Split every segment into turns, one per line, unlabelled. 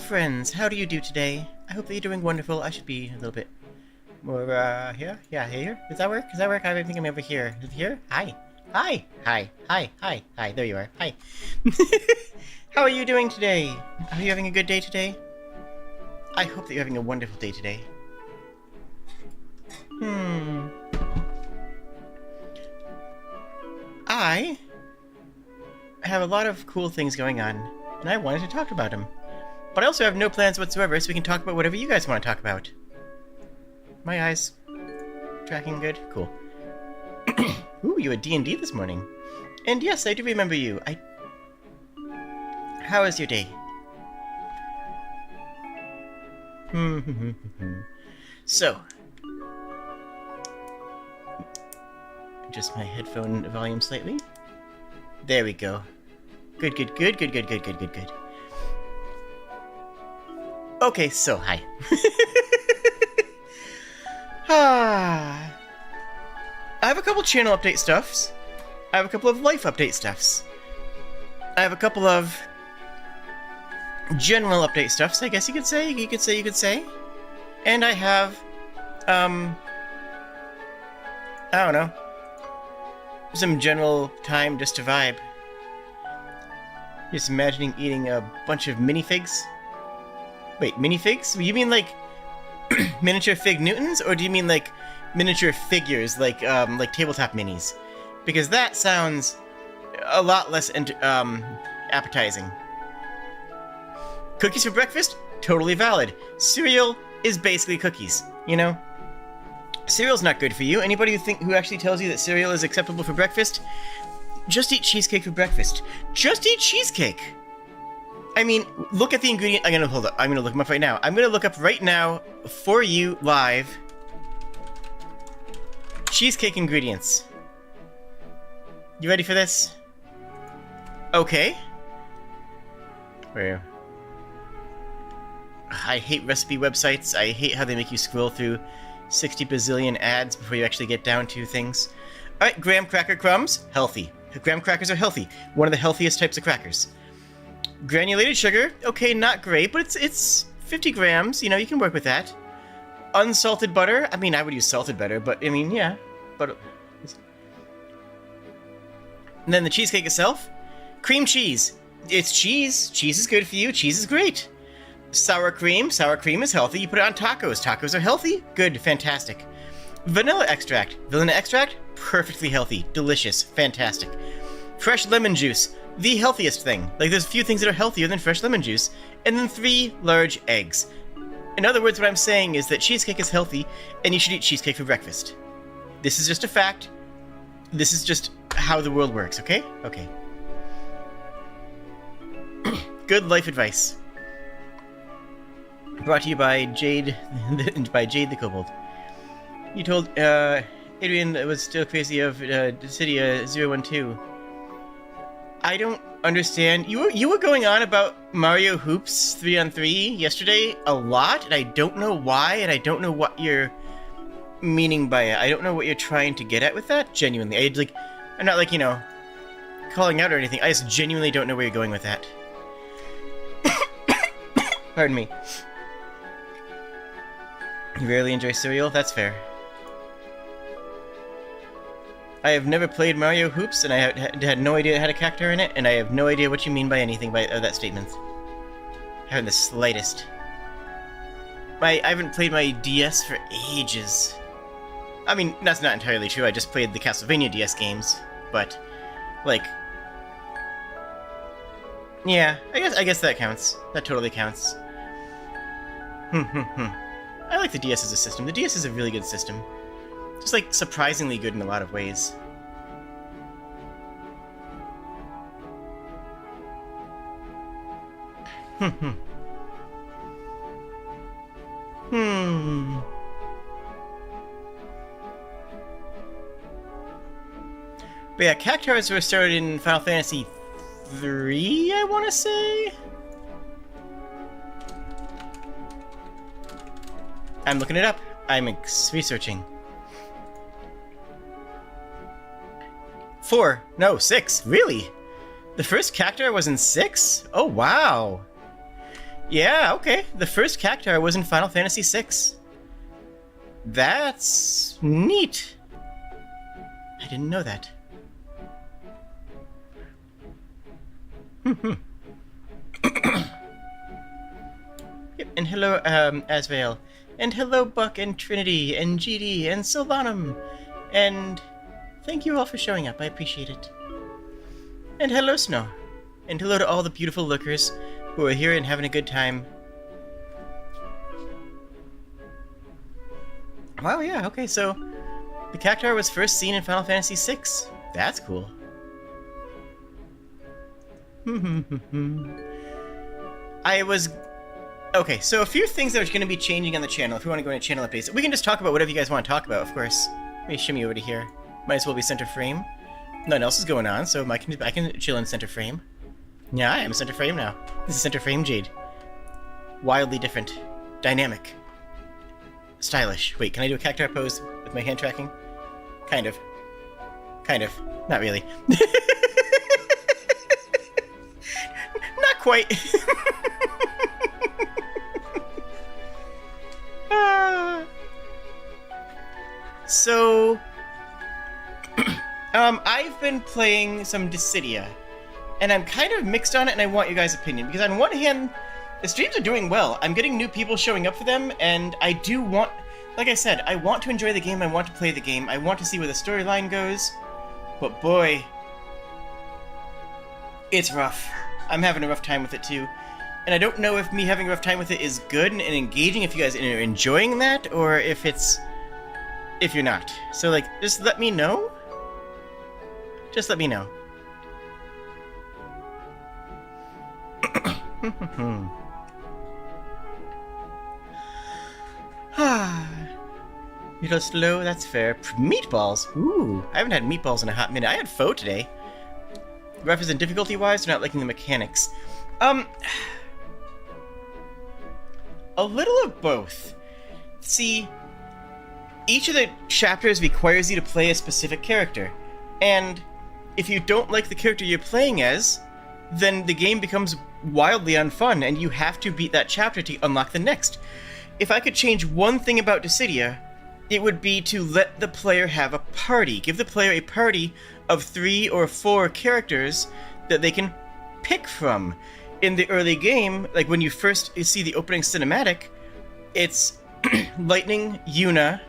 friends, how do you do today? I hope that you're doing wonderful. I should be a little bit more, here? Yeah, here? Does that work? Does that work? I think I'm over here. Is it here? Hi. Hi. Hi. Hi. Hi. Hi. There you are. Hi. How are you doing today? Are you having a good day today? I hope that you're having a wonderful day today. I have a lot of cool things going on, and I wanted to talk about them. But I also have no plans whatsoever, so we can talk about whatever you guys want to talk about. My eyes tracking good? Cool. Ooh, you had D&D this morning. And yes, I do remember you. How is your day? So. Adjust my headphone volume slightly. There we go. Good, good, good, good, good, good, good, good, good. Okay, so, hi. I have a couple channel update stuffs. I have a couple of life update stuffs. I have a couple of general update stuffs, I guess you could say. And I have, I don't know, some general time just to vibe. Just imagining eating a bunch of minifigs. Wait, minifigs? You mean like miniature fig Newtons, or do you mean like miniature figures, like tabletop minis? Because that sounds a lot less appetizing. Cookies for breakfast? Totally valid. Cereal is basically cookies, you know? Cereal's not good for you. Anybody who actually tells you that cereal is acceptable for breakfast, just eat cheesecake for breakfast. Just eat cheesecake! I mean, look at the ingredient. I'm gonna look them up right now. I'm gonna look up right now for you live cheesecake ingredients. You ready for this? Okay. Where? I hate recipe websites. I hate how they make you scroll through 60 bazillion ads before you actually get down to things. Alright, graham cracker crumbs, healthy. Graham crackers are healthy. One of the healthiest types of crackers. Granulated sugar, okay, not great, but it's 50 grams, you know, you can work with that. Unsalted butter, I mean, I would use salted butter, but, I mean, yeah. But. And then the cheesecake itself. Cream cheese. It's cheese. Cheese is good for you. Cheese is great. Sour cream. Sour cream is healthy. You put it on tacos. Tacos are healthy. Good. Fantastic. Vanilla extract. Vanilla extract. Perfectly healthy. Delicious. Fantastic. Fresh lemon juice. The healthiest thing. Like, there's a few things that are healthier than fresh lemon juice. And then 3 large eggs. In other words, what I'm saying is that cheesecake is healthy, and you should eat cheesecake for breakfast. This is just a fact. This is just how the world works, okay? Okay. Good life advice. Brought to you by Jade, by Jade the Kobold. You told, Adrian was still crazy of, City 012. I don't understand. You were going on about Mario Hoops 3-on-3 yesterday a lot, and I don't know why, and I don't know what you're meaning by it. I don't know what you're trying to get at with that, genuinely. I'm not, like, you know, calling out or anything. I just genuinely don't know where you're going with that. Pardon me. You rarely enjoy cereal? That's fair. I have never played Mario Hoops, and I had no idea it had a character in it, and I have no idea what you mean by anything by that statement. I haven't the slightest. I haven't played my DS for ages. I mean, that's not entirely true. I just played the Castlevania DS games, but, like, yeah, I guess that counts. That totally counts. I like the DS as a system. The DS is a really good system. Just, like, surprisingly good in a lot of ways. But yeah, cactuars were started in Final Fantasy 3, I want to say? I'm looking it up. I'm researching. 4. No, 6. Really? The first cactuar was in 6? Oh, wow. Yeah, okay. The first cactuar was in Final Fantasy VI. That's neat. I didn't know that. Yep, and hello, Asvale. And hello, Buck and Trinity and GD and Sylvanum. And thank you all for showing up. I appreciate it. And hello, Snow. And hello to all the beautiful lookers who are here and having a good time. Wow, yeah, okay, so the cactuar was first seen in Final Fantasy VI. That's cool. Okay, so a few things that are going to be changing on the channel. If you want to go into channel updates, we can just talk about whatever you guys want to talk about, of course. Let me shimmy over to here. Might as well be center frame. Nothing else is going on, so I can chill in center frame. Yeah, I am center frame now. This is center frame Jade. Wildly different. Dynamic. Stylish. Wait, can I do a cactuar pose with my hand tracking? Kind of. Kind of. Not really. Not quite. So, I've been playing some Dissidia, and I'm kind of mixed on it, and I want your guys' opinion, because on one hand, the streams are doing well. I'm getting new people showing up for them, and I do want, like I said, I want to enjoy the game, I want to play the game, I want to see where the storyline goes, but boy, it's rough. I'm having a rough time with it too. And I don't know if me having a rough time with it is good and engaging, if you guys are enjoying that, or if you're not. So, like, just let me know. Just let me know. You're a little slow, that's fair. Meatballs? Ooh, I haven't had meatballs in a hot minute. I had pho today. Rough as in difficulty-wise, not liking the mechanics. A little of both. See, each of the chapters requires you to play a specific character, and if you don't like the character you're playing as, then the game becomes wildly unfun, and you have to beat that chapter to unlock the next. If I could change one thing about Dissidia, it would be to let the player have a party. Give the player a party of 3 or 4 characters that they can pick from. In the early game, like when you first see the opening cinematic, it's Lightning, Yuna,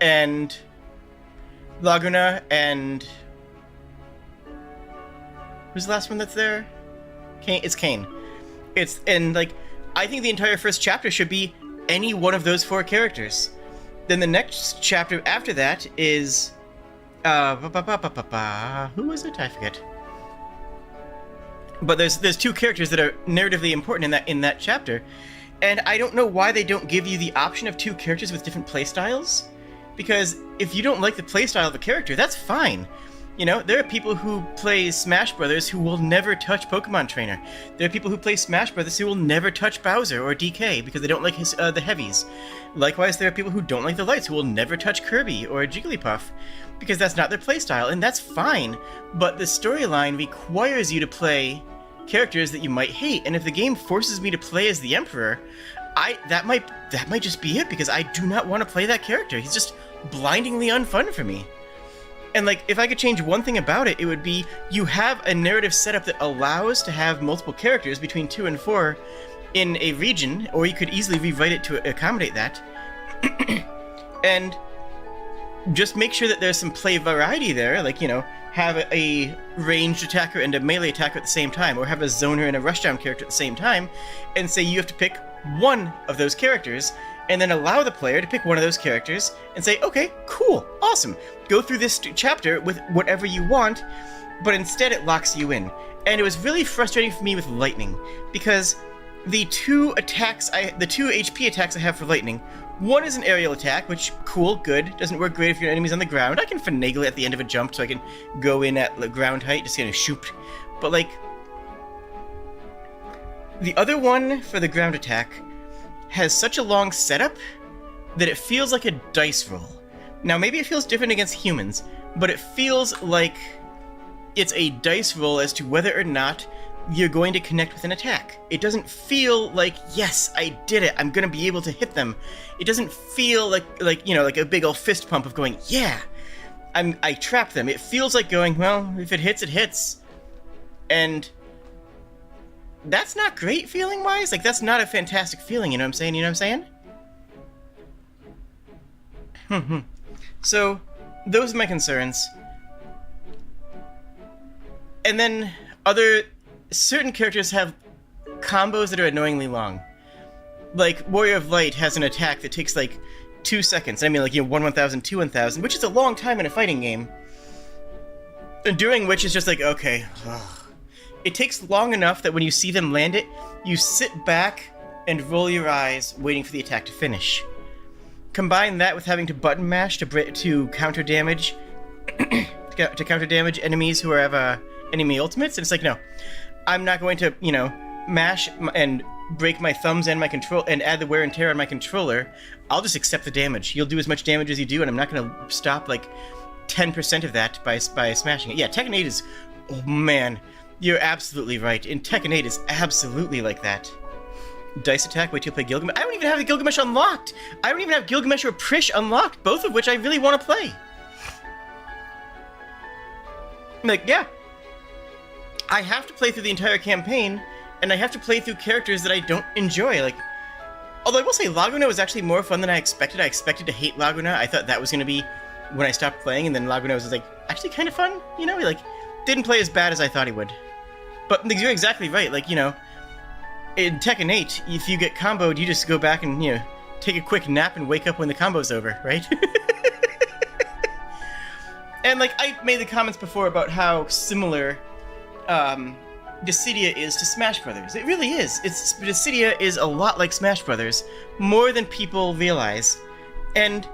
and Laguna, and who's the last one that's there? Kain. It's Kain. And like, I think the entire first chapter should be any one of those 4 characters. Then the next chapter after that is who was it? I forget. But there's 2 characters that are narratively important in that chapter, and I don't know why they don't give you the option of 2 characters with different playstyles. Because if you don't like the playstyle of a character, that's fine. You know, there are people who play Smash Brothers who will never touch Pokemon Trainer. There are people who play Smash Brothers who will never touch Bowser or DK because they don't like the heavies. Likewise, there are people who don't like the lights who will never touch Kirby or Jigglypuff because that's not their playstyle, and that's fine. But the storyline requires you to play characters that you might hate, and if the game forces me to play as the Emperor, that might just be it, because I do not want to play that character. He's just blindingly unfun for me. And like, if I could change one thing about it, it would be you have a narrative setup that allows to have multiple characters between 2 and 4 in a region, or you could easily rewrite it to accommodate that. And just make sure that there's some play variety there, like, you know, have a ranged attacker and a melee attacker at the same time, or have a zoner and a rushdown character at the same time, and say you have to pick one of those characters, and then allow the player to pick one of those characters and say, okay, cool, awesome, go through this chapter with whatever you want, but instead it locks you in. And it was really frustrating for me with Lightning, because the 2 HP attacks I have for Lightning, one is an aerial attack, which, cool, good, doesn't work great if your enemy's on the ground. I can finagle it at the end of a jump so I can go in at ground height, just kind of shoop. But like, the other one for the ground attack has such a long setup that it feels like a dice roll. Now, maybe it feels different against humans, but it feels like it's a dice roll as to whether or not you're going to connect with an attack. It doesn't feel like, yes, I did it, I'm gonna be able to hit them. It doesn't feel like you know, like a big old fist pump of going, yeah, I trapped them. It feels like going, well, if it hits, it hits. And that's not great feeling-wise. Like, that's not a fantastic feeling, you know what I'm saying? You know what I'm saying? So, those are my concerns. And then certain characters have combos that are annoyingly long. Like, Warrior of Light has an attack that takes like 2 seconds. I mean, like, you know, 1/1000, 2/1000, which is a long time in a fighting game. And during which is just like, okay. It takes long enough that when you see them land it, you sit back and roll your eyes, waiting for the attack to finish. Combine that with having to button mash to counter damage, to counter damage enemies who have enemy ultimates, and it's like, no, I'm not going to, you know, mash and break my thumbs and my control and add the wear and tear on my controller. I'll just accept the damage. You'll do as much damage as you do, and I'm not going to stop like 10% of that by smashing it. Yeah, Tekken 8 is, oh man, you're absolutely right. In Tekken 8 is absolutely like that. Dice attack, wait till you play Gilgamesh. I don't even have the Gilgamesh unlocked. I don't even have Gilgamesh or Prish unlocked, both of which I really want to play. Like, yeah. I have to play through the entire campaign, and I have to play through characters that I don't enjoy. Like, although I will say Laguna was actually more fun than I expected. I expected to hate Laguna. I thought that was going to be when I stopped playing, and then Laguna was like, actually kind of fun, you know? He, like, didn't play as bad as I thought he would. But you're exactly right, like, you know, in Tekken 8, if you get comboed, you just go back and, you know, take a quick nap and wake up when the combo's over, right? And, like, I made the comments before about how similar Dissidia is to Smash Brothers. It really is. Dissidia is a lot like Smash Brothers, more than people realize. And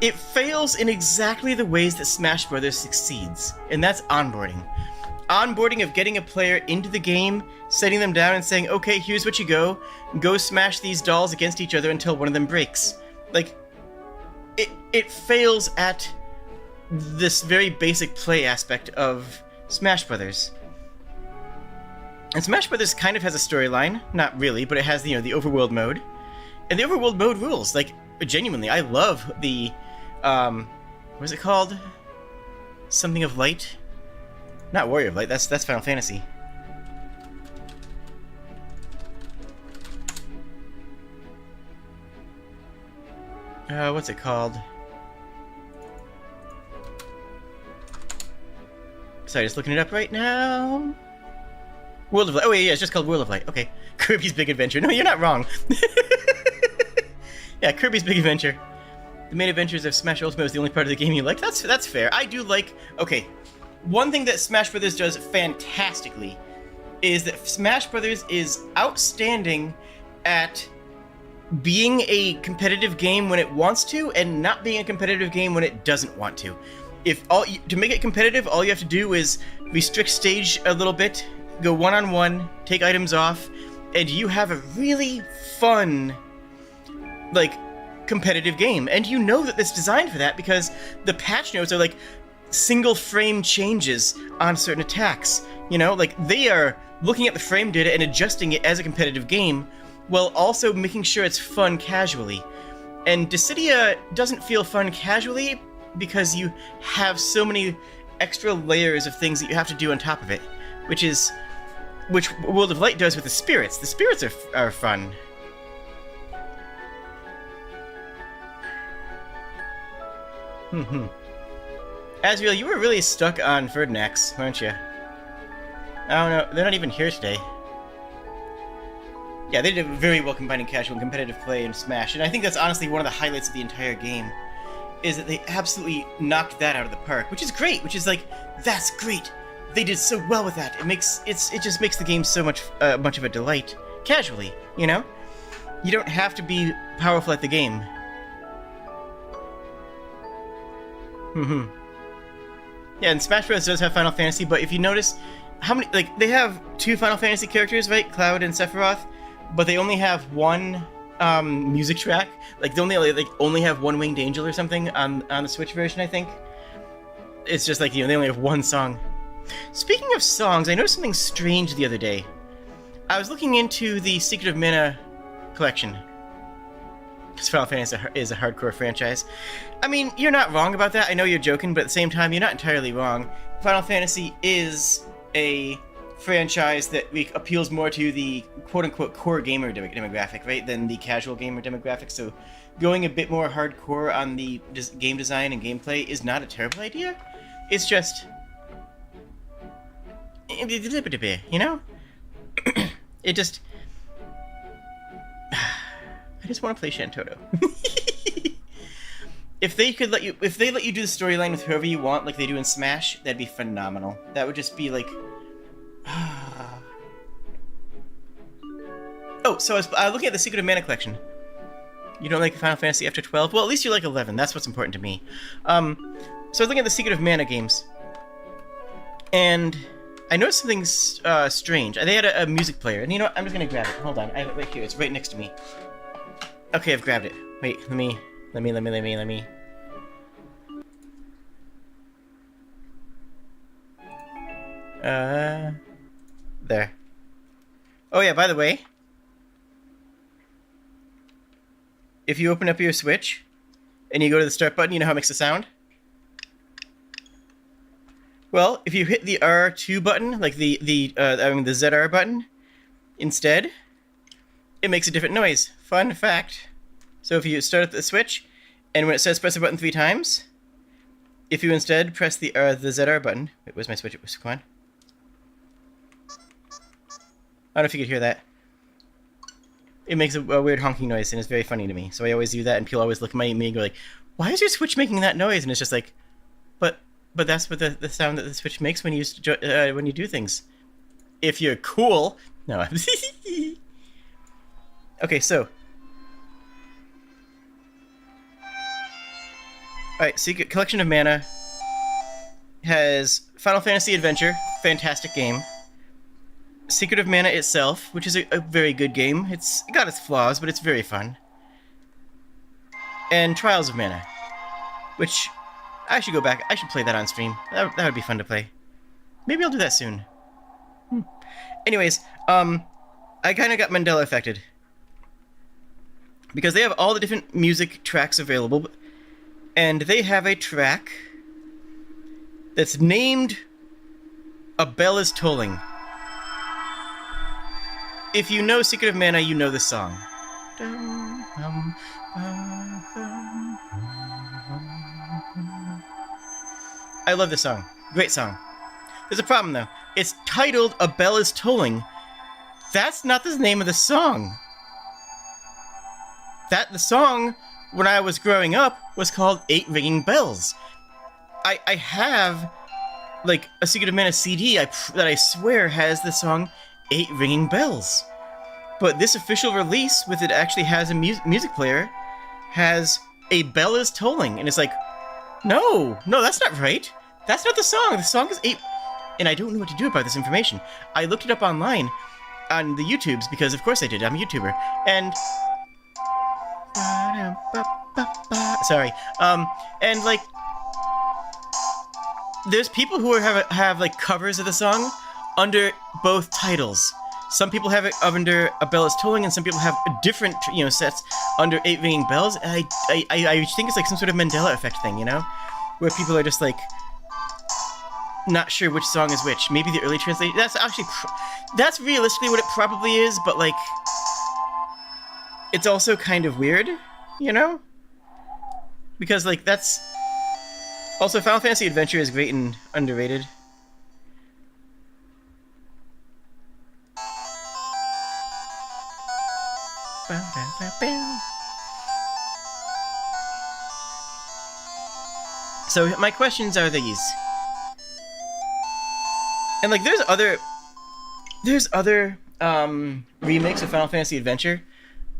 it fails in exactly the ways that Smash Brothers succeeds, and that's onboarding. Onboarding of getting a player into the game, setting them down and saying, okay, here's what you go smash these dolls against each other until one of them breaks. Like, it fails at this very basic play aspect of Smash Brothers. And Smash Brothers kind of has a storyline, not really, but it has, you know, the overworld mode. And the overworld mode rules. Like, genuinely, I love the, what is it called? Something of Light? Not Warrior of Light, that's Final Fantasy. What's it called? Sorry, just looking it up right now. World of Light. Oh, yeah, it's just called World of Light. Okay. Kirby's Big Adventure. No, you're not wrong. Yeah, Kirby's Big Adventure. The main adventures of Smash Ultimate was the only part of the game you liked. That's fair. I do like... Okay. One thing that Smash Brothers does fantastically is that Smash Brothers is outstanding at being a competitive game when it wants to and not being a competitive game when it doesn't want to. To make it competitive, all you have to do is restrict stage a little bit, go one-on-one, take items off, and you have a really fun, like, competitive game. And you know that it's designed for that because the patch notes are like single frame changes on certain attacks. You know, like, they are looking at the frame data and adjusting it as a competitive game while also making sure it's fun casually. And Dissidia doesn't feel fun casually because you have so many extra layers of things that you have to do on top of it, which World of Light does with the spirits. The spirits are fun. Asriel, you were really stuck on Ferdinax, weren't you? I don't know, they're not even here today. Yeah, they did very well combining casual and competitive play in Smash, and I think that's honestly one of the highlights of the entire game, is that they absolutely knocked that out of the park, which is great, which is like, that's great! They did so well with that. It just makes the game so much of a delight, casually, you know? You don't have to be powerful at the game. Yeah, and Smash Bros. Does have Final Fantasy, but if you notice, how many, like, they have 2 Final Fantasy characters, right? Cloud and Sephiroth, but they only have one music track. Like, they only have one Winged Angel or something on the Switch version, I think. It's just like, you know, they only have one song. Speaking of songs, I noticed something strange the other day. I was looking into the Secret of Mana collection. Because Final Fantasy is a hardcore franchise. I mean, you're not wrong about that. I know you're joking, but at the same time, you're not entirely wrong. Final Fantasy is a franchise that appeals more to the quote-unquote core gamer demographic, right, than the casual gamer demographic. So going a bit more hardcore on the game design and gameplay is not a terrible idea. It's just... you know? It just... I just want to play Shantoto. If they let you do the storyline with whoever you want, like they do in Smash, that'd be phenomenal. That would just be like... Oh, so I was looking at the Secret of Mana collection. You don't like Final Fantasy after 12? Well, at least you like 11. That's what's important to me. So I was looking at the Secret of Mana games. And I noticed something strange. They had a music player. And you know what? I'm just going to grab it. Hold on. I have it right here. It's right next to me. Okay, I've grabbed it. Wait, let me... There. Oh yeah, by the way, if you open up your Switch and you go to the start button, you know how it makes a sound? Well, if you hit the R2 button, like the ZR button, instead, it makes a different noise. Fun fact. So if you start at the Switch, and when it says press the button 3 times, if you instead press the ZR button... Wait, where's my Switch? Come on. I don't know if you could hear that. It makes a weird honking noise, and it's very funny to me. So I always do that, and people always look at me and go like, why is your Switch making that noise? And it's just like, but that's what the sound that the Switch makes when you do things. If you're cool. No. Okay, so. Alright, Secret Collection of Mana has Final Fantasy Adventure, fantastic game. Secret of Mana itself, which is a very good game. It got its flaws, but it's very fun. And Trials of Mana, which I should go back. I should play that on stream. That would be fun to play. Maybe I'll do that soon. Anyways, I kind of got Mandela affected. Because they have all the different music tracks available, and they have a track that's named A Bell is Tolling. If you know Secret of Mana, you know this song. I love this song. Great song. There's a problem, though. It's titled A Bell is Tolling. That's not the name of the song. The song, when I was growing up, was called 8 Ringing Bells. I have, like, a Secret of Mana CD that I swear has the song 8 Ringing Bells. But this official release, with it actually has a music player, has A Bell is Tolling. And it's like, no, that's not right. That's not the song. The song is 8... And I don't know what to do about this information. I looked it up online on the YouTubes, because of course I did. I'm a YouTuber. And... Sorry. And, like... There's people who have like, covers of the song under both titles. Some people have it under A Bell is Tolling, and some people have different, sets under 8 Ringing Bells. And I think it's like some sort of Mandela effect thing, where people are just like not sure which song is which. Maybe the early translation. That's realistically what it probably is, but like, it's also kind of weird, because like that's also Final Fantasy Adventure is great and underrated. So my questions are these. And like there's other remakes of Final Fantasy Adventure,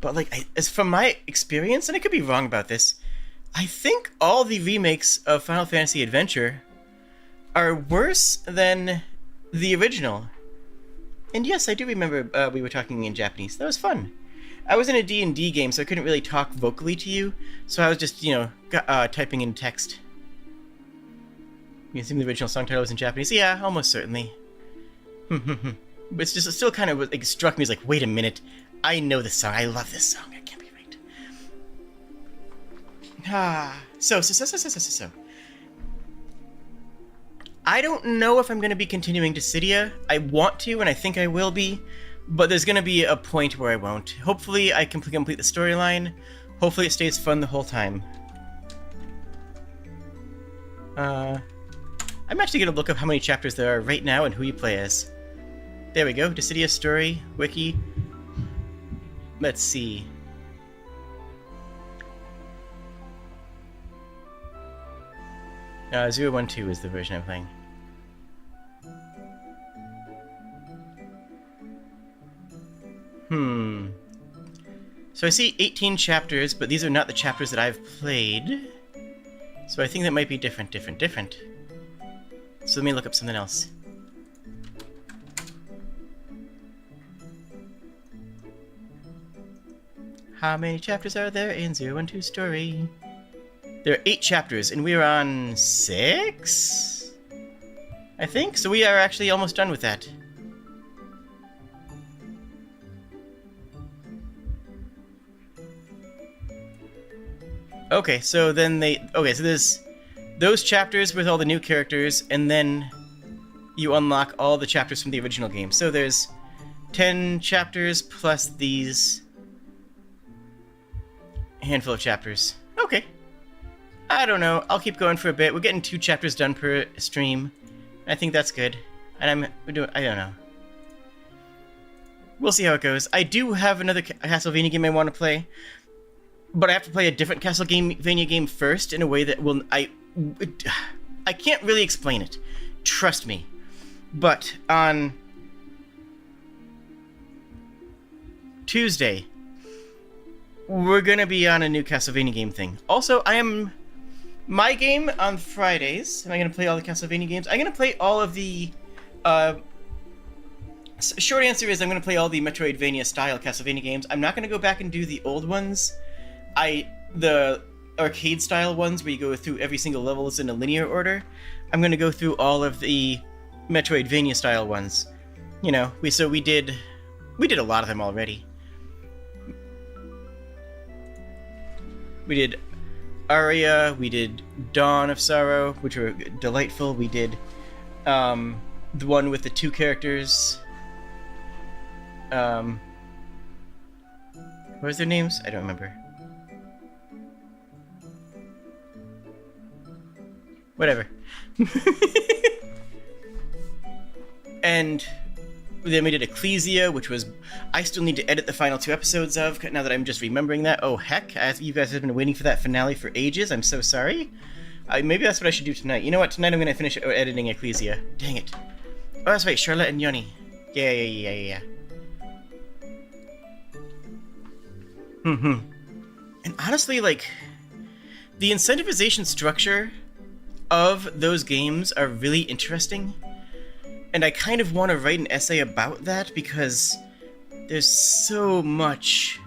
but like as from my experience, and I could be wrong about this, I think all the remakes of Final Fantasy Adventure are worse than the original. And yes, I do remember we were talking in Japanese. That was fun. I was in a D&D game, so I couldn't really talk vocally to you, so I was just, typing in text. You assume the original song title was in Japanese? Yeah, almost certainly. But it's just, it still kind of like, struck me as like, wait a minute, I know this song, I love this song, I can't be right. So. I don't know if I'm going to be continuing Dissidia. I want to, and I think I will be, but there's going to be a point where I won't. Hopefully I can complete the storyline. Hopefully it stays fun the whole time. I'm actually going to look up how many chapters there are right now and who you play as. There we go, Dissidia story, wiki. Let's see. Uh, 012 is the version I'm playing. So I see 18 chapters, but these are not the chapters that I've played. So I think that might be different. So let me look up something else. How many chapters are there in 012 story? There are 8 chapters, and we're on 6? I think? So we are actually almost done with that. Okay, so then so there's those chapters with all the new characters, and then you unlock all the chapters from the original game. So there's 10 chapters plus these handful of chapters. Okay. I don't know. I'll keep going for a bit. We're getting 2 chapters done per stream. I think that's good. And I don't know. We'll see how it goes. I do have another Castlevania game I want to play, but I have to play a different Castlevania game first in a way that will... I can't really explain it. Trust me. But on Tuesday, we're gonna be on a new Castlevania game thing. Also, my game on Fridays, am I going to play all the Castlevania games? I'm going to play all of the... short answer is I'm going to play all the Metroidvania-style Castlevania games. I'm not going to go back and do the old ones. The arcade-style ones where you go through every single level in a linear order. I'm going to go through all of the Metroidvania-style ones. You know, we did a lot of them already. We did Aria, we did Dawn of Sorrow, which were delightful. We did the one with the 2 characters. What was their names? I don't remember. Whatever. And then we did Ecclesia, which was... I still need to edit the final 2 episodes of, now that I'm just remembering that. Oh, heck. You guys have been waiting for that finale for ages. I'm so sorry. Maybe that's what I should do tonight. You know what? Tonight I'm going to finish editing Ecclesia. Dang it. Oh, that's right. Charlotte and Yoni. Yeah. And honestly, like... the incentivization structure of those games are really interesting. And I kind of want to write an essay about that because there's so much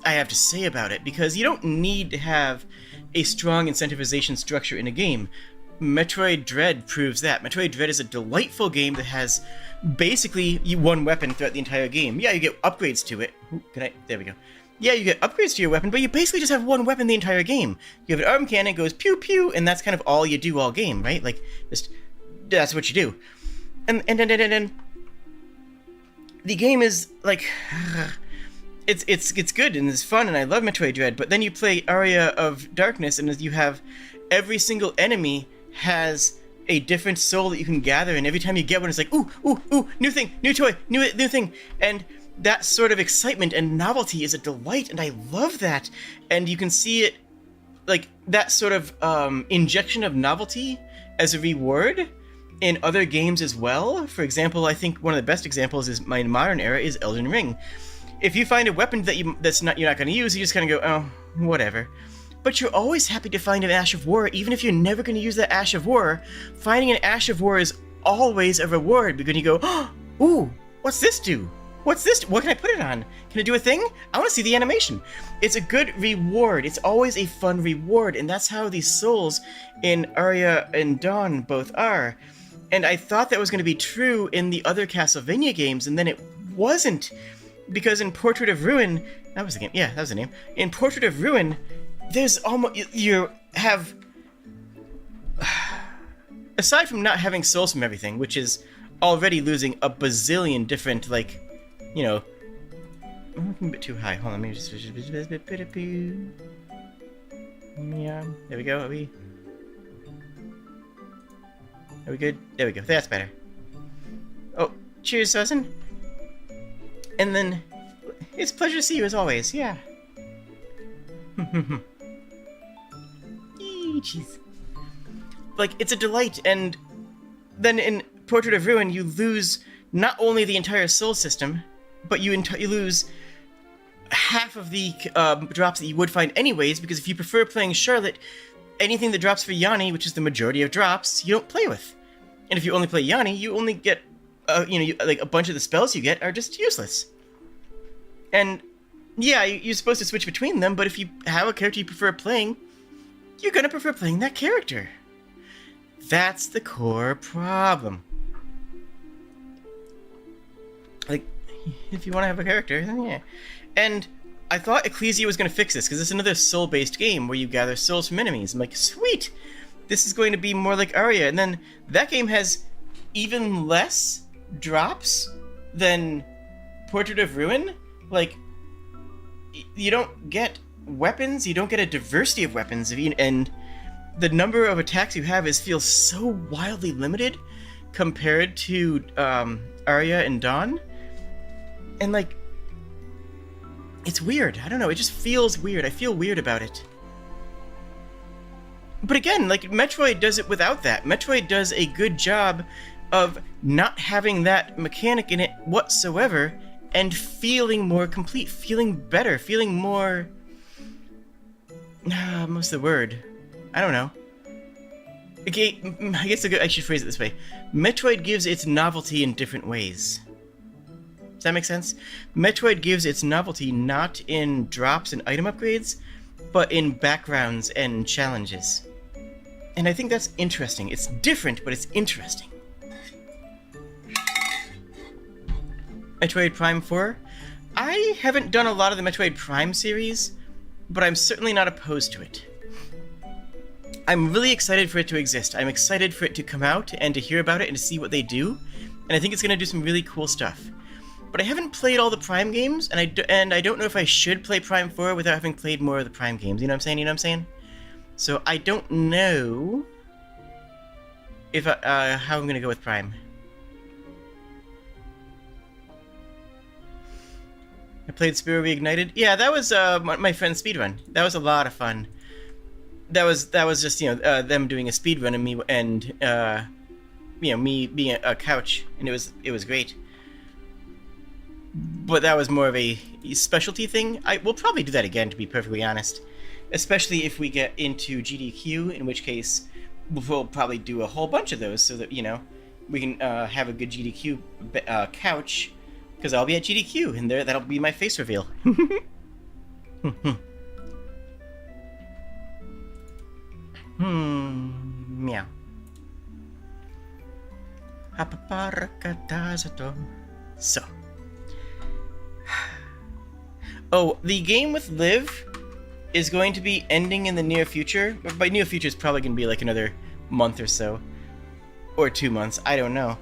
I have to say about it. Because you don't need to have a strong incentivization structure in a game. Metroid Dread proves that. Metroid Dread is a delightful game that has basically one weapon throughout the entire game. Yeah, you get upgrades to it. Ooh, there we go. Yeah, you get upgrades to your weapon, but you basically just have one weapon the entire game. You have an arm cannon, it goes pew pew, and that's kind of all you do all game, right? Like, just... that's what you do. And the game is like it's good and it's fun and I love Metroid Dread, but then you play Aria of Darkness and you have every single enemy has a different soul that you can gather, and every time you get one it's like ooh, new thing, new toy, new thing, and that sort of excitement and novelty is a delight, and I love that. And you can see it, like that sort of injection of novelty as a reward in other games as well. For example, I think one of the best examples is my modern era is Elden Ring. If you find a weapon that you're not going to use, you just kind of go, oh, whatever. But you're always happy to find an Ash of War, even if you're never going to use that Ash of War. Finding an Ash of War is always a reward because you go, oh, ooh, what's this do? What's this? What can I put it on? Can I do a thing? I want to see the animation. It's a good reward. It's always a fun reward, and that's how these souls in Arya and Dawn both are. And I thought that was going to be true in the other Castlevania games, and then it wasn't. Because in Portrait of Ruin... That was the game. Yeah, that was the name. In Portrait of Ruin, there's almost... You have... Aside from not having souls from everything, which is already losing a bazillion different, like... You know, I'm looking a bit too high. Hold on, let me just... Yeah, there we go. Are we good? There we go. That's better. Oh, cheers, Susan. And then, it's a pleasure to see you as always. Yeah. Jeez. Like, it's a delight, and then in Portrait of Ruin, you lose not only the entire soul system, but you lose half of the drops that you would find anyways, because if you prefer playing Charlotte, anything that drops for Yanni, which is the majority of drops, you don't play with. And if you only play Yanni, you only get, like a bunch of the spells you get are just useless. And yeah, you're supposed to switch between them, but if you have a character you prefer playing, you're gonna prefer playing that character. That's the core problem. Like, if you want to have a character, then yeah. And I thought Ecclesia was going to fix this, because it's another soul-based game where you gather souls from enemies. I'm like, sweet! This is going to be more like Arya. And then that game has even less drops than Portrait of Ruin. Like, you don't get weapons, you don't get a diversity of weapons, and the number of attacks you have feels so wildly limited compared to Arya and Dawn. And like, it's weird. I don't know, it just feels weird. I feel weird about it. But again, like, Metroid does it without that. Metroid does a good job of not having that mechanic in it whatsoever and feeling more complete, feeling better, feeling more... what's the word? I don't know. Okay, I guess I should phrase it this way. Metroid gives its novelty in different ways. Does that make sense? Metroid gives its novelty not in drops and item upgrades, but in backgrounds and challenges. And I think that's interesting. It's different, but it's interesting. Metroid Prime 4? I haven't done a lot of the Metroid Prime series, but I'm certainly not opposed to it. I'm really excited for it to exist. I'm excited for it to come out and to hear about it and to see what they do, and I think it's going to do some really cool stuff. But I haven't played all the Prime games, and I don't know if I should play Prime 4 without having played more of the Prime games. You know what I'm saying? You know what I'm saying? So I don't know if how I'm going to go with Prime. I played Spiro Reignited. Yeah, that was my friend's speedrun. That was a lot of fun. That was just, you know, them doing a speedrun and me being a couch, and it was great. But that was more of a specialty thing. We'll probably do that again, to be perfectly honest. Especially if we get into GDQ, in which case we'll probably do a whole bunch of those so that, you know, we can have a good GDQ couch, because I'll be at GDQ, and that'll be my face reveal. Meow. So. Oh, the game with Liv is going to be ending in the near future. By near future, it's probably going to be like another month or so. Or 2 months, I don't know.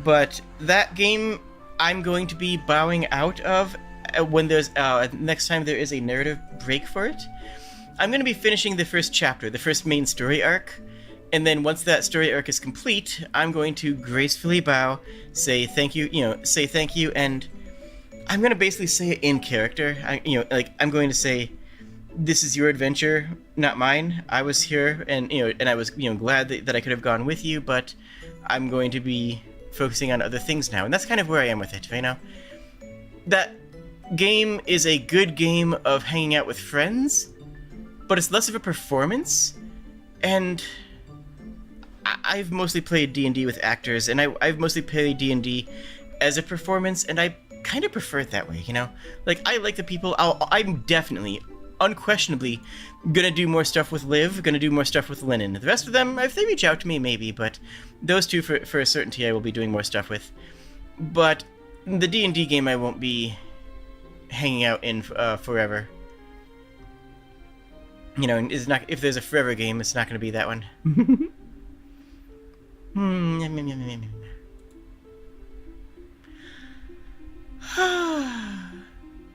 But that game, I'm going to be bowing out of when there's, next time there is a narrative break for it. I'm going to be finishing the first chapter, the first main story arc. And then once that story arc is complete, I'm going to gracefully bow, say thank you, and I'm going to basically say it in character. I'm going to say, this is your adventure, not mine. I was here, and I was, glad that I could have gone with you, but I'm going to be focusing on other things now. And that's kind of where I am with it, right now. That game is a good game of hanging out with friends, but it's less of a performance, and I've mostly played D&D with actors, and I've mostly played D&D as a performance, and I kind of prefer it that way, you know? Like, I like the people. I'm definitely, unquestionably, gonna do more stuff with Liv, gonna do more stuff with Linen. The rest of them, if they reach out to me, maybe, but those two, for a certainty, I will be doing more stuff with. But the D&D game I won't be hanging out in forever. You know, it's not, if there's a forever game, it's not gonna be that one.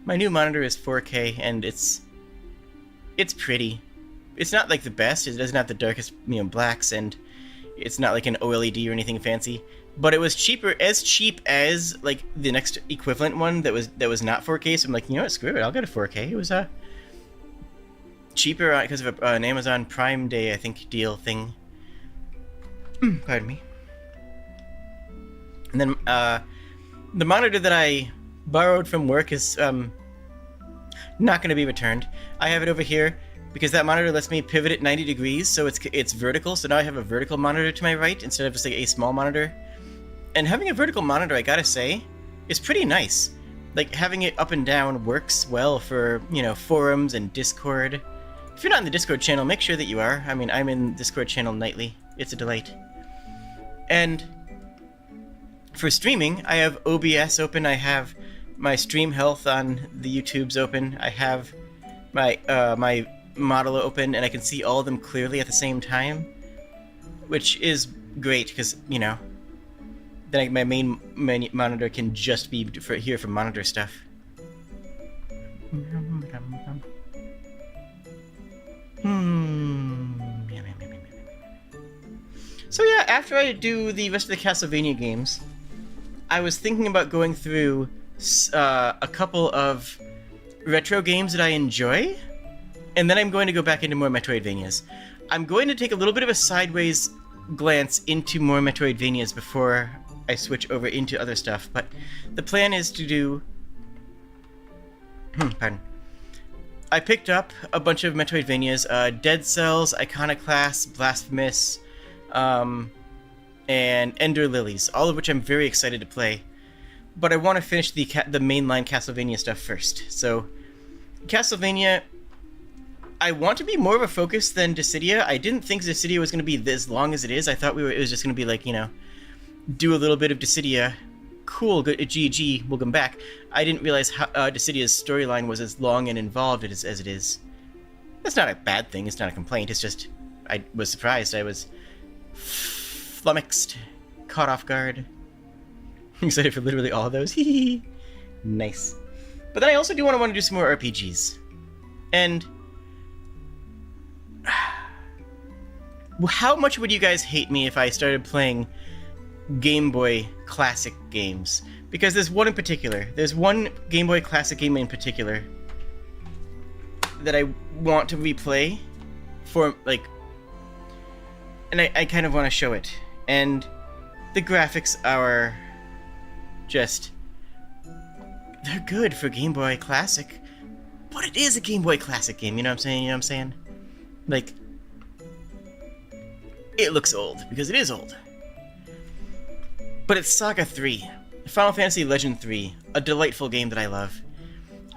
My new monitor is 4K, and it's pretty. It's not like the best. It doesn't have the darkest, blacks, and it's not like an OLED or anything fancy. But it was cheaper, as cheap as like the next equivalent one that was not 4K. So I'm like, you know what, screw it, I'll get a 4K. It was cheaper because of an Amazon Prime Day, I think, deal thing. Pardon me. And then the monitor that I borrowed from work is not going to be returned. I have it over here because that monitor lets me pivot it 90 degrees, so it's vertical. So now I have a vertical monitor to my right instead of just like a small monitor. And having a vertical monitor, I gotta say, is pretty nice. Like, having it up and down works well for, forums and Discord. If you're not in the Discord channel, make sure that you are. I mean, I'm in Discord channel nightly. It's a delight. And for streaming, I have OBS open. I have my stream health on the YouTubes open. I have my my model open, and I can see all of them clearly at the same time, which is great because, then my main monitor can just be here for monitor stuff. So yeah, after I do the rest of the Castlevania games, I was thinking about going through a couple of retro games that I enjoy, and then I'm going to go back into more Metroidvanias. I'm going to take a little bit of a sideways glance into more Metroidvanias before I switch over into other stuff, but the plan is to do... pardon. I picked up a bunch of Metroidvanias, Dead Cells, Iconoclast, Blasphemous, and Ender Lilies, all of which I'm very excited to play. But I want to finish the mainline Castlevania stuff first. So, Castlevania, I want to be more of a focus than Dissidia. I didn't think Dissidia was going to be this long as it is. I thought it was just going to be like, do a little bit of Dissidia. Cool, good, GG, welcome back. I didn't realize how Dissidia's storyline was as long and involved as it is. That's not a bad thing, it's not a complaint, it's just, I was surprised, I was flummoxed, caught off guard. Excited for literally all of those, hee. Nice. But then I also do want to do some more RPGs. And... how much would you guys hate me if I started playing Game Boy Classic games? Because there's one in particular. There's one Game Boy Classic game in particular that I want to replay for, like... and I kind of want to show it. And the graphics are just... they're good for Game Boy Classic. But it is a Game Boy Classic game, you know what I'm saying? Like... it looks old, because it is old. But it's Saga 3, Final Fantasy Legend 3, a delightful game that I love.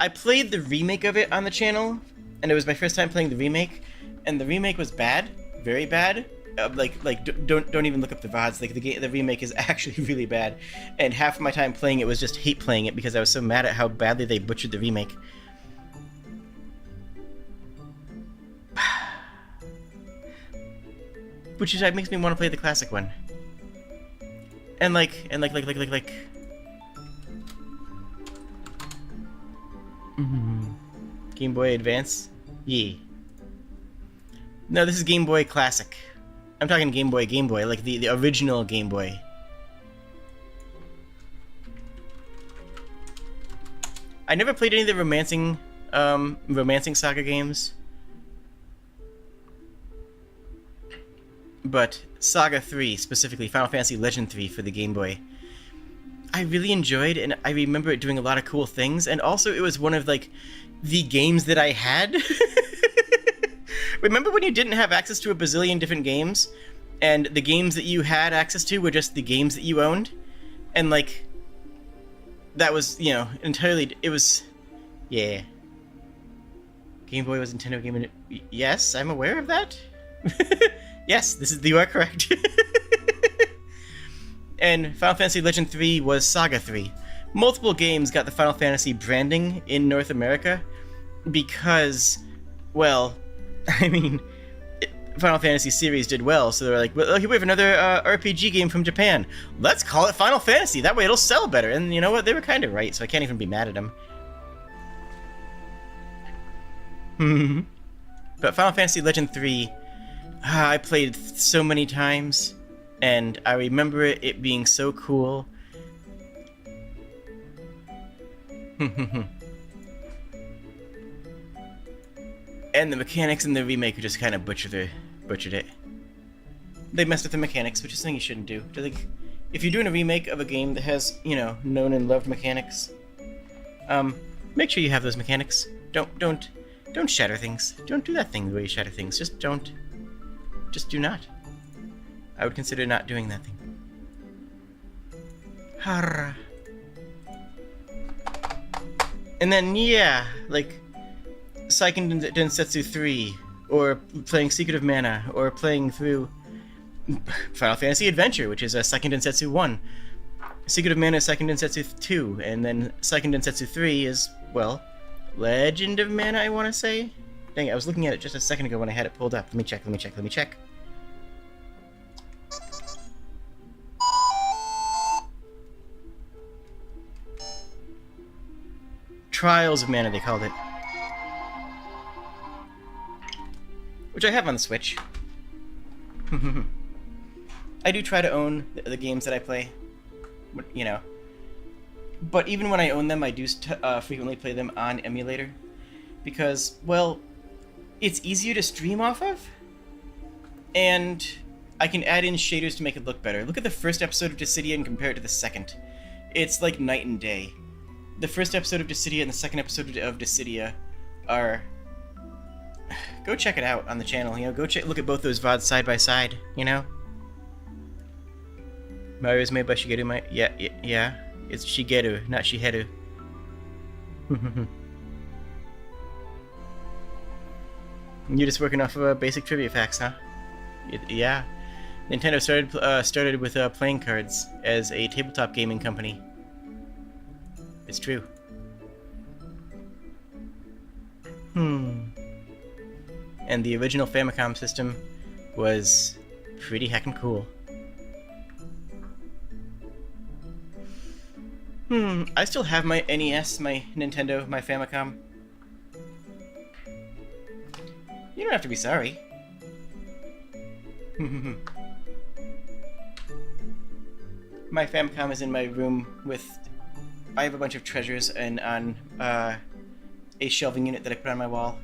I played the remake of it on the channel, and it was my first time playing the remake, and the remake was bad, very bad. Don't even look up the VODs. Like the remake is actually really bad, and half of my time playing it was just hate playing it because I was so mad at how badly they butchered the remake. Which is makes me want to play the classic one. And Game Boy Advance? Yeah. No, this is Game Boy Classic. I'm talking Game Boy, like the original Game Boy. I never played any of the romancing Saga games. But Saga 3, specifically Final Fantasy Legend 3 for the Game Boy, I really enjoyed, and I remember it doing a lot of cool things, and also it was one of, like, the games that I had. Remember when you didn't have access to a bazillion different games, and the games that you had access to were just the games that you owned? And, like, that was, you know, entirely, it was, yeah. Game Boy was Nintendo Game. Yes, I'm aware of that. Yes, you are correct. And Final Fantasy Legend 3 was Saga 3. Multiple games got the Final Fantasy branding in North America because, well, I mean, Final Fantasy series did well, so they're like, well, here we have another RPG game from Japan. Let's call it Final Fantasy. That way it'll sell better. And you know what? They were kind of right, so I can't even be mad at them. But Final Fantasy Legend 3, I played so many times. And I remember it being so cool. And the mechanics in the remake just kind of butchered it. They messed with the mechanics, which is something you shouldn't do. If you're doing a remake of a game that has, you know, known and loved mechanics, make sure you have those mechanics. Don't shatter things. Don't do that thing the way you shatter things. Just do not. I would consider not doing that thing. Hara. And then, yeah, like Seiken Densetsu 3, or playing Secret of Mana, or playing through Final Fantasy Adventure, which is a Seiken Densetsu 1. Secret of Mana is Seiken Densetsu 2, and then Seiken Densetsu 3 is, well, Legend of Mana, I want to say? Dang it, I was looking at it just a second ago when I had it pulled up. Let me check. Trials of Mana, they called it. Which I have on the Switch. I do try to own the games that I play, you know. But even when I own them, I do frequently play them on emulator. Because, well, it's easier to stream off of. And I can add in shaders to make it look better. Look at the first episode of Dissidia and compare it to the second. It's like night and day. The first episode of Dissidia and the second episode of Dissidia are... Go check it out on the channel, you know, look at both those VODs side by side, you know? Mario is made by Shigeru, yeah, it's Shigeru, not Shigeru. You're just working off of basic trivia facts, huh? Yeah. Nintendo started with playing cards as a tabletop gaming company. It's true. And the original Famicom system was pretty heckin' cool. I still have my NES, my Nintendo, my Famicom. You don't have to be sorry. My Famicom is in my room with... I have a bunch of treasures and on a shelving unit that I put on my wall.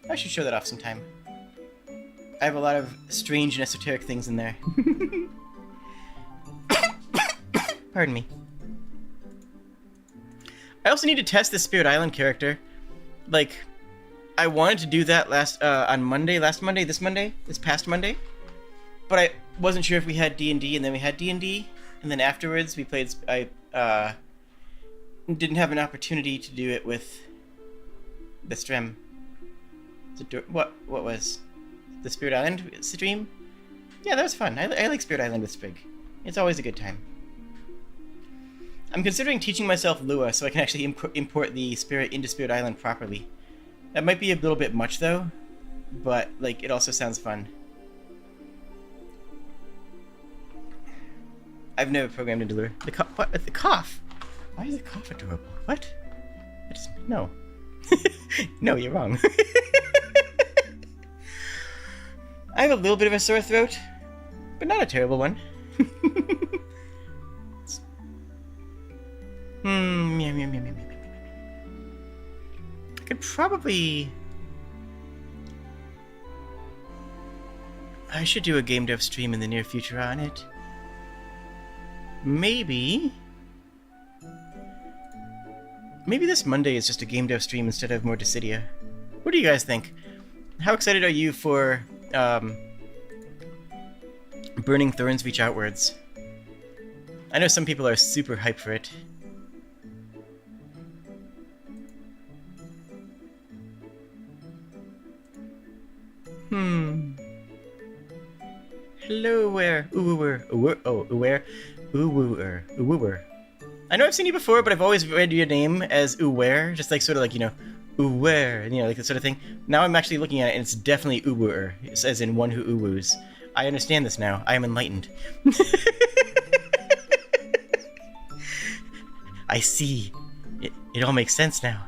I should show that off sometime. I have a lot of strange and esoteric things in there. Pardon me. I also need to test the Spirit Island character. Like, I wanted to do that on Monday, this past Monday. But I wasn't sure if we had D&D, and then we had D&D. And then afterwards, we played... I didn't have an opportunity to do it with the stream. What was? The Spirit Island stream? Yeah, that was fun. I like Spirit Island with Sprig. It's always a good time. I'm considering teaching myself Lua so I can actually import the Spirit into Spirit Island properly. That might be a little bit much though, but like it also sounds fun. I've never programmed into Lua. What? The cough? Why is the cough adorable? What? No. No, you're wrong. I have a little bit of a sore throat, but not a terrible one. I could probably... I should do a game dev stream in the near future on it. Maybe this Monday is just a game dev stream instead of more Dissidia. What do you guys think? How excited are you for Burning Thorns Reach Outwards? I know some people are super hyped for it. Hello, where? Uwooer. I know I've seen you before, but I've always read your name as Uware, just like sort of like, you know, Uware, you know, like that sort of thing. Now I'm actually looking at it, and it's definitely Uwooer, as in one who uwoos. I understand this now. I am enlightened. I see. It all makes sense now.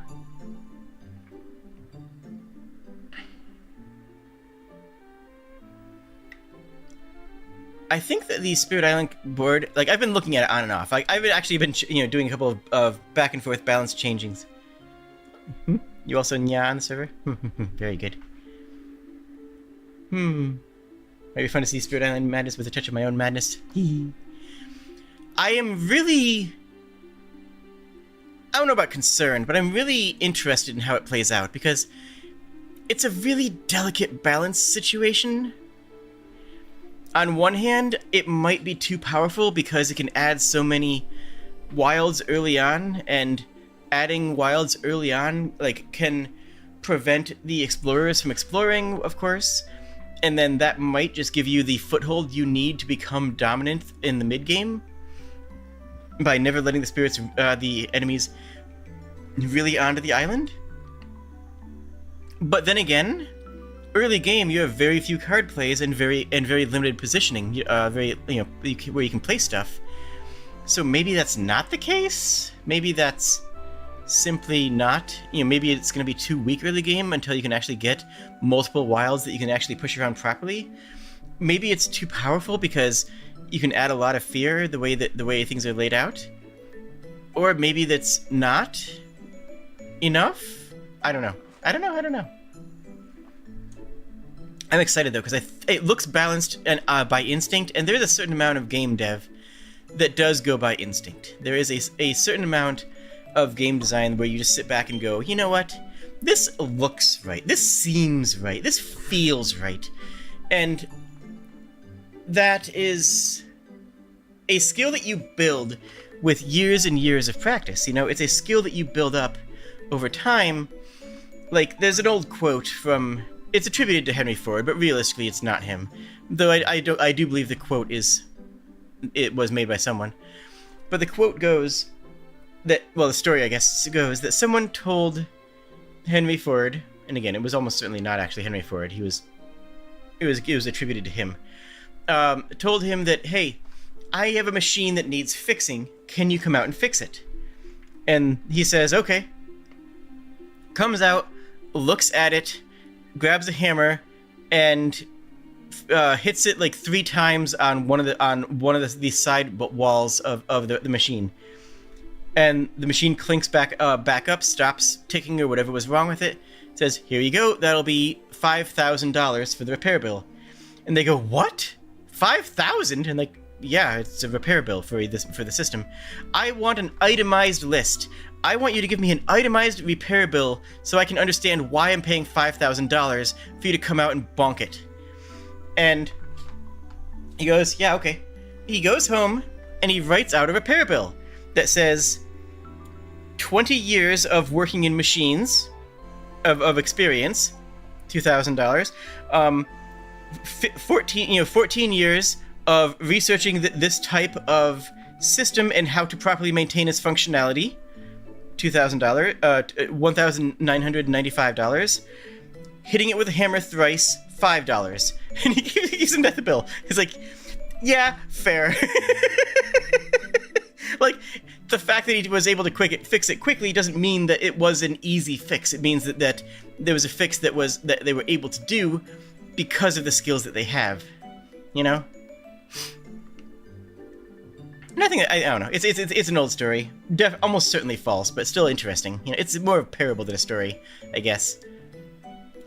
I think that the Spirit Island board, like, I've been looking at it on and off. Like, I've actually been, you know, doing a couple of back and forth balance changings. You also nya on the server? Very good. Might be fun to see Spirit Island madness with a touch of my own madness. I am really... I don't know about concerned, but I'm really interested in how it plays out, because it's a really delicate balance situation. On one hand, it might be too powerful because it can add so many wilds early on, and adding wilds early on, like, can prevent the explorers from exploring, of course, and then that might just give you the foothold you need to become dominant in the mid-game by never letting the spirits, the enemies, really onto the island. But then again, early game, you have very few card plays and very limited positioning. Where you can play stuff. So maybe that's not the case. Maybe that's simply not. Maybe it's going to be too weak early game until you can actually get multiple wilds that you can actually push around properly. Maybe it's too powerful because you can add a lot of fear the way things are laid out. Or maybe that's not enough. I don't know. I'm excited though, because it looks balanced and by instinct, and there's a certain amount of game dev that does go by instinct. There is a certain amount of game design where you just sit back and go, you know what? This looks right. This seems right. This feels right. And that is a skill that you build with years and years of practice. It's a skill that you build up over time. Like, there's an old quote from... It's attributed to Henry Ford, but realistically it's not him. Though I do believe the quote it was made by someone. But the quote goes that, well, the story, I guess, goes that someone told Henry Ford, and again, it was almost certainly not actually Henry Ford, it was attributed to him, told him that, hey, I have a machine that needs fixing, can you come out and fix it? And he says, okay. Comes out, looks at it, grabs a hammer, and hits it like 3 times on one of the side walls of the machine, and the machine clinks back up, stops ticking or whatever was wrong with it. Says, "Here you go. That'll be $5,000 for the repair bill." And they go, "What? 5,000?" And like, yeah, it's a repair bill for the system. I want an itemized list. I want you to give me an itemized repair bill so I can understand why I'm paying $5,000 for you to come out and bonk it. And he goes, yeah, okay. He goes home and he writes out a repair bill that says 20 years of working in machines of experience, $2,000. 14 years of researching this type of system and how to properly maintain its functionality, $2,000, $1,995. Hitting it with a hammer thrice, $5. And he gives him the bill. He's like, yeah, fair. Like, the fact that he was able to fix it quickly doesn't mean that it was an easy fix. It means that there was a fix that they were able to do because of the skills that they have, you know? And I think, I don't know, it's an old story. Almost certainly false, but still interesting. It's more of a parable than a story, I guess.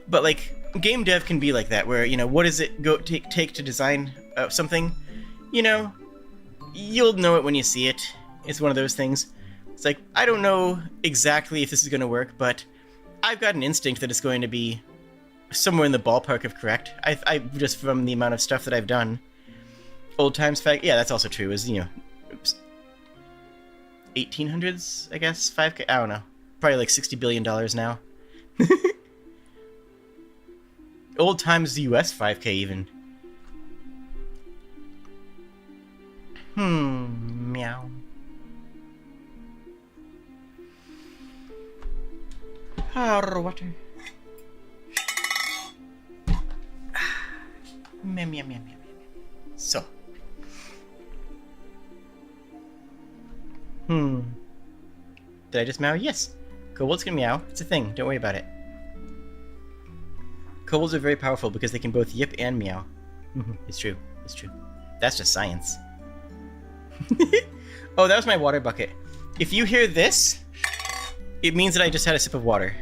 But, like, game dev can be like that, where, what does it take to design something? You'll know it when you see it. It's one of those things. It's like, I don't know exactly if this is going to work, but I've got an instinct that it's going to be somewhere in the ballpark of correct. I just from the amount of stuff that I've done. Old times fact, yeah, that's also true. Is 1800s, I guess. 5K. I don't know. Probably like $60 billion now. Old times the US 5K even. Meow. Water. Meow, meow, meow, meow, meow. So. Did I just meow? Yes. Kobolds can meow. It's a thing. Don't worry about it. Kobolds are very powerful because they can both yip and meow. It's true. It's true. That's just science. Oh, that was my water bucket. If you hear this, it means that I just had a sip of water.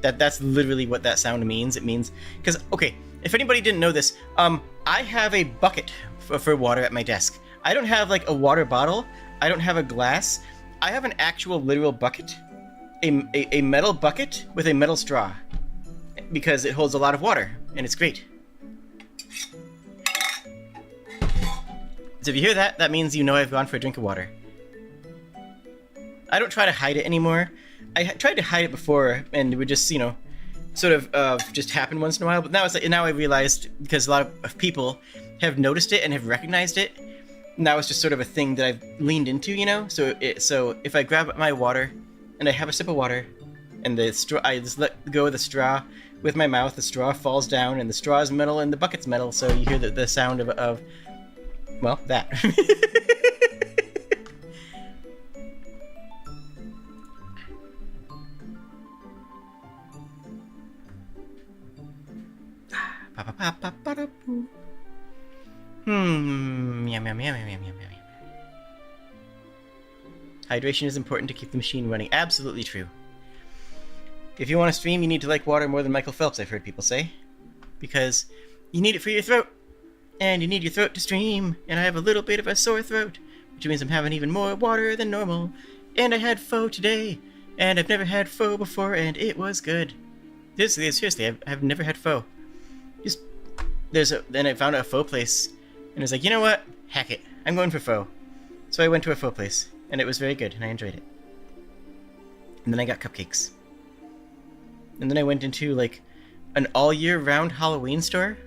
That's literally what that sound means. It means... Because, okay, if anybody didn't know this, I have a bucket for water at my desk. I don't have, like, a water bottle. I don't have a glass. I have an actual literal bucket. A metal bucket with a metal straw. Because it holds a lot of water, and it's great. So if you hear that, that means you know I've gone for a drink of water. I don't try to hide it anymore. I tried to hide it before, and it would just, you know, sort of just happen once in a while. But now it's like, now I realized, because a lot of people have noticed it and have recognized it, now it's just sort of a thing that I've leaned into, you know? So if I grab my water, and I have a sip of water, and the straw, I just let go of the straw with my mouth, the straw falls down, and the straw is metal, and the bucket's metal, so you hear the sound of well, that. Meow, meow, meow, meow, meow, meow, meow. Hydration is important to keep the machine running. Absolutely true. If you want to stream, you need to like water more than Michael Phelps, I've heard people say. Because you need it for your throat. And you need your throat to stream. And I have a little bit of a sore throat, which means I'm having even more water than normal. And I had pho today. And I've never had pho before, and it was good. Seriously, I've never had pho. Then I found a pho place, and I was like, you know what? Heck it. I'm going for pho. So I went to a pho place, and it was very good, and I enjoyed it. And then I got cupcakes. And then I went into, like, an all-year-round Halloween store.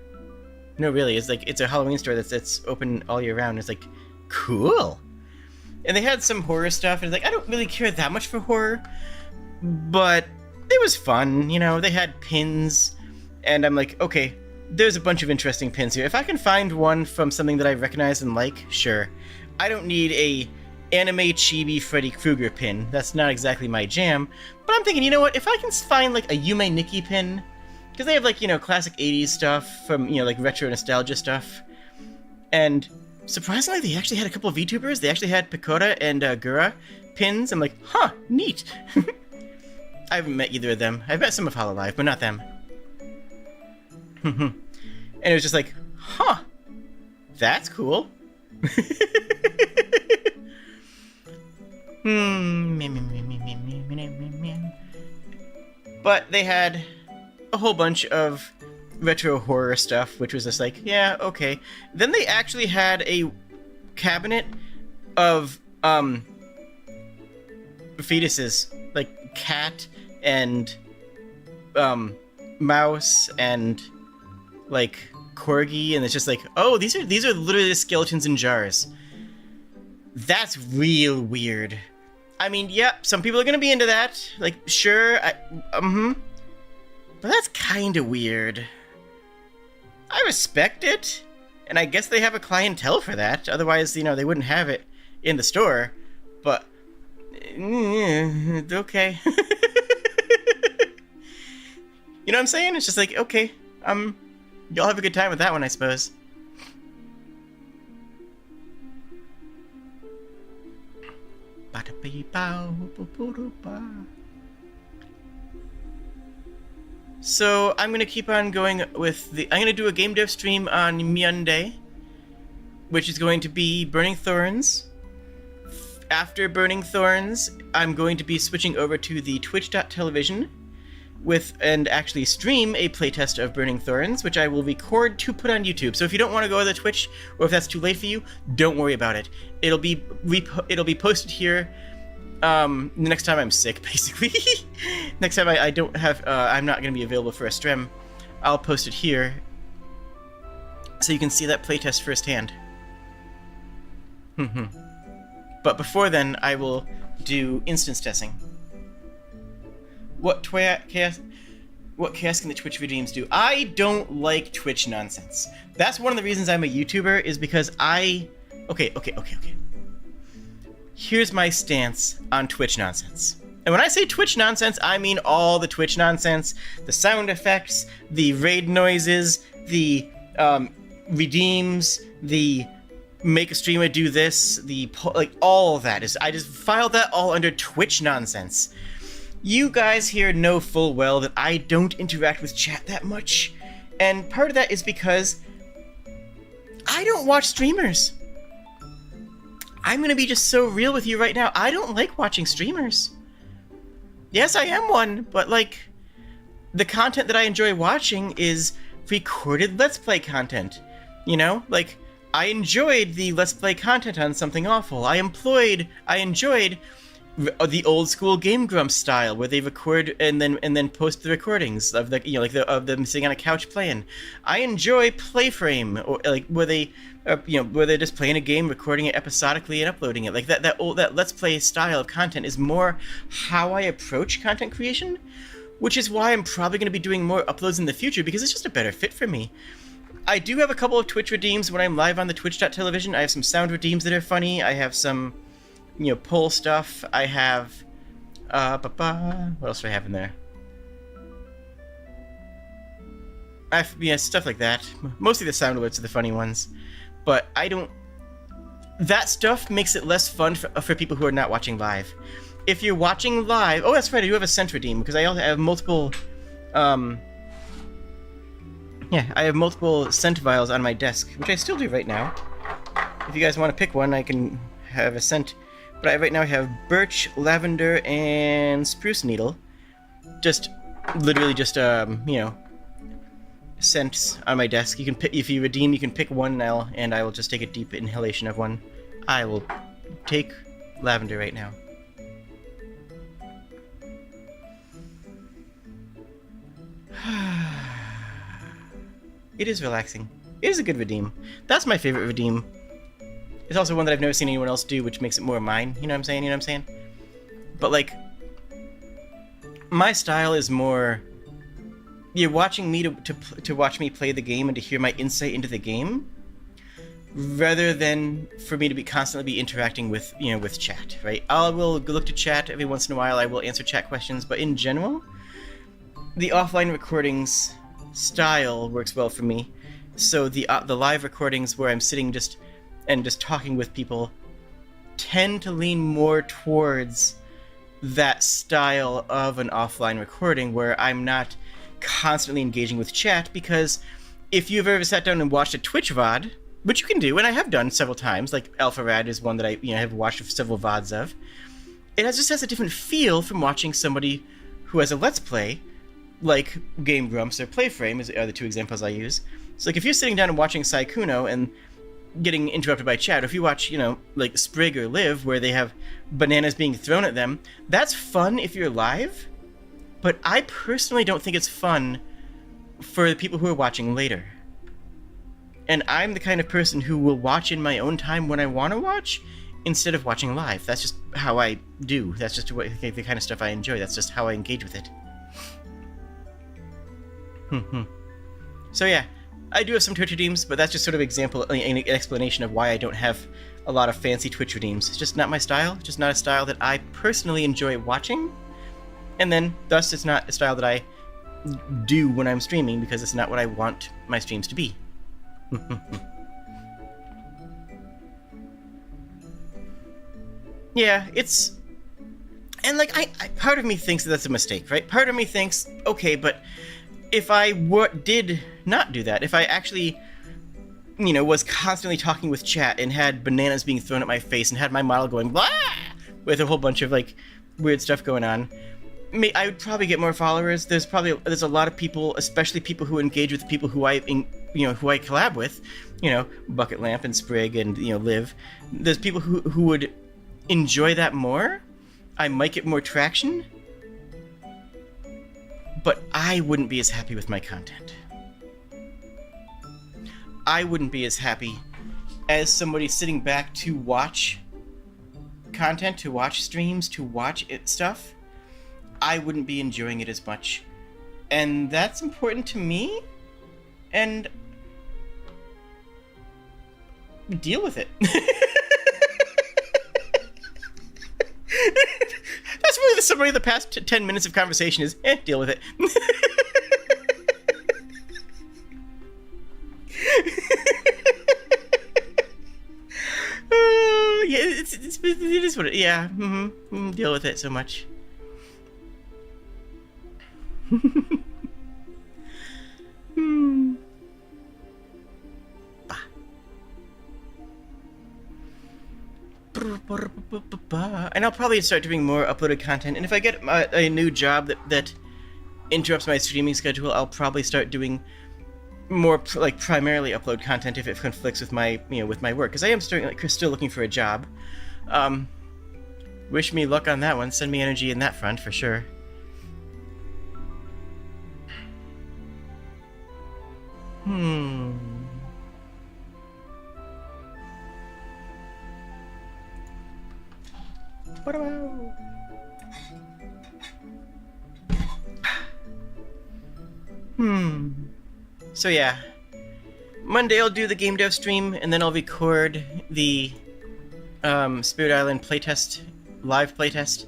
No, really, it's a Halloween store that's open all year round. It's like, cool. And they had some horror stuff, and it's like, I don't really care that much for horror, but it was fun, you know. They had pins, and I'm like, okay, there's a bunch of interesting pins here. If I can find one from something that I recognize and like, sure. I don't need a anime chibi Freddy Krueger pin. That's not exactly my jam. But I'm thinking, you know what? If I can find, like, a Yume Nikki pin, because they have, like, you know, classic 80s stuff from, you know, like, retro nostalgia stuff. And surprisingly, they actually had a couple of VTubers. They actually had Picota and Gura pins. I'm like, huh, neat. I haven't met either of them. I've met some of Hololive, but not them. And it was just like, huh, that's cool. But they had a whole bunch of retro horror stuff, which was just like, yeah, okay. Then they actually had a cabinet of fetuses, like cat and mouse and like corgi, and it's just like, oh, these are literally the skeletons in jars. That's real weird. I mean, yeah, some people are gonna be into that. Like, sure, but that's kind of weird. I respect it, and I guess they have a clientele for that. Otherwise, you know, they wouldn't have it in the store. But okay. You know what I'm saying? It's just like, okay, y'all have a good time with that one, I suppose. So I'm gonna keep on going with I'm gonna do a game dev stream on Monday, which is going to be Burning Thorns. After Burning Thorns, I'm going to be switching over to the Twitch.tv, with and actually stream a playtest of Burning Thorns, which I will record to put on YouTube. So if you don't want to go to the Twitch, or if that's too late for you, don't worry about it. It'll be posted here the next time I'm sick, basically. Next time I don't have I'm not going to be available for a stream, I'll post it here so you can see that playtest firsthand. But before then, I will do instance testing. What chaos can the Twitch redeems do? I don't like Twitch nonsense. That's one of the reasons I'm a YouTuber, is because Okay. Here's my stance on Twitch nonsense. And when I say Twitch nonsense, I mean all the Twitch nonsense, the sound effects, the raid noises, the redeems, the make a streamer do this, all of that. I just filed that all under Twitch nonsense. You guys here know full well that I don't interact with chat that much, and part of that is because I don't watch streamers. I'm gonna be just so real with you right now. I don't like watching streamers. Yes, I am one, but the content that I enjoy watching is recorded Let's Play content. You know, I enjoyed the Let's Play content on Something Awful. I enjoyed the old school Game Grumps style, where they record and then post the recordings of of them sitting on a couch playing. I enjoy Playframe, or where they're just playing a game, recording it episodically and uploading it. That Let's Play style of content is more how I approach content creation, which is why I'm probably going to be doing more uploads in the future, because it's just a better fit for me. I do have a couple of Twitch redeems when I'm live on the Twitch.television. I have some sound redeems that are funny. I have some poll stuff. I have, what else do I have in there? Stuff like that. Mostly the sound alerts are the funny ones. But that stuff makes it less fun for people who are not watching live. If you're watching live, oh, that's right, I do have a scent redeem, because I also have multiple, I have multiple scent vials on my desk, which I still do right now. If you guys want to pick one, I can have a scent. But right now I have birch, lavender, and spruce needle. Literally just scents on my desk. You can pick, if you redeem, you can pick one now, and I will just take a deep inhalation of one. I will take lavender right now. It is relaxing. It is a good redeem. That's my favorite redeem. It's also one that I've never seen anyone else do, which makes it more mine. You know what I'm saying? But my style is more, you're watching me to watch me play the game and to hear my insight into the game, rather than for me to be constantly interacting with with chat, right? I will look to chat every once in a while. I will answer chat questions, but in general, the offline recordings style works well for me. So the live recordings where I'm sitting just talking with people tend to lean more towards that style of an offline recording, where I'm not constantly engaging with chat. Because if you've ever sat down and watched a Twitch VOD, which you can do, and I have done several times, like Alpha Rad is one that I have watched several VODs of, it just has a different feel from watching somebody who has a Let's Play, like Game Grumps or Playframe are the two examples I use. So if you're sitting down and watching Saikuno and getting interrupted by chat, or if you watch, like Sprig or Liv, where they have bananas being thrown at them, that's fun if you're live, but I personally don't think it's fun for the people who are watching later. And I'm the kind of person who will watch in my own time when I want to watch, instead of watching live. That's just how I do. That's just the kind of stuff I enjoy. That's just how I engage with it. So yeah, I do have some Twitch redeems, but that's just sort of an explanation of why I don't have a lot of fancy Twitch redeems. It's just not my style. It's just not a style that I personally enjoy watching, and then thus it's not a style that I do when I'm streaming, because it's not what I want my streams to be. Yeah, it's... And I part of me thinks that that's a mistake, right? Part of me thinks, okay, but if I did not do that, if I actually, was constantly talking with chat and had bananas being thrown at my face and had my model going blah with a whole bunch of weird stuff going on, I would probably get more followers. There's a lot of people, especially people who engage with people who I collab with, Bucket Lamp and Sprig and Liv. There's people who would enjoy that more. I might get more traction, but I wouldn't be as happy with my content. I wouldn't be as happy as somebody sitting back to watch content, to watch streams, to watch stuff. I wouldn't be enjoying it as much. And that's important to me, and deal with it. That's really the summary of the past 10 minutes of conversation is, deal with it. Yeah, it is what it, yeah, deal with it so much. And I'll probably start doing more uploaded content, and if I get a new job that interrupts my streaming schedule, I'll probably start doing more primarily upload content if it conflicts with my with my work, because I am still looking for a job. Wish me luck on that one. Send me energy in that front for sure. So yeah, Monday I'll do the game dev stream, and then I'll record the Spirit Island playtest, live playtest.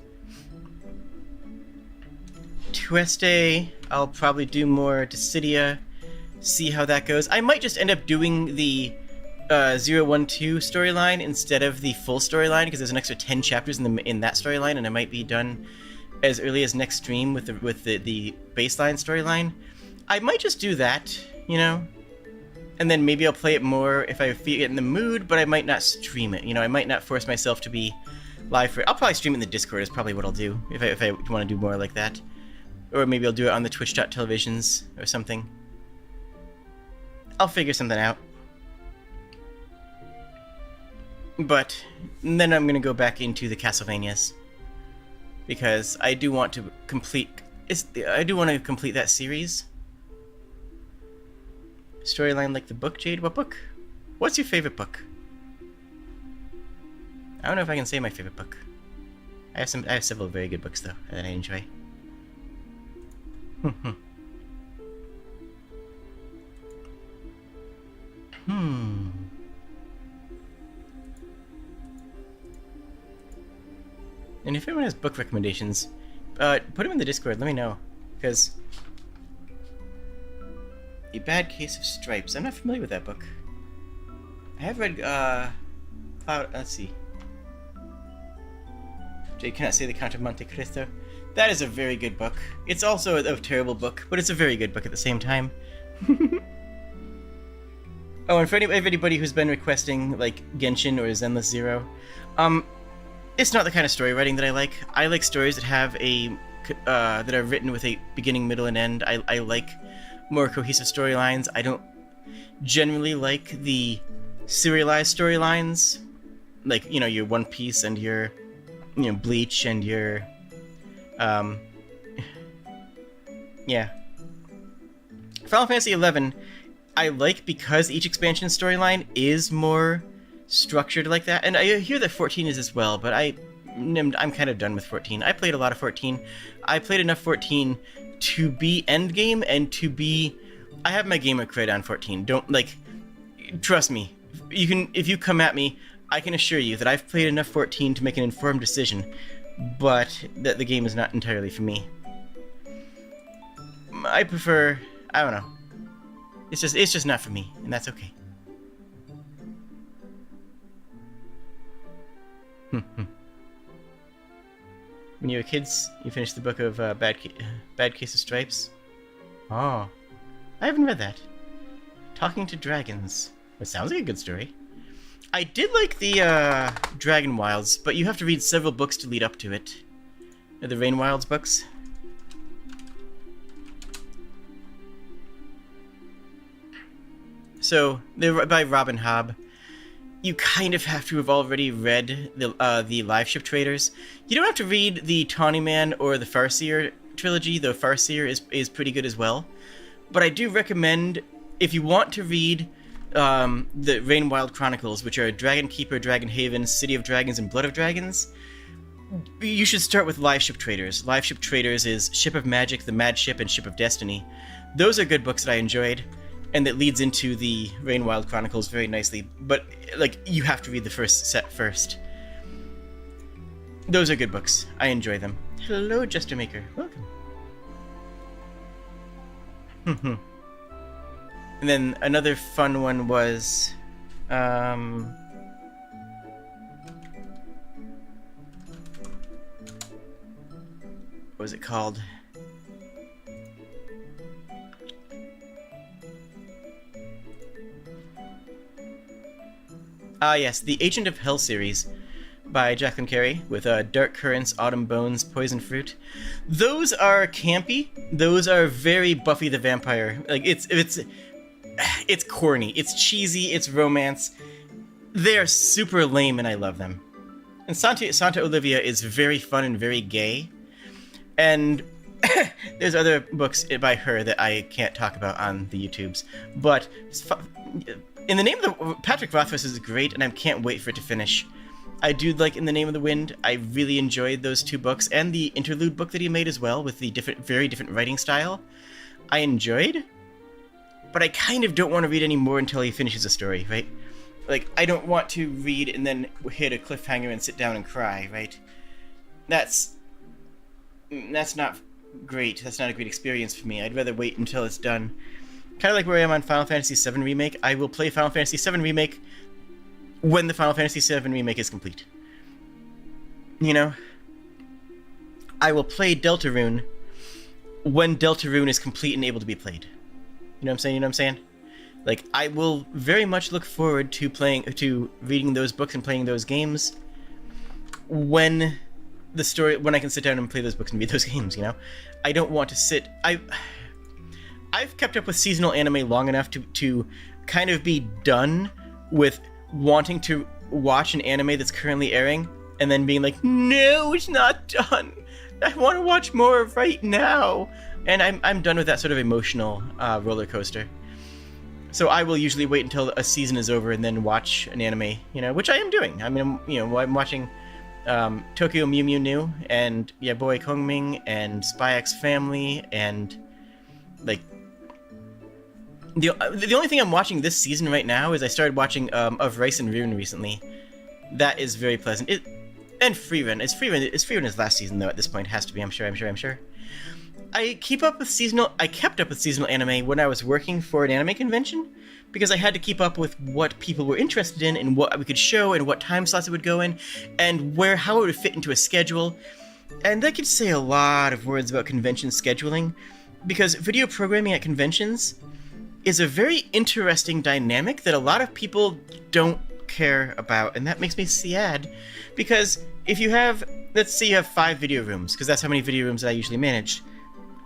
Tuesday I'll probably do more Dissidia, see how that goes. I might just end up doing the 012 storyline instead of the full storyline, because there's an extra 10 chapters in that storyline, and I might be done as early as next stream with the baseline storyline. I might just do that, and then maybe I'll play it more if I feel it in the mood, but I might not stream it. I might not force myself to be live for it. I'll probably stream it in the Discord is probably what I'll do if I want to do more like that. Or maybe I'll do it on the Twitch.televisions or something. I'll figure something out. But then I'm going to go back into the Castlevanias, because I do want to complete that series. Storyline like the book, Jade? What book? What's your favorite book? I don't know if I can say my favorite book. I have several very good books though that I enjoy. And if anyone has book recommendations, put them in the Discord. Let me know, because A Bad Case of Stripes. I'm not familiar with that book. I have read Cloud. Let's see. Jade cannot say the Count of Monte Cristo. That is a very good book. It's also a terrible book, but it's a very good book at the same time. Oh, and for anybody who's been requesting like Genshin or Zenless Zero, it's not the kind of story writing that I like. I like stories that have that are written with a beginning, middle, and end. I like more cohesive storylines. I don't generally like the serialized storylines, like your One Piece and your Bleach and your yeah. Final Fantasy XI I like because each expansion storyline is more structured like that, and I hear that 14 is as well, but I'm kind of done with 14. I played a lot of 14. I played enough 14 to be endgame and to be... I have my gamer cred on 14. Trust me. If you come at me, I can assure you that I've played enough 14 to make an informed decision, but that the game is not entirely for me. I prefer... I don't know. It's just not for me, and that's okay. When you were kids, you finished the book of Bad Case of Stripes? Oh. I haven't read that. Talking to Dragons. It sounds like a good story. I did like the Dragon Wilds, but you have to read several books to lead up to it. The Rain Wilds books. So they're by Robin Hobb. You kind of have to have already read the Live Ship Traders. You don't have to read the Tawny Man or the Farseer trilogy, though Farseer is pretty good as well. But I do recommend, if you want to read the Rainwild Chronicles, which are Dragon Keeper, Dragon Haven, City of Dragons, and Blood of Dragons, you should start with Live Ship Traders. Live Ship Traders is Ship of Magic, The Mad Ship, and Ship of Destiny. Those are good books that I enjoyed, and that leads into the Rainwild Chronicles very nicely. But, like, you have to read the first set first. Those are good books. I enjoy them. Hello, Jester Maker. Welcome. And then another fun one was... what was it called? Yes, the Agent of Hell series by Jacqueline Carey with Dark Currents, Autumn Bones, Poison Fruit. Those are campy. Those are very Buffy the Vampire. Like it's corny. It's cheesy. It's romance. They are super lame, and I love them. And Santa Olivia is very fun and very gay. And there's other books by her that I can't talk about on the YouTubes. But In the Name of the... Patrick Rothfuss is great, and I can't wait for it to finish. I do like In the Name of the Wind. I really enjoyed those two books, and the interlude book that he made as well, with the very different writing style. I enjoyed, but I kind of don't want to read any more until he finishes a story, right? Like, I don't want to read and then hit a cliffhanger and sit down and cry, right? That's not great. That's not a great experience for me. I'd rather wait until it's done. Kind of like where I am on Final Fantasy VII Remake. I will play Final Fantasy VII Remake when the Final Fantasy VII Remake is complete. You know? I will play Deltarune when Deltarune is complete and able to be played. You know what I'm saying? You know what I'm saying? Like, I will very much look forward to reading those books and playing those games when I can sit down and play those books and read those games, you know? I don't want to sit... I've kept up with seasonal anime long enough to kind of be done with wanting to watch an anime that's currently airing and then being like, no, it's not done. I want to watch more right now. And I'm done with that sort of emotional roller coaster. So I will usually wait until a season is over and then watch an anime, you know, which I am doing. I mean, I'm watching Tokyo Mew Mew New and Yeah Boy Kongming and Spy X Family and like the only thing I'm watching this season right now is I started watching Of Rice and Ruin recently. That is very pleasant. And Freerun. It's Freerun's last season though at this point. It has to be, I'm sure. I kept up with seasonal anime when I was working for an anime convention because I had to keep up with what people were interested in and what we could show and what time slots it would go in and how it would fit into a schedule. And that could say a lot of words about convention scheduling because video programming at conventions is a very interesting dynamic that a lot of people don't care about, and that makes me sad because if you have, let's say you have 5 video rooms, because that's how many video rooms I usually manage.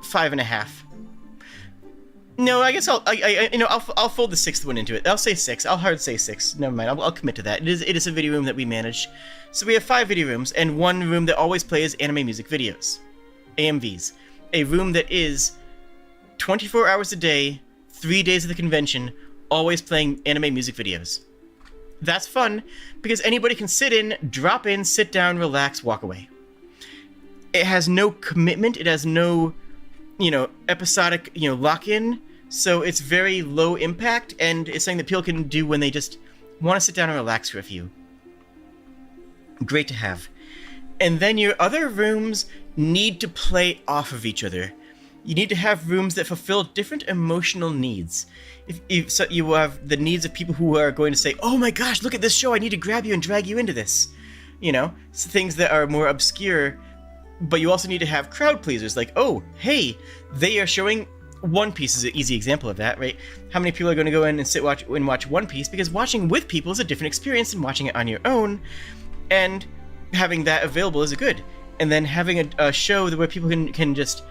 5.5. No, I guess I'll fold the 6th one into it. I'll say 6. I'll hard say 6. Never mind. I'll commit to that. It is a video room that we manage. So we have 5 video rooms and one room that always plays anime music videos, AMVs. A room that is 24 hours a day, 3 days of the convention, always playing anime music videos. That's fun because anybody can drop in, sit down, relax, walk away. It has no commitment. It has no episodic, lock-in, so it's very low impact, and it's something that people can do when they just want to sit down and relax for a few. Great to have. And then your other rooms need to play off of each other. You need to have rooms that fulfill different emotional needs. So you have the needs of people who are going to say, oh my gosh, look at this show, I need to grab you and drag you into this. So things that are more obscure. But you also need to have crowd pleasers, like, oh, hey, they are showing One Piece is an easy example of that, right? How many people are going to go in and watch One Piece? Because watching with people is a different experience than watching it on your own, and having that available is good. And then having a show where people can just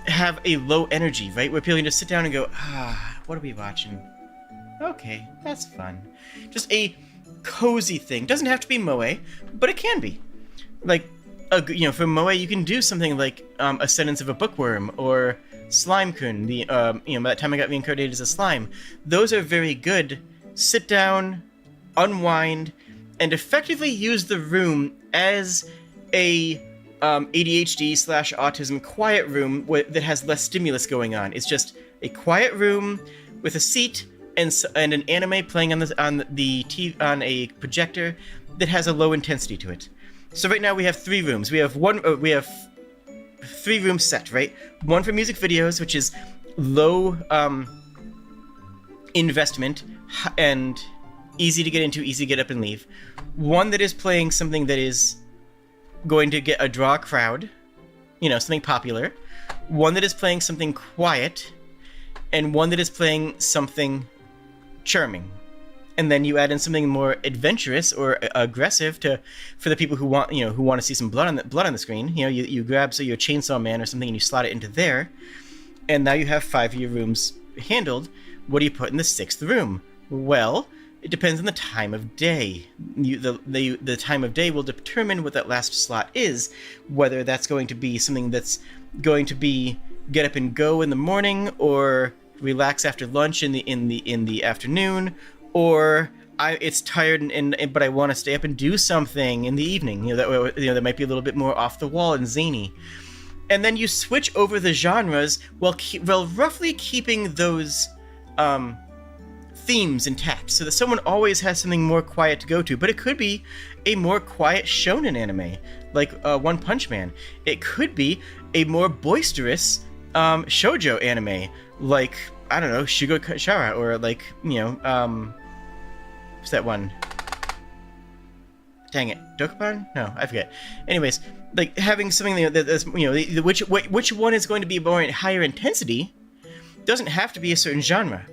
have a low energy, right? Where people can just sit down and go, what are we watching? Okay, that's fun. Just a cozy thing. Doesn't have to be moe, but it can be. Like, for moe, you can do something like Ascendance of a Bookworm or Slime-kun. By the time I got reincarnated as a slime, those are very good. Sit down, unwind, and effectively use the room as a ADHD/autism quiet room that has less stimulus going on. It's just a quiet room with a seat and an anime playing on a projector that has a low intensity to it. So right now we have 3 rooms. We have 3 rooms set, right? One for music videos, which is low investment and easy to get into, easy to get up and leave. One that is playing something that is going to draw a crowd, something popular. One that is playing something quiet, and one that is playing something charming. And then you add in something more adventurous or aggressive for the people who want to see some blood on the screen. You grab your Chainsaw Man or something and you slot it into there, and now you have 5 of your rooms handled. What do you put in the 6th room? Well, it depends on the time of day. The time of day will determine what that last slot is, whether that's going to be something that's going to be get up and go in the morning, or relax after lunch in the afternoon, or it's tired but I want to stay up and do something in the evening. That might be a little bit more off the wall and zany. And then you switch over the genres while roughly keeping those themes intact, so that someone always has something more quiet to go to. But it could be a more quiet shonen anime, like One Punch Man. It could be a more boisterous shoujo anime, like, I don't know, Shugo Chara, or like, what's that one? Dang it, Dokkan? No, I forget. Anyways, like having something that's which one is going to be more higher intensity doesn't have to be a certain genre.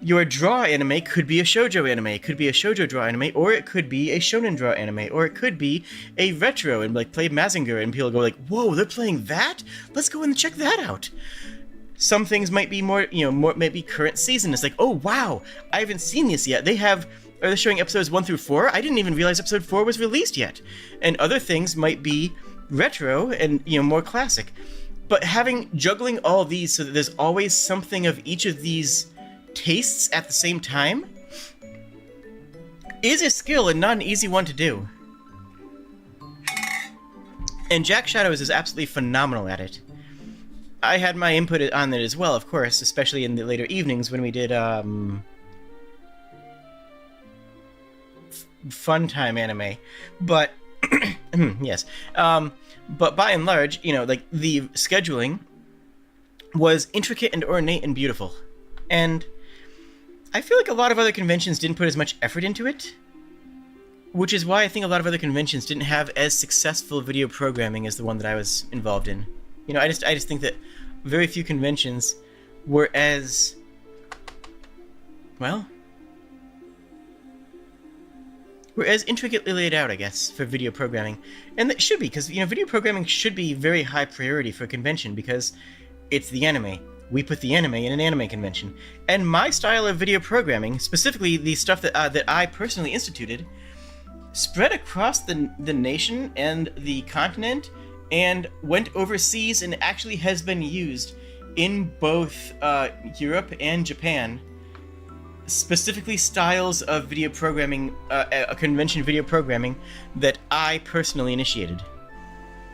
Your draw anime could be a shoujo anime, it could be a shoujo draw anime, or it could be a shonen draw anime, or it could be a retro and like play Mazinger and people go like, whoa, they're playing that? Let's go and check that out. Some things might be more maybe current season. It's like, oh wow, I haven't seen this yet. Are they showing episodes 1 through 4? I didn't even realize episode 4 was released yet. And other things might be retro and more classic. But juggling all these so that there's always something of each of these tastes at the same time is a skill and not an easy one to do. And Jack Shadows is absolutely phenomenal at it. I had my input on it as well, of course, especially in the later evenings when we did fun time anime. But yes. But by and large, like the scheduling was intricate and ornate and beautiful. And I feel like a lot of other conventions didn't put as much effort into it, which is why I think a lot of other conventions didn't have as successful video programming as the one that I was involved in. I just think that very few conventions were as intricately laid out, I guess, for video programming. And that should be, because video programming should be very high priority for a convention, because it's the anime. We put the anime in an anime convention. And my style of video programming, specifically the stuff that I personally instituted, spread across the nation and the continent, and went overseas and actually has been used in both Europe and Japan. Specifically styles of video programming, a convention video programming that I personally initiated.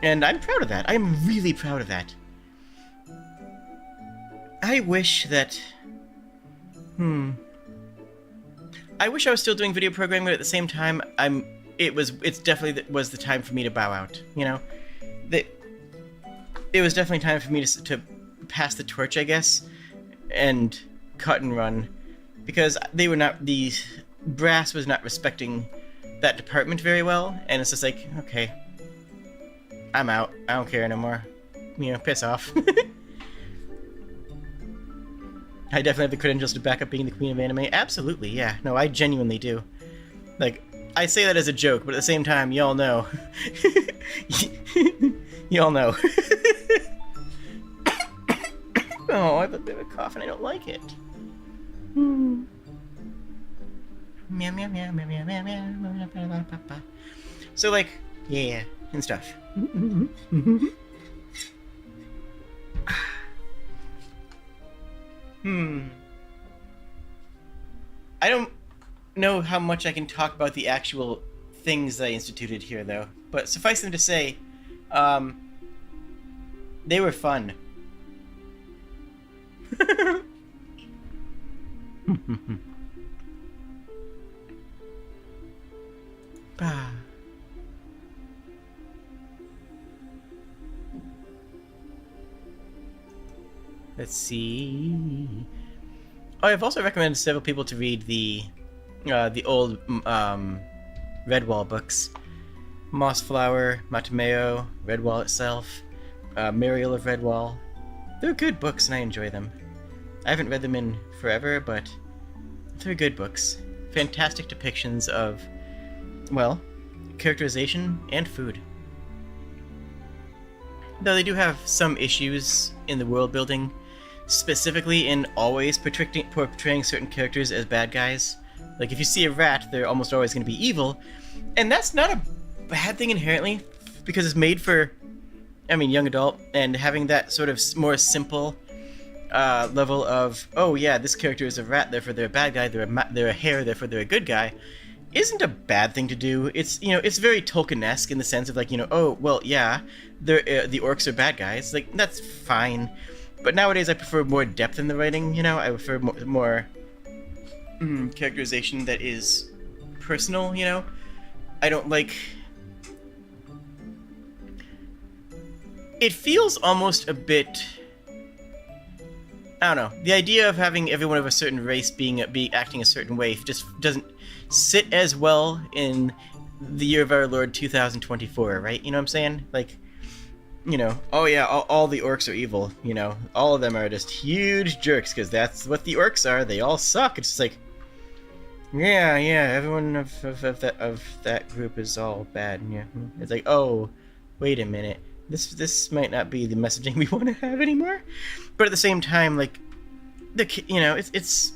And I'm proud of that. I'm really proud of that. I wish that... I wish I was still doing video programming, but at the same time, it definitely was the time for me to bow out, It was definitely time for me to pass the torch, I guess, and cut and run, because the brass was not respecting that department very well, and it's just like, okay, I'm out. I don't care no more. Piss off. I definitely have the credentials to back up being the queen of anime. Absolutely, yeah. No, I genuinely do. Like, I say that as a joke, but at the same time, y'all know. Y'all know. Oh, I have a bit of a cough and I don't like it. Meow, meow, meow, meow, meow, meow, meow, meow, meow, meow, meow. So, like, yeah, and stuff. I don't know how much I can talk about the actual things that I instituted here, though. But suffice them to say, they were fun. Bah. Let's see. Oh, I've also recommended several people to read the old Redwall books. Mossflower, Matameo, Redwall itself, Muriel of Redwall. They're good books and I enjoy them. I haven't read them in forever, but they're good books. Fantastic depictions of, well, characterization and food. Though they do have some issues in the world building, specifically in always portraying certain characters as bad guys. Like if you see a rat, they're almost always going to be evil, and that's not a bad thing inherently, because it's made for, I mean, young adult, and having that sort of more simple level of, oh yeah, this character is a rat, therefore they're a bad guy, they're a hare, therefore they're a good guy, isn't a bad thing to do. It's, you know, it's very Tolkien-esque in the sense of like, you know, oh, well, yeah, the orcs are bad guys, like, that's fine. But nowadays I prefer more depth in the writing, you know, I prefer more characterization that is personal, you know. I don't like... It feels almost a bit... I don't know. The idea of having everyone of a certain race be acting a certain way just doesn't sit as well in the year of our Lord 2024, right? You know what I'm saying? Like, you know, oh yeah, all the orcs are evil, you know. All of them are just huge jerks, because that's what the orcs are. They all suck. It's just like, yeah, everyone of that group is all bad. Yeah, it's like, oh, wait a minute. This might not be the messaging we want to have anymore. But at the same time, like, you know, it's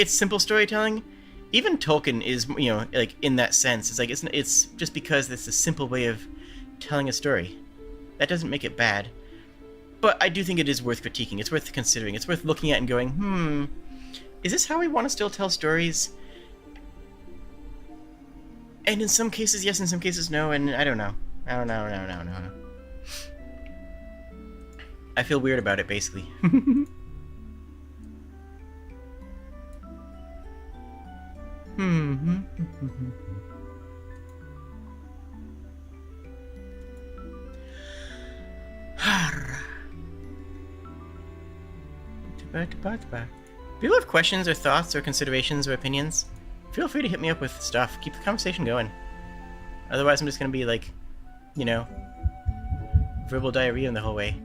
simple storytelling. Even Tolkien is, you know, like, in that sense, it's like it's just because it's a simple way of telling a story. That doesn't make it bad. But I do think it is worth critiquing. It's worth considering. It's worth looking at and going, is this how we want to still tell stories? And in some cases, yes, in some cases, no, and I don't know. No. I feel weird about it, basically. If you have questions or thoughts or considerations or opinions, feel free to hit me up with stuff. Keep the conversation going. Otherwise, I'm just gonna be like, you know, verbal diarrhea the whole way.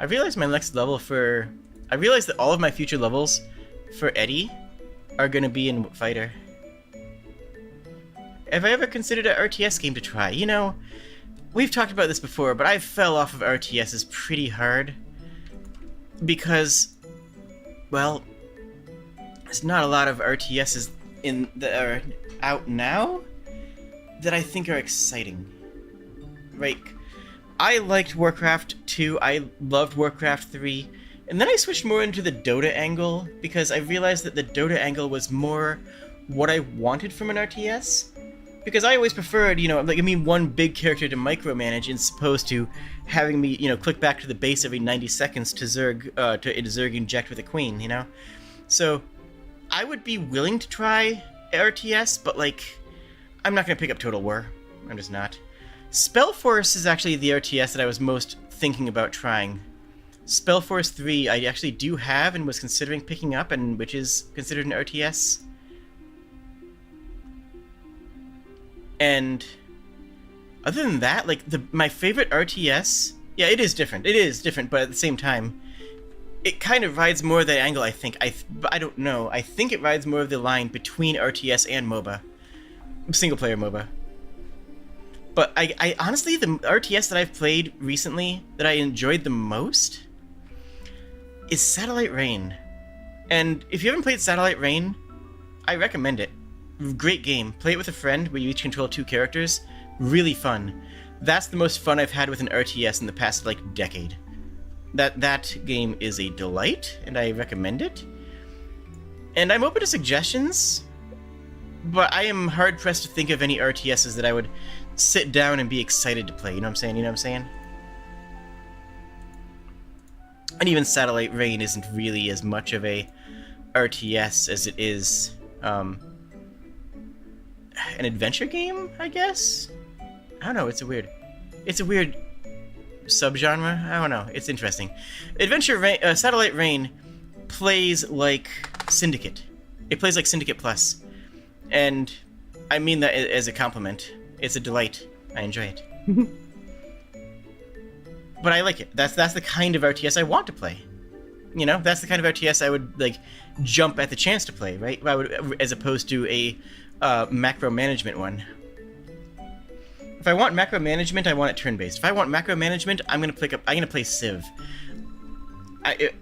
I realized that all of my future levels for Eddie are gonna be in Fighter. Have I ever considered an RTS game to try? You know, we've talked about this before, but I fell off of RTSs pretty hard. Because, well, there's not a lot of RTSs that are out now that I think are exciting. Like, I liked Warcraft 2, I loved Warcraft 3, and then I switched more into the Dota angle because I realized that the Dota angle was more what I wanted from an RTS. Because I always preferred, you know, like, I mean, one big character to micromanage as opposed to having me, you know, click back to the base every 90 seconds to Zerg inject with a queen, you know? So, I would be willing to try RTS, but, like, I'm not going to pick up Total War. I'm just not. Spellforce is actually the RTS that I was most thinking about trying. Spellforce 3 I actually do have and was considering picking up, and which is considered an RTS. And other than that, like, my favorite RTS, yeah, it is different, but at the same time, it kind of rides more the angle, I think. I don't know. I think it rides more of the line between RTS and MOBA. Single-player MOBA. But I honestly, the RTS that I've played recently that I enjoyed the most is Satellite Reign. And if you haven't played Satellite Reign, I recommend it. Great game. Play it with a friend where you each control 2 characters. Really fun. That's the most fun I've had with an RTS in the past, like, decade. That game is a delight, and I recommend it. And I'm open to suggestions, but I am hard-pressed to think of any RTSs that I would sit down and be excited to play. You know what I'm saying? You know what I'm saying? And even Satellite Rain isn't really as much of a RTS as it is an adventure game, I guess? I don't know, it's a weird subgenre. I don't know, it's interesting. Satellite Rain plays like Syndicate. It plays like Syndicate Plus. And I mean that as a compliment. It's a delight. I enjoy it. But I like it. That's the kind of RTS I want to play. You know, that's the kind of RTS I would, like, jump at the chance to play, right? As opposed to a macro management one. If I want macro management, I want it turn-based. If I want macro management, I'm gonna play Civ.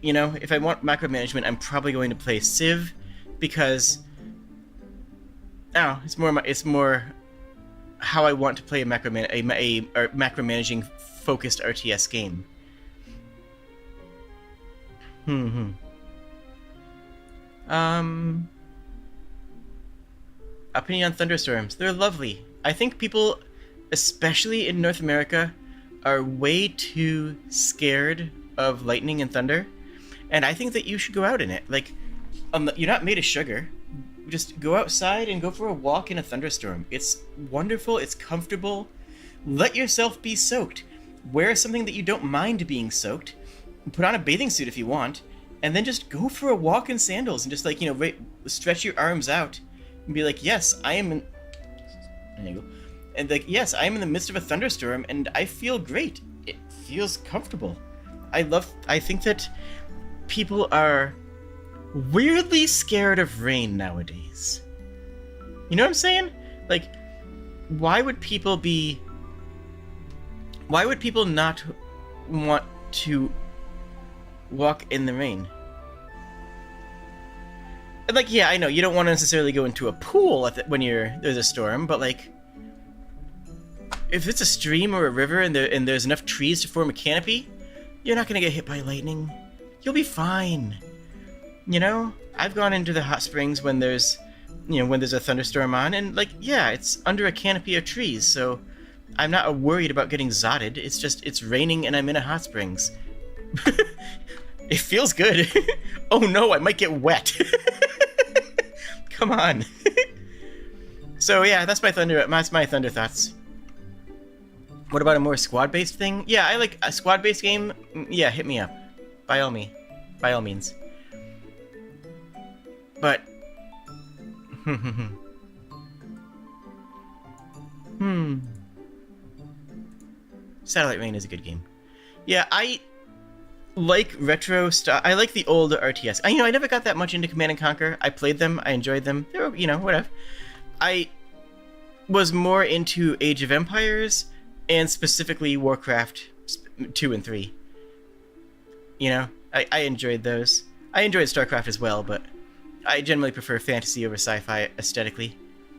You know, if I want macro management, I'm probably going to play Civ because it's more how I want to play a macro managing focused RTS game. Opinion on thunderstorms. They're lovely. I think people, especially in North America, are way too scared of lightning and thunder, and I think that you should go out in it. Like, you're not made of sugar. Just go outside and go for a walk in a thunderstorm. It's wonderful. It's comfortable. Let yourself be soaked. Wear something that you don't mind being soaked. Put on a bathing suit if you want, and then just go for a walk in sandals and just, like, you know, stretch your arms out and be like, yes, I am in... There you go. And, like, yes, I am in the midst of a thunderstorm, and I feel great. It feels comfortable. I think that people are weirdly scared of rain nowadays. You know what I'm saying? Like, why would people not want to walk in the rain? And, like, yeah, I know you don't want to necessarily go into a pool when there's a storm, but, like, if it's a stream or a river and there's enough trees to form a canopy, you're not gonna get hit by lightning. You'll be fine. You know, I've gone into the hot springs when there's a thunderstorm on, and, like, yeah, it's under a canopy of trees, so I'm not worried about getting zotted. It's just, it's raining and I'm in a hot springs. It feels good. Oh no, I might get wet. Come on. So yeah, that's my thunder thoughts. What about a more squad-based thing? Yeah, I like a squad-based game. Yeah, hit me up. By all means. But... Satellite Rain is a good game. Yeah, I like retro stuff. I like the old RTS. I never got that much into Command & Conquer. I played them. I enjoyed them. They were, whatever. I was more into Age of Empires and specifically Warcraft 2 and 3. I enjoyed those. I enjoyed StarCraft as well, but I generally prefer fantasy over sci-fi aesthetically.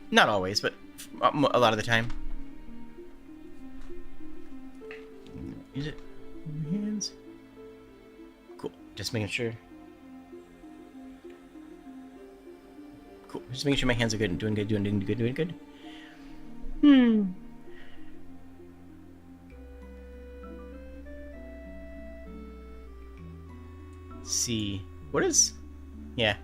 Not always, but a lot of the time. Is it in my hands? Cool. Just making sure. Cool. Just making sure my hands are good and doing good. See. What is... Yeah.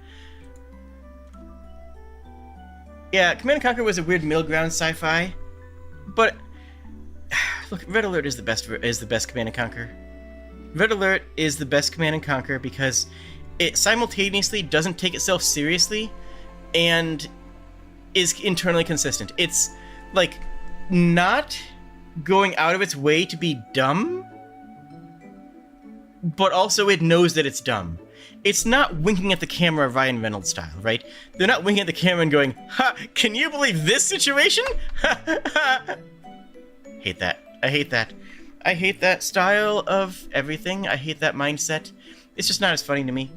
Yeah, Command & Conquer was a weird middle ground sci-fi, but look, Red Alert is the best Command & Conquer. Red Alert is the best Command & Conquer because it simultaneously doesn't take itself seriously and is internally consistent. It's, like, not going out of its way to be dumb, but also it knows that it's dumb. It's not winking at the camera Ryan Reynolds style, right? They're not winking at the camera and going, ha, can you believe this situation? Hate that. I hate that. I hate that style of everything. I hate that mindset. It's just not as funny to me.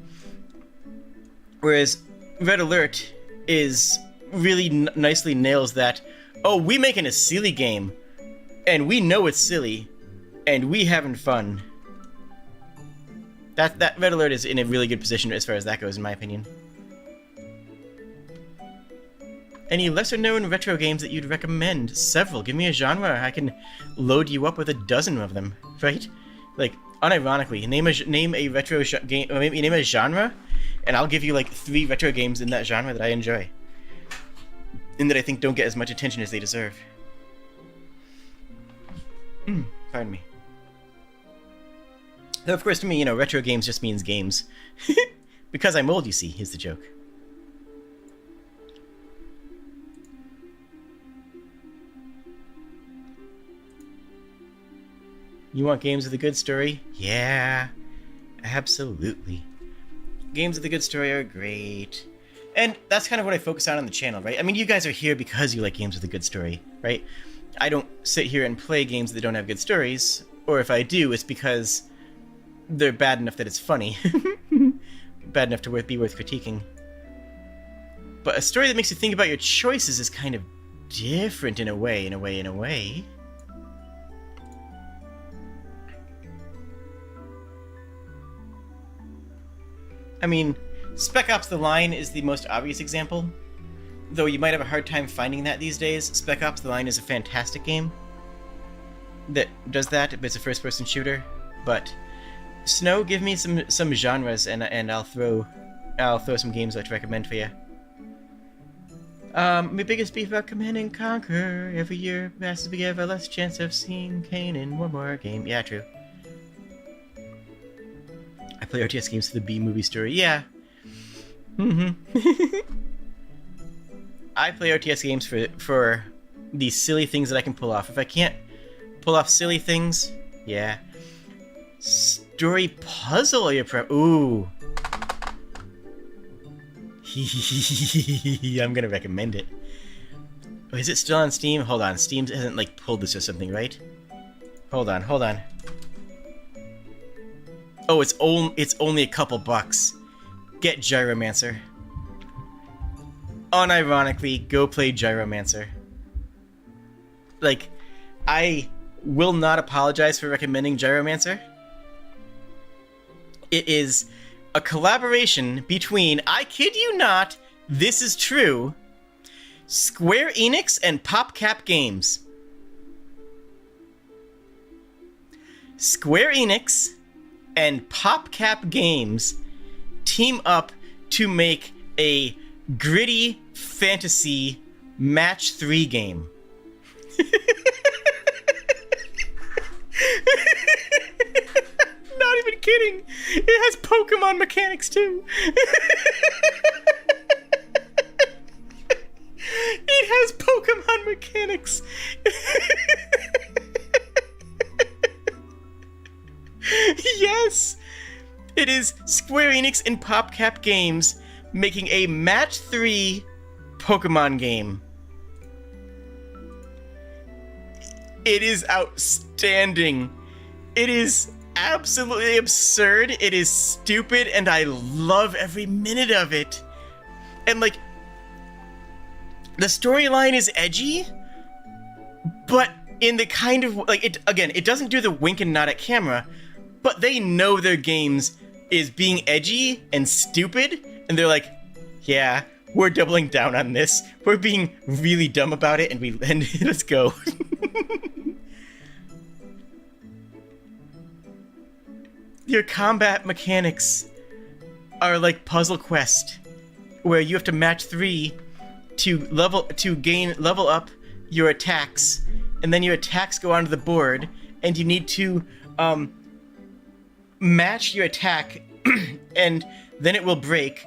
Whereas Red Alert is really nicely nails that. Oh, we making a silly game, and we know it's silly, and we having fun. That Red Alert is in a really good position as far as that goes, in my opinion. Any lesser-known retro games that you'd recommend? Several. Give me a genre. I can load you up with a dozen of them, right? Like, unironically, name a retro game, or maybe name a genre, and I'll give you like 3 retro games in that genre that I enjoy, and that I think don't get as much attention as they deserve. Pardon me. Though, of course, to me, retro games just means games. Because I'm old, you see, is the joke. You want games with a good story? Yeah, absolutely. Games with a good story are great. And that's kind of what I focus on the channel, right? I mean, you guys are here because you like games with a good story, right? I don't sit here and play games that don't have good stories, or if I do, it's because they're bad enough that it's funny. Bad enough to be worth critiquing. But a story that makes you think about your choices is kind of different in a way. I mean, Spec Ops: The Line is the most obvious example. Though you might have a hard time finding that these days, Spec Ops: The Line is a fantastic game that does that, but it's a first-person shooter. But Snow, give me some genres, and I'll throw some games I'd like to recommend for you. My biggest beef about Command & Conquer. Every year passes, we have a less chance of seeing Kane in one more game. Yeah, true. I play RTS games for the B-movie story. Yeah. I play RTS games for the silly things that I can pull off. If I can't pull off silly things, yeah. Story puzzle, ooh. I'm gonna recommend it. Oh, is it still on Steam? Hold on, Steam hasn't like pulled this or something, right? Hold on. Oh, it's only a couple bucks. Get Gyromancer. Unironically, go play Gyromancer. Like, I will not apologize for recommending Gyromancer. It is a collaboration between, I kid you not, this is true, Square Enix and PopCap Games. Square Enix and PopCap Games team up to make a gritty fantasy match 3 game. Not even kidding. It has Pokemon mechanics too. It has Pokemon mechanics. Yes! It is Square Enix and PopCap Games making a match 3 Pokemon game. It is outstanding. It is absolutely absurd. It is stupid, and I love every minute of it. And like, the storyline is edgy, but in the kind of like it doesn't do the wink and nod at camera, but they know their games is being edgy and stupid, and they're like, yeah, we're doubling down on this. We're being really dumb about it, and let's go. Your combat mechanics are like Puzzle Quest, where you have to match 3 to level up your attacks, and then your attacks go onto the board, and you need to match your attack, and then it will break.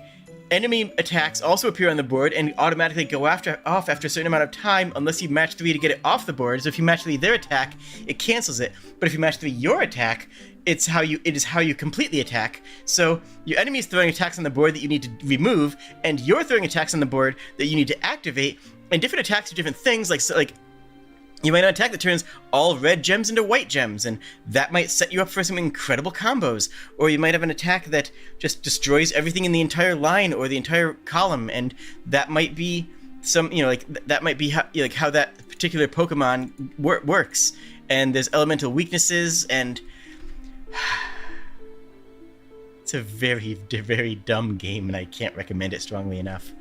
Enemy attacks also appear on the board and automatically go off after a certain amount of time, unless you match 3 to get it off the board. So if you match 3 their attack, it cancels it. But if you match 3 your attack, it is how you complete the attack. So your enemy is throwing attacks on the board that you need to remove, and you're throwing attacks on the board that you need to activate. And different attacks do different things. Like You might have an attack that turns all red gems into white gems, and that might set you up for some incredible combos. Or you might have an attack that just destroys everything in the entire line or the entire column, and that might be some, that might be how that particular Pokemon works. And there's elemental weaknesses, and it's a very, very dumb game, and I can't recommend it strongly enough.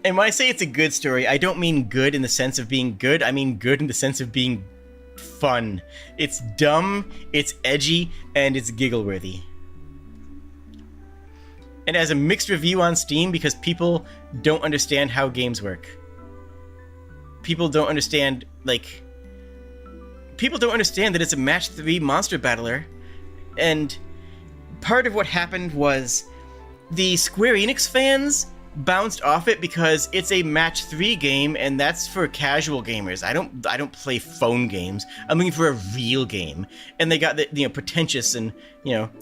And when I say it's a good story, I don't mean good in the sense of being good. I mean good in the sense of being fun. It's dumb, it's edgy, and it's giggle-worthy. It has a mixed review on Steam because people don't understand how games work. People don't understand that it's a match 3 monster battler. And part of what happened was the Square Enix fans bounced off it because it's a match 3 game, and that's for casual gamers. I don't play phone games. I'm looking for a real game. And they got the pretentious and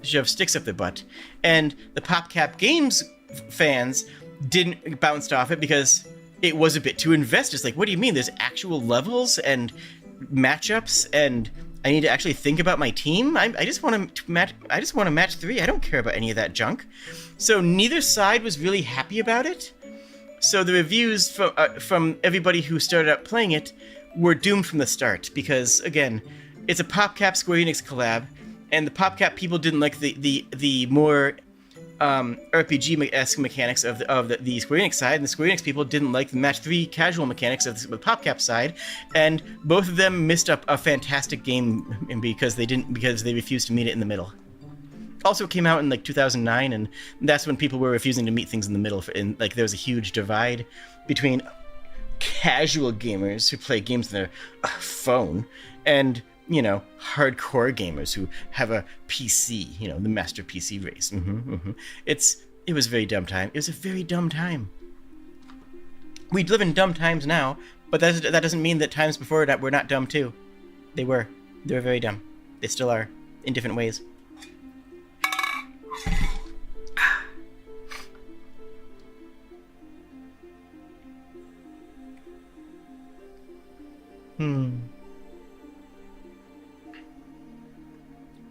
shove sticks up their butt. And the PopCap Games fans bounced off it because it was a bit too invested. It's like, what do you mean? There's actual levels and matchups, and I need to actually think about my team. I just want to match 3. I don't care about any of that junk. So neither side was really happy about it. So the reviews from everybody who started out playing it were doomed from the start because, again, it's a PopCap Square Enix collab, and the PopCap people didn't like the more RPG-esque mechanics of the Square Enix side, and the Square Enix people didn't like the match 3 casual mechanics of the PopCap side, and both of them missed up a fantastic game because they refused to meet it in the middle. Also came out in 2009, and that's when people were refusing to meet things in the middle. And there was a huge divide between casual gamers who play games on their phone and hardcore gamers who have a PC, the master PC race. It was a very dumb time. It was a very dumb time. We live in dumb times now, but that doesn't mean that times before that were not dumb too. They were very dumb. They still are, in different ways.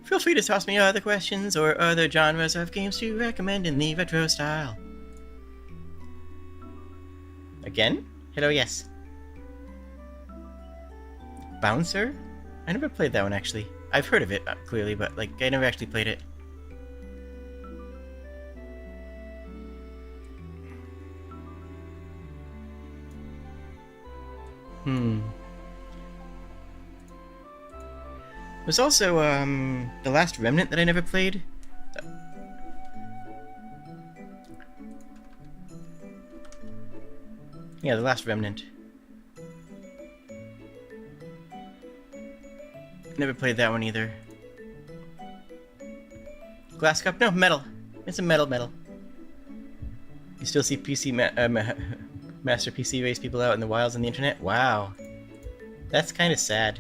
Feel free to toss me other questions or other genres of games to recommend in the retro style. Again? Hello, yes. Bouncer? I never played that one, actually. I've heard of it, clearly, but, I never actually played it. There's also, The Last Remnant that I never played. Yeah, The Last Remnant. Never played that one either. Glass Cup? No, metal. It's a metal. You still see Master PC race people out in the wilds on the internet? Wow. That's kind of sad.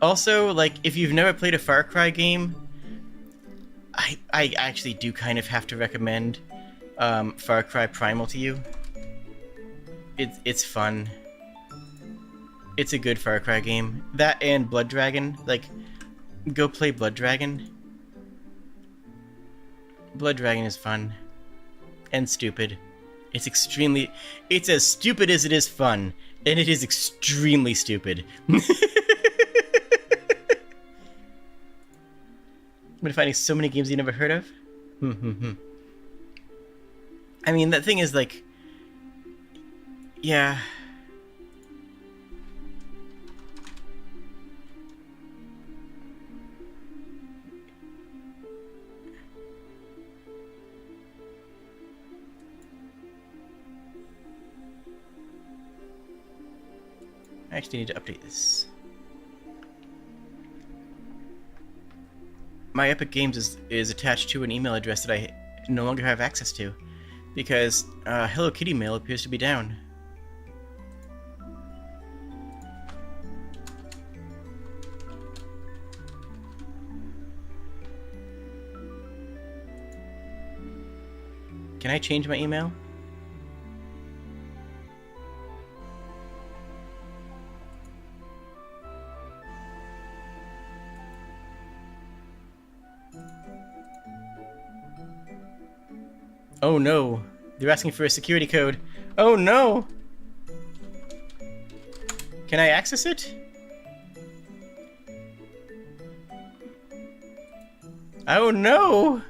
Also, if you've never played a Far Cry game, I actually do kind of have to recommend Far Cry Primal to you. It's fun. It's a good Far Cry game. That and Blood Dragon. Go play Blood Dragon. Blood Dragon is fun. And stupid. It's as stupid as it is fun. And it is extremely stupid. But finding so many games you never heard of? I mean, that thing is yeah. I actually need to update this. My Epic Games is attached to an email address that I no longer have access to, because Hello Kitty Mail appears to be down. Can I change my email? Oh no, they're asking for a security code. Oh no! Can I access it? Oh no!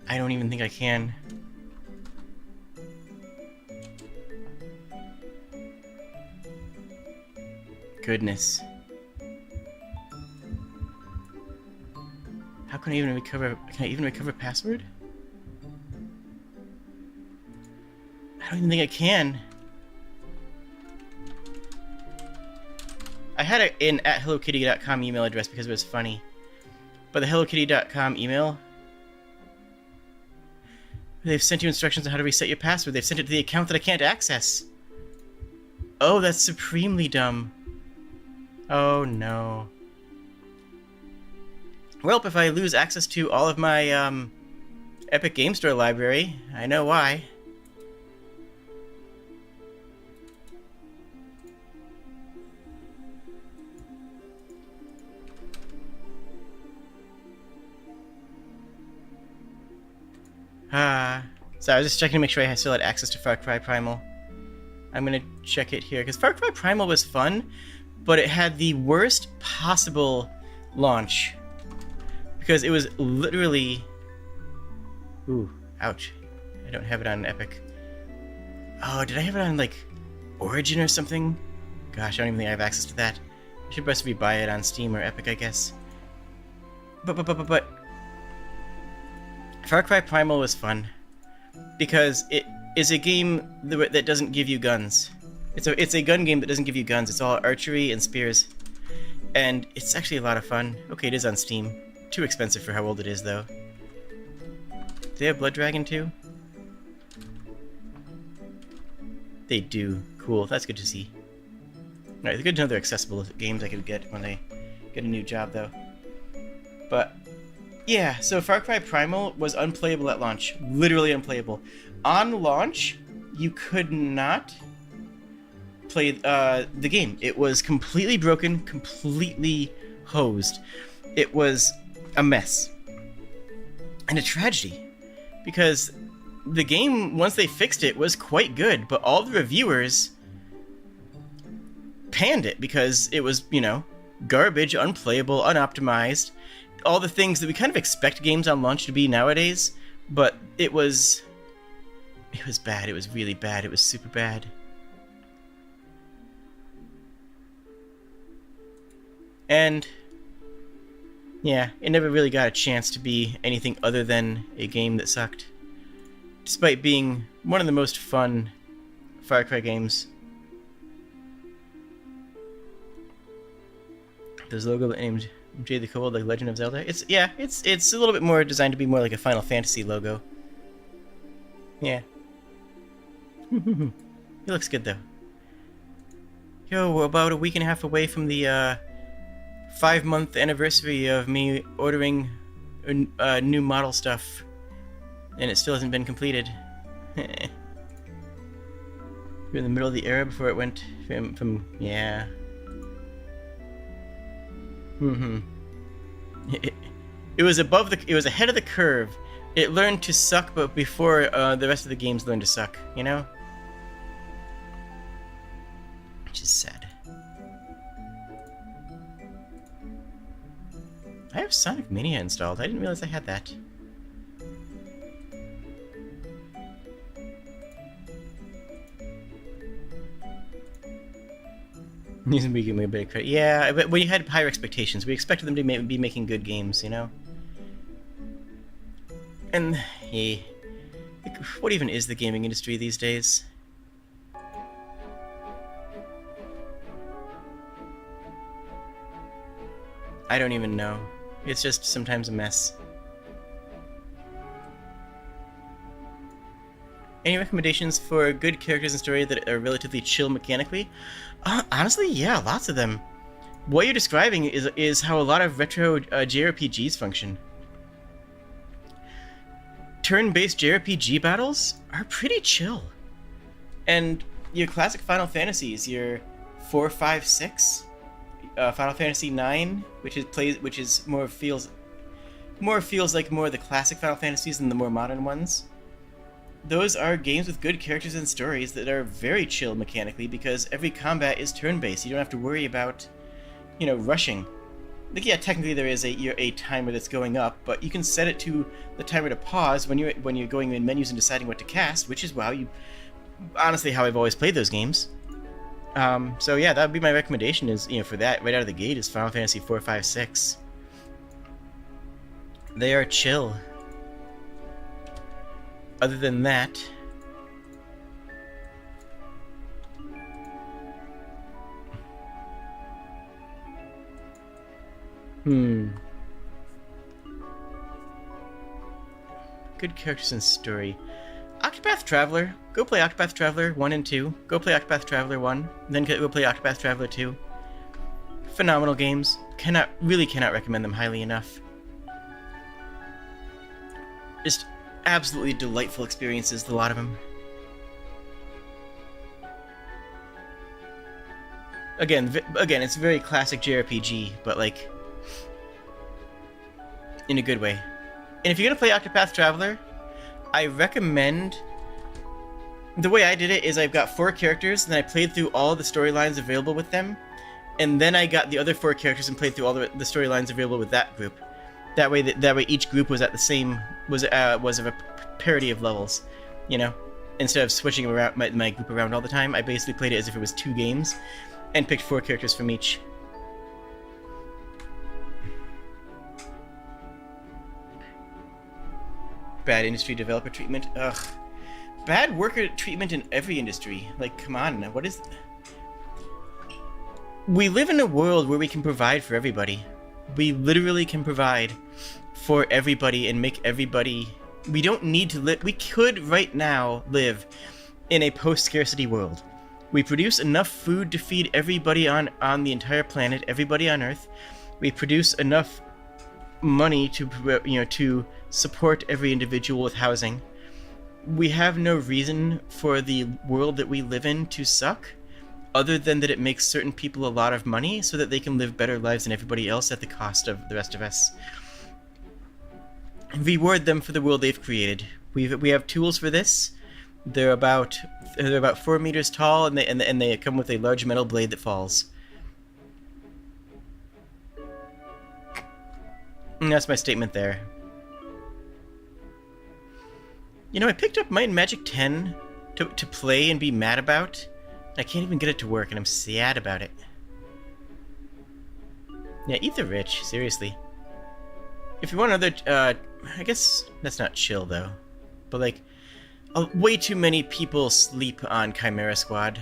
I don't even think I can. Goodness. How can I even recover? Can I even recover password? I don't even think I can. I had an @hellokitty.com email address because it was funny. But the hellokitty.com email, they've sent you instructions on how to reset your password. They've sent it to the account that I can't access. Oh, that's supremely dumb. Oh no. Well, if I lose access to all of my Epic Game Store library, I know why. So I was just checking to make sure I still had access to Far Cry Primal. I'm gonna check it here, because Far Cry Primal was fun, but it had the worst possible launch. Because it was literally... Ooh, ouch. I don't have it on Epic. Oh, did I have it on, like, Origin or something? Gosh, I don't even think I have access to that. I should possibly buy it on Steam or Epic, I guess. But... Far Cry Primal was fun. Because it is a game that doesn't give you guns. It's a gun game that doesn't give you guns. It's all archery and spears. And it's actually a lot of fun. Okay, it is on Steam. Too expensive for how old it is, though. Do they have Blood Dragon, too? They do. Cool. That's good to see. Alright, it's good to know they're accessible games I could get when I get a new job, though. But... yeah, so Far Cry Primal was unplayable at launch. Literally unplayable. On launch, you could not play the game. It was completely broken, completely hosed. It was a mess. And a tragedy. Because the game, once they fixed it, was quite good, but all the reviewers panned it because it was, you know, garbage, unplayable, unoptimized. All the things that we kind of expect games on launch to be nowadays, but it was bad. It was really bad. It was super bad. And yeah, it never really got a chance to be anything other than a game that sucked. Despite being one of the most fun Far Cry games. There's a logo named Jade the Kobold, like Legend of Zelda. It's a little bit more designed to be more like a Final Fantasy logo. Yeah. It looks good though. Yo, we're about a week and a half away from the 5-month anniversary of me ordering new model stuff, and it still hasn't been completed. We're in the middle of the era before it went from yeah. It was ahead of the curve. It learned to suck, but before the rest of the games learned to suck, you know? Which is sad. I have Sonic Mania installed. I didn't realize I had that. He's making me a bit of credit. Yeah, but we had higher expectations. We expected them to be making good games, you know? And, hey, what even is the gaming industry these days? I don't even know. It's just sometimes a mess. Any recommendations for good characters and story that are relatively chill mechanically? Honestly, yeah, lots of them. What you're describing is how a lot of retro JRPGs function. Turn-based JRPG battles are pretty chill. And your classic Final Fantasies, your 4, 5, 6, Final Fantasy 9, which feels like more of the classic Final Fantasies than the more modern ones. Those are games with good characters and stories that are very chill mechanically because every combat is turn-based. You don't have to worry about, rushing. Like, yeah, technically there is a timer that's going up, but you can set it to the timer to pause when you're going in menus and deciding what to cast, which is honestly how I've always played those games. So yeah, that would be my recommendation is, for that, right out of the gate is Final Fantasy 4, 5, 6. They are chill. Other than that... Good characters and story. Octopath Traveler. Go play Octopath Traveler 1 and 2. Go play Octopath Traveler 1, then go play Octopath Traveler 2. Phenomenal games. Really cannot recommend them highly enough. Just absolutely delightful experiences, a lot of them. Again, it's a very classic JRPG, but like in a good way. And if you're gonna play Octopath Traveler, I recommend... The way I did it is I've got 4 characters, and then I played through all the storylines available with them, and then I got the other 4 characters and played through all the storylines available with that group. That way each group was at the same... was of a parity of levels, Instead of switching around my group around all the time, I basically played it as if it was 2 games, and picked 4 characters from each. Bad industry developer treatment. Ugh. Bad worker treatment in every industry. Like, come on. What is... We live in a world where we can provide for everybody. We literally can provide for everybody and make everybody... We don't need to live... We could right now live in a post-scarcity world. We produce enough food to feed everybody on the entire planet, everybody on Earth. We produce enough money to support every individual with housing. We have no reason for the world that we live in to suck, other than that it makes certain people a lot of money so that they can live better lives than everybody else at the cost of the rest of us. Reward them for the world they've created. We have tools for this. They're about 4 meters tall, and they come with a large metal blade that falls. And that's my statement there. I picked up Might and Magic 10 to play and be mad about. I can't even get it to work, and I'm sad about it. Yeah, eat the rich, seriously. If you want another, I guess that's not chill, though. But, like, way too many people sleep on Chimera Squad.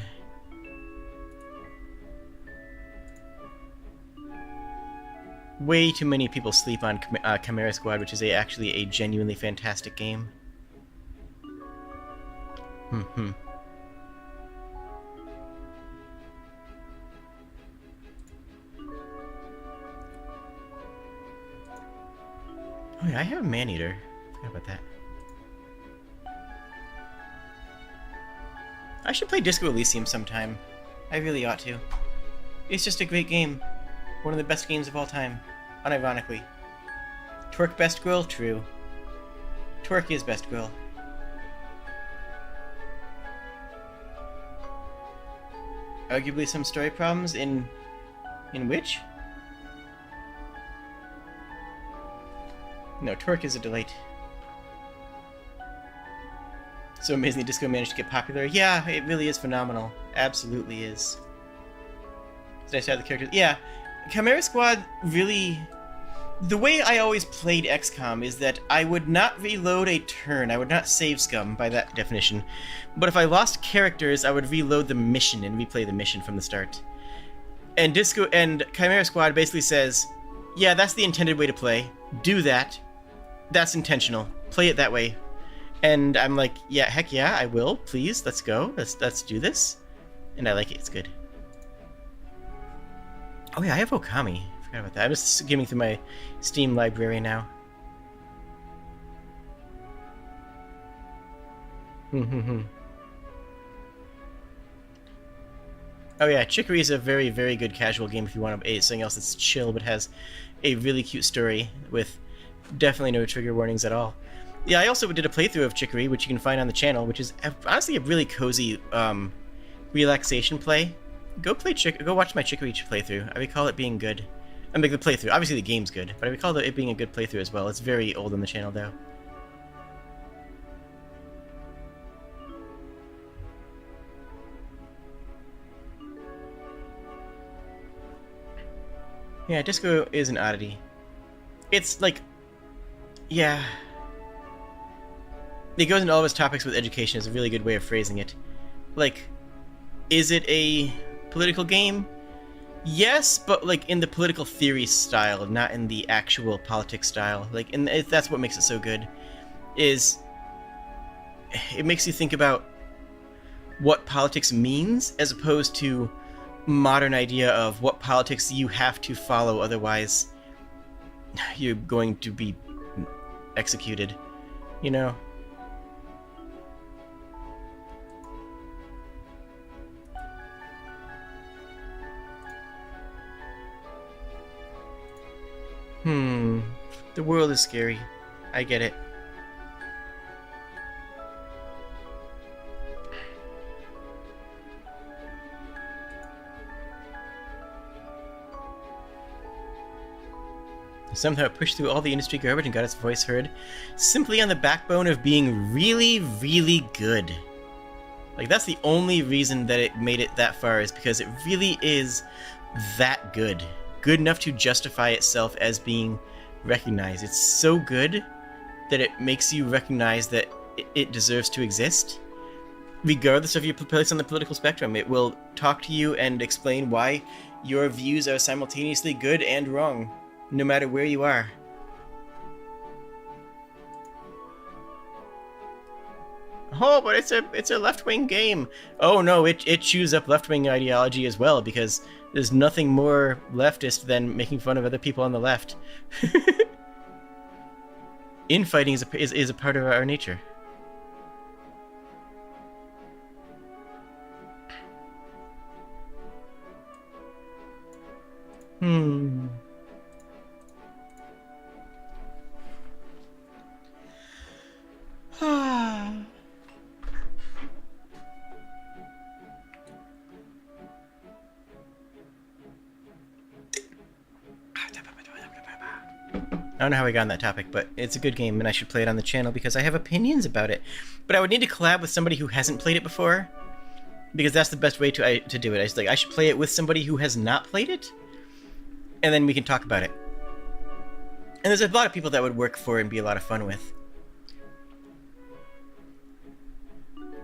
Way too many people sleep on Chimera Squad, which is actually a genuinely fantastic game. Oh yeah, I have a man-eater. I forgot about that. I should play Disco Elysium sometime. I really ought to. It's just a great game. One of the best games of all time. Unironically. Twerk best girl? True. Twerk is best girl. Arguably some story problems in which? No, Twerk is a delight. So amazing Disco managed to get popular. Yeah, it really is phenomenal. Absolutely is. Did I say the characters? Yeah. Chimera Squad really... The way I always played XCOM is that I would not reload a turn. I would not save scum by that definition. But if I lost characters, I would reload the mission and replay the mission from the start. And Chimera Squad basically says, yeah, that's the intended way to play. Do that. That's intentional. Play it that way. And I'm like, yeah, heck yeah, I will. Please, let's go. Let's do this. And I like it. It's good. Oh yeah, I have Okami. I forgot about that. I'm just skimming through my Steam library now. Oh yeah, Chicory is a very, very good casual game if you want something else that's chill but has a really cute story with definitely no trigger warnings at all. Yeah, I also did a playthrough of Chicory, which you can find on the channel, which is honestly a really cozy relaxation play. Go watch my Chicory playthrough. I recall it being good. I mean, the playthrough. Obviously, the game's good, but I recall it being a good playthrough as well. It's very old on the channel, though. Yeah, disco is an oddity. It's like, yeah. It goes into all of its topics with education is a really good way of phrasing it. Like, is it a political game? Yes, but like in the political theory style, not in the actual politics style. Like, and that's what makes it so good. Is it makes you think about what politics means as opposed to modern idea of what politics you have to follow, otherwise you're going to be executed, you know? The world is scary. I get it. Somehow it pushed through all the industry garbage and got its voice heard simply on the backbone of being really, really good. Like, that's the only reason that it made it that far, is because it really is that good. Good enough to justify itself as being recognized. It's so good that it makes you recognize that it deserves to exist. Regardless of your place on the political spectrum, it will talk to you and explain why your views are simultaneously good and wrong, no matter where you are. Oh, but it's a left-wing game. Oh no, it chews up left-wing ideology as well, because there's nothing more leftist than making fun of other people on the left. Infighting is a part of our nature. I don't know how we got on that topic, but it's a good game, and I should play it on the channel because I have opinions about it. But I would need to collab with somebody who hasn't played it before, because that's the best way to do it. I should play it with somebody who has not played it, and then we can talk about it. And there's a lot of people that would work for and be a lot of fun with.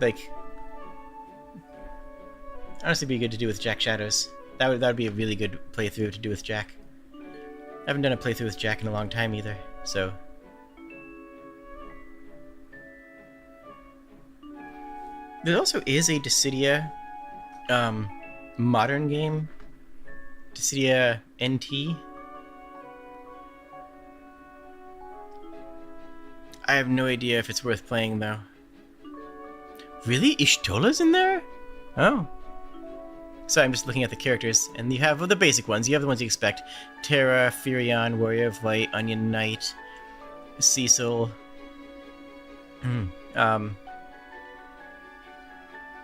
Like, honestly, be good to do with Jack Shadows. That would be a really good playthrough to do with Jack. I haven't done a playthrough with Jack in a long time either, so. There also is a Dissidia modern game. Dissidia NT. I have no idea if it's worth playing, though. Really? Ishtola's in there? Oh. So I'm just looking at the characters, and you have the basic ones. You have the ones you expect. Terra, Furion, Warrior of Light, Onion Knight, Cecil.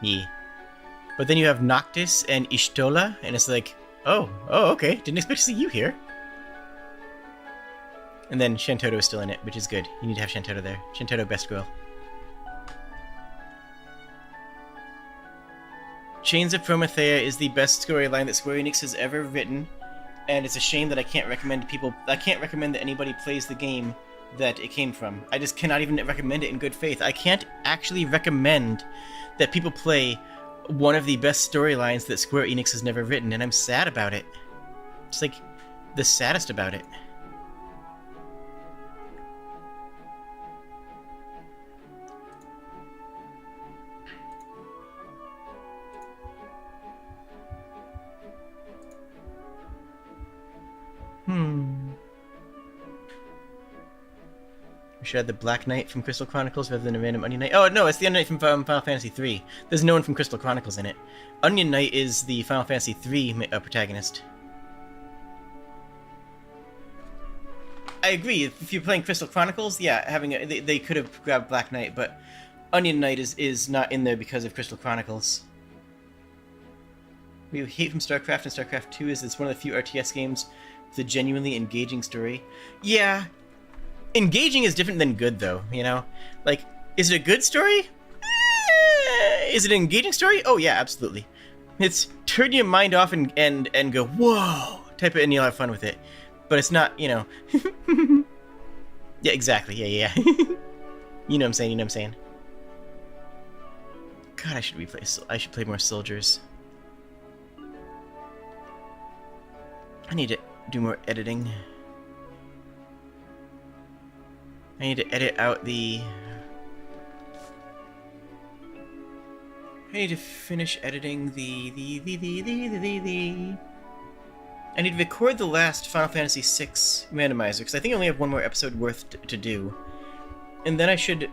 Yeah. But then you have Noctis and Ishtola, and it's like, oh, okay. Didn't expect to see you here. And then Shantoto is still in it, which is good. You need to have Shantoto there. Shantoto, best girl. Chains of Promethea is the best storyline that Square Enix has ever written, and it's a shame that I can't recommend that anybody plays the game that it came from. I just cannot even recommend it in good faith. I can't actually recommend that people play one of the best storylines that Square Enix has never written, and I'm sad about it. It's like the saddest about it. We should have the Black Knight from Crystal Chronicles rather than a random Onion Knight. Oh, no, it's the Onion Knight from Final Fantasy III. There's no one from Crystal Chronicles in it. Onion Knight is the Final Fantasy III protagonist. I agree. If you're playing Crystal Chronicles, yeah, they could have grabbed Black Knight, but Onion Knight is not in there because of Crystal Chronicles. We hate from StarCraft and StarCraft 2 is it's one of the few RTS games with a genuinely engaging story. Yeah, engaging is different than good, though, you know? Like, is it a good story? Is it an engaging story? Oh, yeah, absolutely. It's turn your mind off and go, whoa, type it, and you'll have fun with it. But it's not, you know... Yeah, exactly, yeah. You know what I'm saying, God, I should play more soldiers. I need to do more editing. I need to edit out the... I need to finish editing the... I need to record the last Final Fantasy VI randomizer, because I think I only have one more episode worth to do. And then I should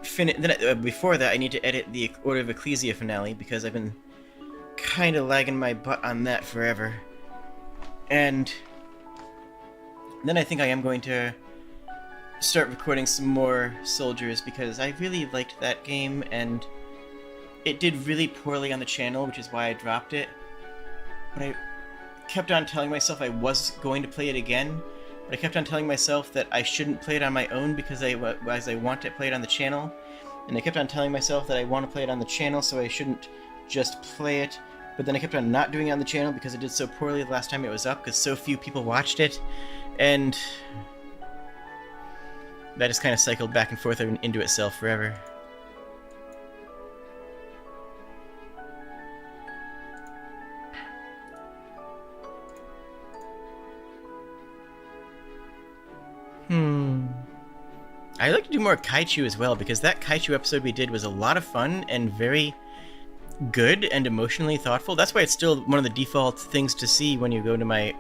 finish... before that, I need to edit the Order of Ecclesia finale, because I've been kind of lagging my butt on that forever. And then I think I am going to start recording some more soldiers, because I really liked that game, and it did really poorly on the channel, which is why I dropped it. But I kept on telling myself I was going to play it again, but I kept on telling myself that I shouldn't play it on my own because I want to play it on the channel, and I kept on telling myself that I want to play it on the channel, so I shouldn't just play it. But then I kept on not doing it on the channel because it did so poorly the last time it was up, because so few people watched it, and that just kind of cycled back and forth into itself forever. I'd like to do more Kaichu as well, because that Kaichu episode we did was a lot of fun and very good and emotionally thoughtful. That's why it's still one of the default things to see when you go to my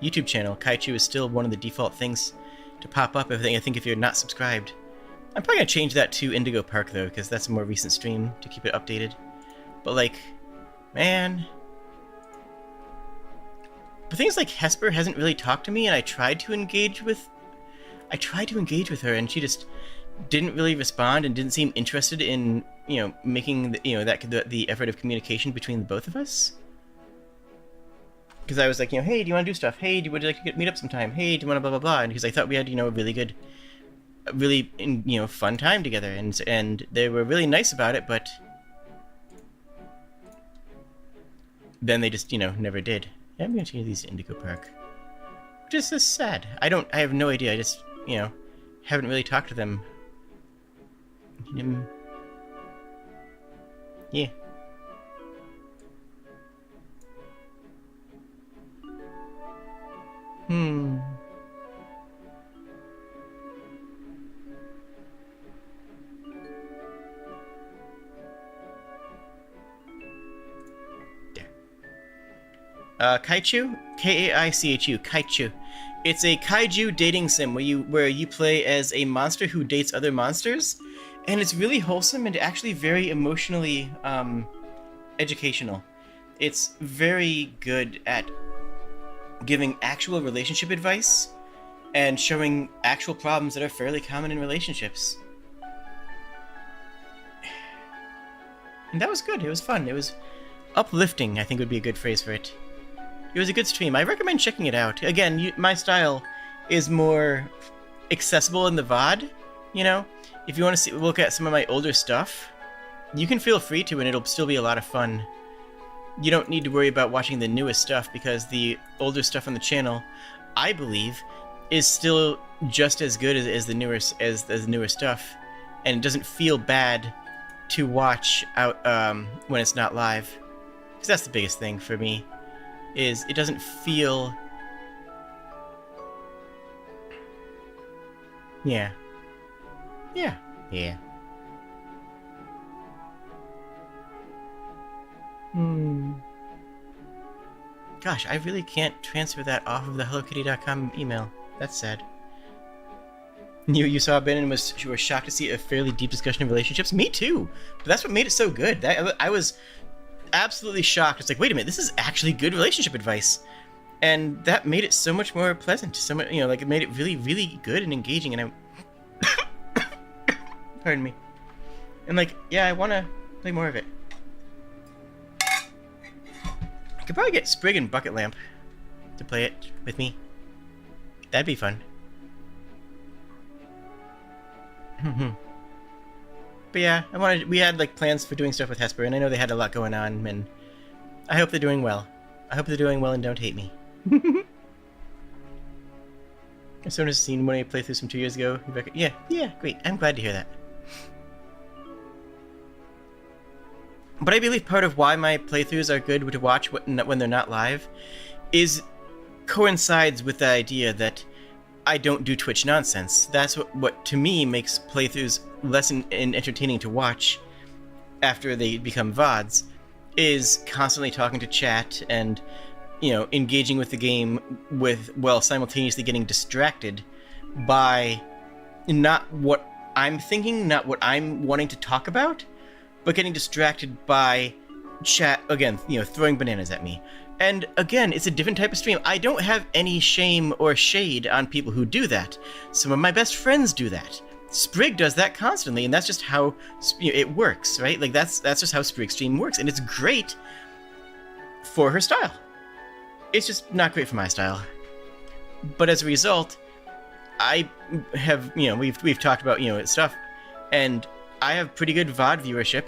YouTube channel. Kaichu is still one of the default things to pop up. I think if you're not subscribed. I'm probably gonna change that to Indigo Park though, because that's a more recent stream to keep it updated. But like, man. But things like Hesper hasn't really talked to me, and I tried to engage with her, and she just didn't really respond and didn't seem interested in, you know, making the effort of communication between the both of us. Because I was like, you know, hey, do you want to do stuff? Hey, would you like to meet up sometime? Hey, do you want to blah blah blah? And because I thought we had, you know, a really good, fun time together, and they were really nice about it, but then they just, never did. Yeah, I'm gonna change these to Indigo Park. Just is sad. I have no idea. I just, haven't really talked to them. Yeah. Kaichu? K-A-I-C-H-U. Kaichu. It's a kaiju dating sim where you play as a monster who dates other monsters, and it's really wholesome and actually very emotionally educational. It's very good at giving actual relationship advice and showing actual problems that are fairly common in relationships. And that was good. It was fun. It was uplifting, I think would be a good phrase for it. It was a good stream. I recommend checking it out. Again, my style is more accessible in the VOD, If you want to look at some of my older stuff, you can feel free to, and it'll still be a lot of fun. You don't need to worry about watching the newest stuff, because the older stuff on the channel, I believe, is still just as good as the newer stuff, and it doesn't feel bad to watch out when it's not live. Because that's the biggest thing for me. Is it doesn't feel... Yeah. Gosh, I really can't transfer that off of the HelloKitty.com email. That's sad. You saw Ben and you were shocked to see a fairly deep discussion of relationships? Me too! But that's what made it so good. I was absolutely shocked. It's like, wait a minute, this is actually good relationship advice. And that made it so much more pleasant. So much, like, it made it really, really good and engaging, and pardon me. And like, yeah, I want to play more of it. I could probably get Sprig and Bucket Lamp to play it with me. That'd be fun. But yeah, we had like plans for doing stuff with Hesper, and I know they had a lot going on, and I hope they're doing well. I hope they're doing well and don't hate me. If someone has seen one of your playthroughs from 2 years ago, Rebecca, yeah, great. I'm glad to hear that. But I believe part of why my playthroughs are good to watch when they're not live coincides with the idea that I don't do Twitch nonsense. That's what to me makes playthroughs less entertaining to watch after they become VODs, is constantly talking to chat and, engaging with the game while simultaneously getting distracted by not what I'm thinking, not what I'm wanting to talk about, but getting distracted by chat, again, throwing bananas at me. And again, it's a different type of stream. I don't have any shame or shade on people who do that. Some of my best friends do that. Sprig does that constantly, and that's just how it works, right? Like, that's just how Sprig's stream works, and it's great for her style. It's just not great for my style. But as a result, I have, we've talked about, stuff, and I have pretty good VOD viewership,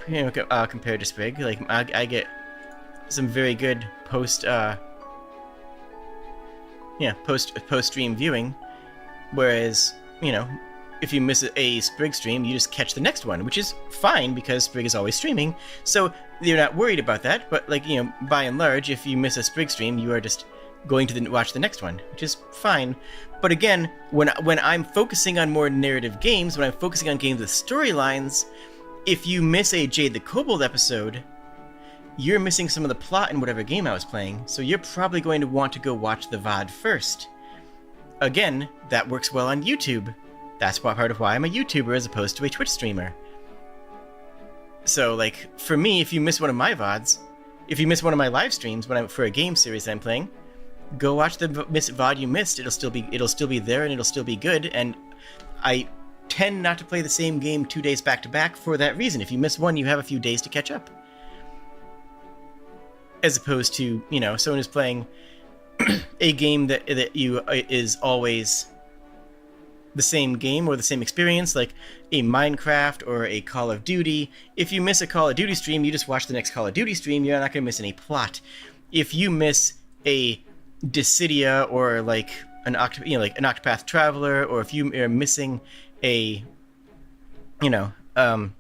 compared to Sprig. Like, I get some very good post-stream viewing, whereas, if you miss a Sprig stream, you just catch the next one, which is fine because Sprig is always streaming, so you're not worried about that. But like, by and large, if you miss a Sprig stream, you are just going to watch the next one, which is fine. But again, when I'm focusing on more narrative games, when I'm focusing on games with storylines, if you miss a Jade the Kobold episode, you're missing some of the plot in whatever game I was playing, so you're probably going to want to go watch the VOD first. Again, that works well on YouTube. That's part of why I'm a YouTuber as opposed to a Twitch streamer. So, like, for me, if you miss one of my VODs, if you miss one of my live streams for a game series that I'm playing, go watch the VOD you missed. It'll still be there, and it'll still be good. And I tend not to play the same game 2 days back to back for that reason. If you miss one, you have a few days to catch up. As opposed to, someone who's playing a game that is always the same game or the same experience, like a Minecraft or a Call of Duty. If you miss a Call of Duty stream, you just watch the next Call of Duty stream. You're not going to miss any plot. If you miss a Dissidia or like an Octopath Traveler, or if you are missing a an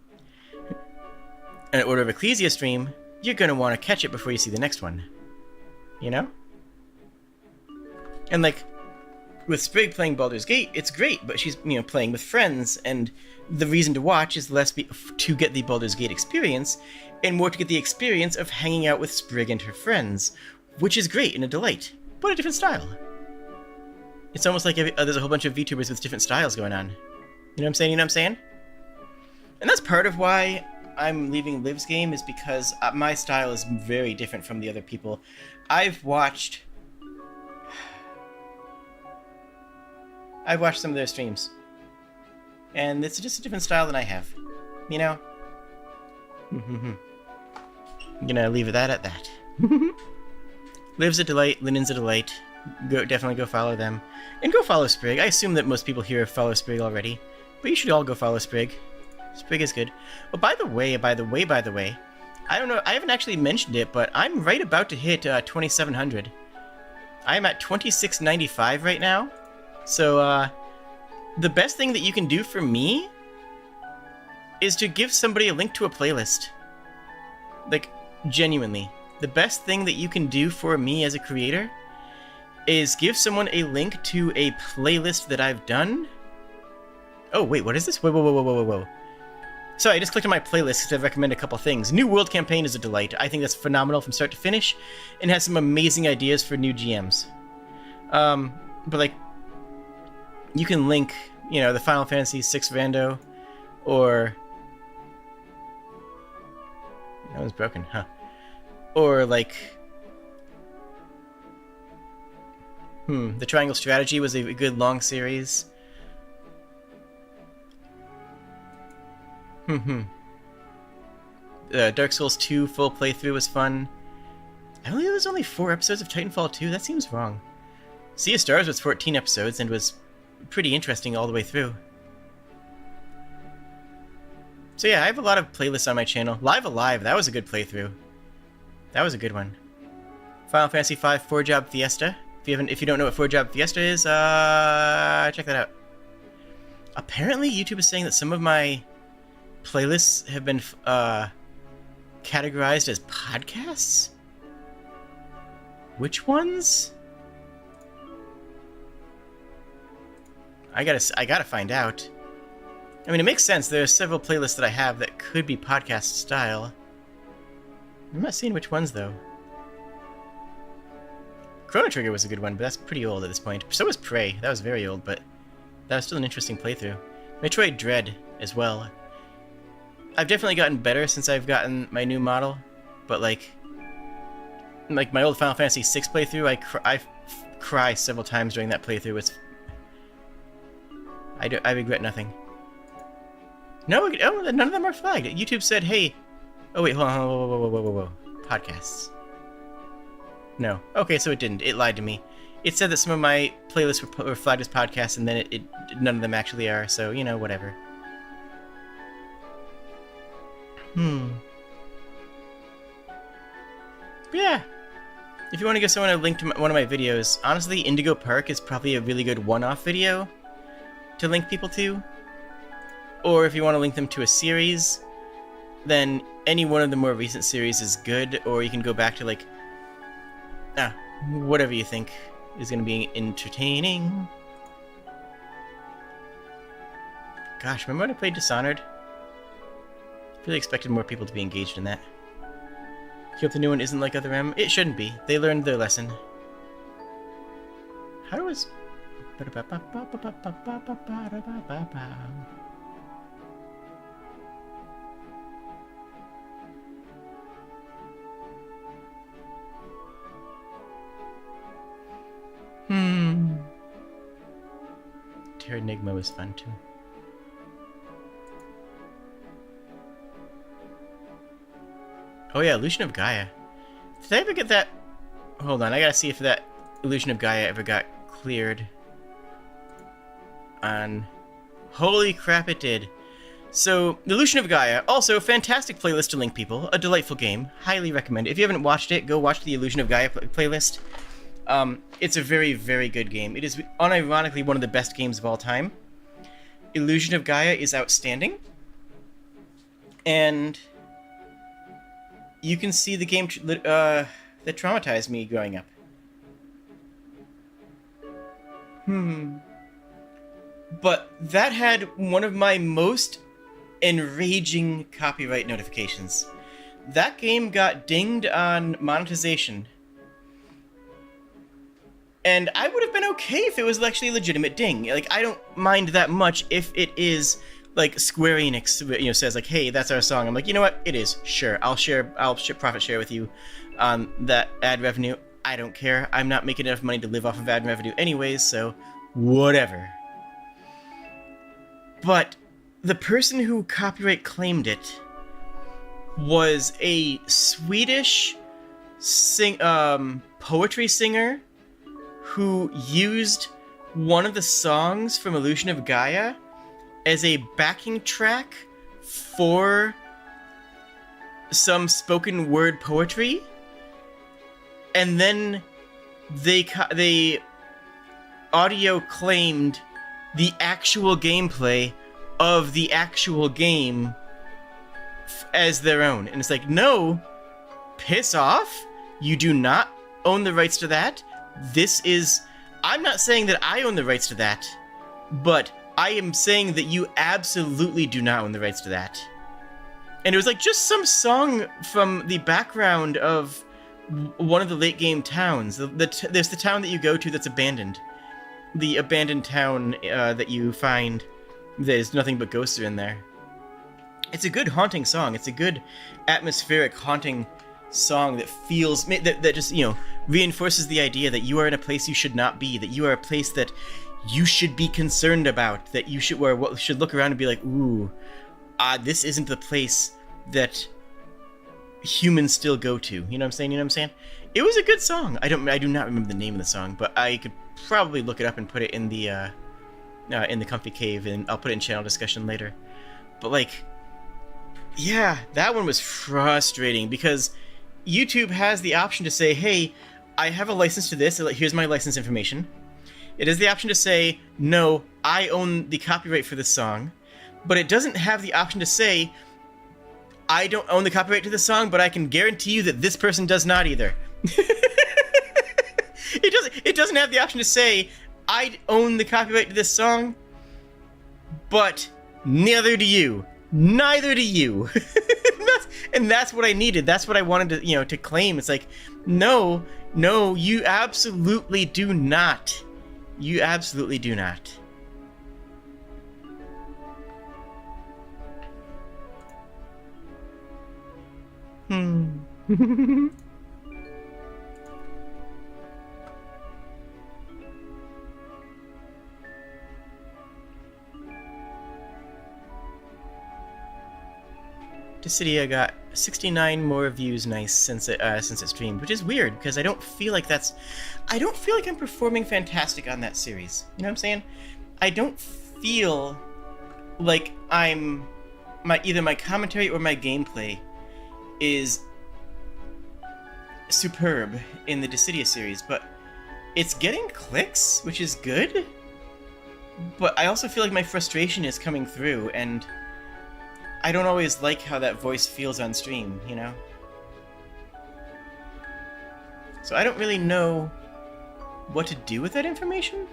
Order of Ecclesia stream, you're going to want to catch it before you see the next one. And like, with Sprig playing Baldur's Gate, it's great, but she's, playing with friends, and the reason to watch is less to get the Baldur's Gate experience, and more to get the experience of hanging out with Sprig and her friends, which is great and a delight, but a different style. It's almost like there's a whole bunch of VTubers with different styles going on. You know what I'm saying? And that's part of why I'm leaving Liv's game, is because my style is very different from the other people. I've watched some of their streams, and it's just a different style than I have. I'm gonna leave that at that. Liv's a delight, Linen's a delight. Definitely go follow them, and go follow Sprig. I assume that most people here follow Sprig already, but you should all go follow Sprig. Sprig is good. Oh, by the way, I don't know, I haven't actually mentioned it, but I'm right about to hit 2,700. I'm at 2,695 right now. So, the best thing that you can do for me is to give somebody a link to a playlist. Like, genuinely. The best thing that you can do for me as a creator is give someone a link to a playlist that I've done. Oh, wait, what is this? Whoa. So I just clicked on my playlist to recommend a couple things. New World Campaign is a delight. I think that's phenomenal from start to finish, and has some amazing ideas for new GMs. But like, you can link, you know, the Final Fantasy VI Rando, or that one's broken, huh? Or like, the Triangle Strategy was a good long series. Dark Souls 2 full playthrough was fun. I believe there was only 4 episodes of Titanfall 2. That seems wrong. Sea of Stars was 14 episodes and was pretty interesting all the way through. So yeah, I have a lot of playlists on my channel. Live Alive, that was a good playthrough. That was a good one. Final Fantasy V 4-Job Fiesta. If you don't know what 4-Job Fiesta is, check that out. Apparently, YouTube is saying that some of my playlists have been categorized as podcasts? Which ones? I gotta find out. I mean, it makes sense. There are several playlists that I have that could be podcast style. I'm not seeing which ones, though. Chrono Trigger was a good one, but that's pretty old at this point. So was Prey. That was very old, but that was still an interesting playthrough. Metroid Dread as well. I've definitely gotten better since I've gotten my new model, but like my old Final Fantasy VI playthrough, I cry several times during that playthrough. I regret nothing. No, none of them are flagged. YouTube said, hey, oh wait, hold on, whoa, podcasts. No, okay, so it didn't. It lied to me. It said that some of my playlists were flagged as podcasts, and then none of them actually are. So you know, whatever. But yeah. If you want to give someone a link to one of my videos, honestly, Indigo Park is probably a really good one-off video to link people to. Or if you want to link them to a series, then any one of the more recent series is good, or you can go back to like, whatever you think is going to be entertaining. Gosh, remember when I played Dishonored? Really expected more people to be engaged in that. You hope the new one isn't like Other M? It shouldn't be. They learned their lesson. How was... Terranigma was fun too. Oh yeah, Illusion of Gaia. Did I ever get that? Hold on, I gotta see if that Illusion of Gaia ever got cleared. Holy crap, it did. So, Illusion of Gaia, also a fantastic playlist to link people, a delightful game, highly recommend it. If you haven't watched it, go watch the Illusion of Gaia playlist. It's a very, very good game. It is unironically one of the best games of all time. Illusion of Gaia is outstanding. And you can see the game that traumatized me growing up. But that had one of my most enraging copyright notifications. That game got dinged on monetization. And I would have been okay if it was actually a legitimate ding. Like, I don't mind that much if it is, like, Square Enix, says, like, hey, that's our song. I'm like, you know what? It is. Sure. I'll profit share with you on that ad revenue. I don't care. I'm not making enough money to live off of ad revenue anyways, so whatever. But the person who copyright claimed it was a Swedish poetry singer who used one of the songs from Illusion of Gaia as a backing track for some spoken word poetry, and then they audio claimed the actual gameplay of the actual game as their own. And it's like, no, piss off. You do not own the rights to that. I'm not saying that I own the rights to that, but I am saying that you absolutely do not own the rights to that. And it was like just some song from the background of one of the late game towns. There's the town that you go to that's abandoned. The abandoned town that you find, there's nothing but ghosts in there. It's a good haunting song. It's a good atmospheric haunting song that feels that just, you know, reinforces the idea that you are in a place you should not be, that you are a place that you should be concerned about, that you should look around and be like, ooh, this isn't the place that humans still go to. You know what I'm saying? You know what I'm saying? It was a good song. I do not remember the name of the song, but I could probably look it up and put it in the comfy cave, and I'll put it in channel discussion later. But like, yeah, that one was frustrating because YouTube has the option to say, hey, I have a license to this, here's my license information. It has the option to say, no, I own the copyright for this song, but it doesn't have the option to say, I don't own the copyright to this song, but I can guarantee you that this person does not either. It doesn't have the option to say, I own the copyright to this song, but neither do you. Neither do you. And that's what I needed. That's what I wanted to, you know, to claim. It's like, no, you absolutely do not. You absolutely do not. Dissidia got 69 more views, nice, since it streamed, which is weird because I don't feel like I'm performing fantastic on that series. You know what I'm saying? I don't feel like either my commentary or my gameplay is superb in the Dissidia series, but it's getting clicks, which is good. But I also feel like my frustration is coming through, and I don't always like how that voice feels on stream, you know? So I don't really know what to do with that information.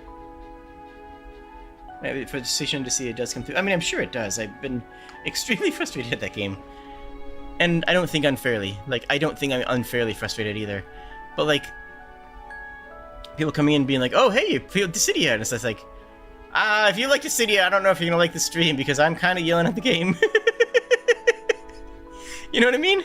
Maybe for the decision to see it does come through. I mean, I'm sure it does. I've been extremely frustrated at that game. And I don't think unfairly. Like, I don't think I'm unfairly frustrated either. But, like, people coming in being like, oh, hey, you feel Dissidia. And it's just like, if you like Dissidia, I don't know if you're gonna like the stream because I'm kind of yelling at the game. You know what I mean?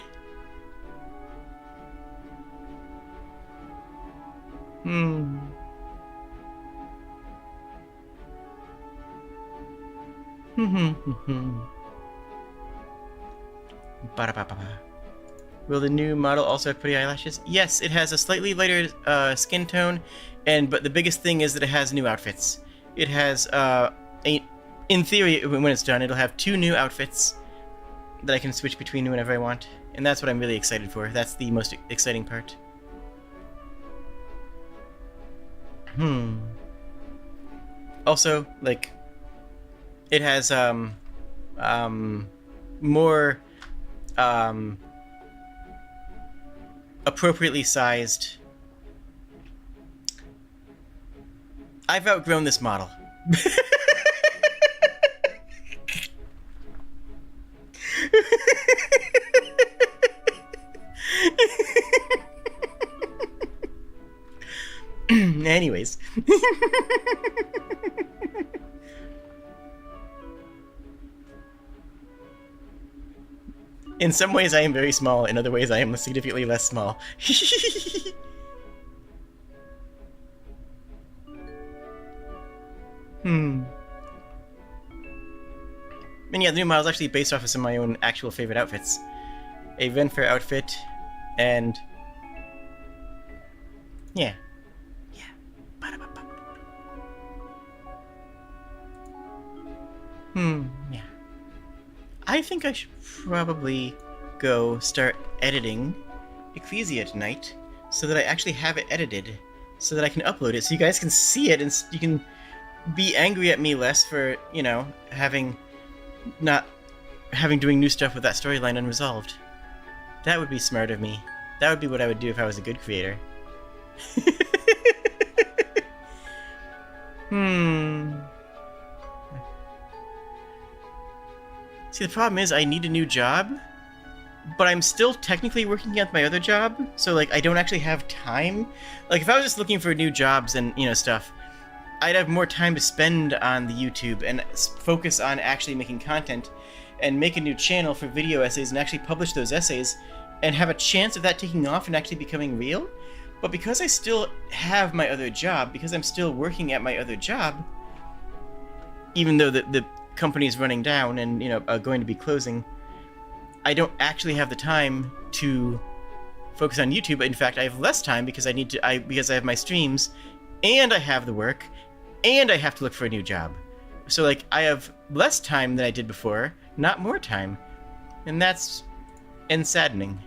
Will the new model also have pretty eyelashes? Yes, it has a slightly lighter skin tone, but the biggest thing is that it has new outfits. It has, in theory, when it's done, it'll have 2 new outfits that I can switch between whenever I want. And that's what I'm really excited for. That's the most exciting part. Also, like, it has, more, appropriately sized... I've outgrown this model. Anyways. In some ways I am very small, in other ways I am significantly less small. And yeah, the new model is actually based off of some of my own actual favorite outfits. A Renfair outfit, and... yeah. Yeah. I think I should probably go start editing Ecclesia tonight, so that I actually have it edited, so that I can upload it, so you guys can see it, and you can be angry at me less for, you know, doing new stuff with that storyline unresolved. That would be smart of me. That would be what I would do if I was a good creator. See, the problem is I need a new job, but I'm still technically working at my other job, so like I don't actually have time. Like if I was just looking for new jobs and stuff, I'd have more time to spend on the YouTube and focus on actually making content and make a new channel for video essays and actually publish those essays and have a chance of that taking off and actually becoming real. But because I still have my other job, because I'm still working at my other job, even though the company is running down and going to be closing, I don't actually have the time to focus on YouTube. In fact, I have less time because because I have my streams, and I have the work, and I have to look for a new job. So like I have less time than I did before, not more time, and that's saddening.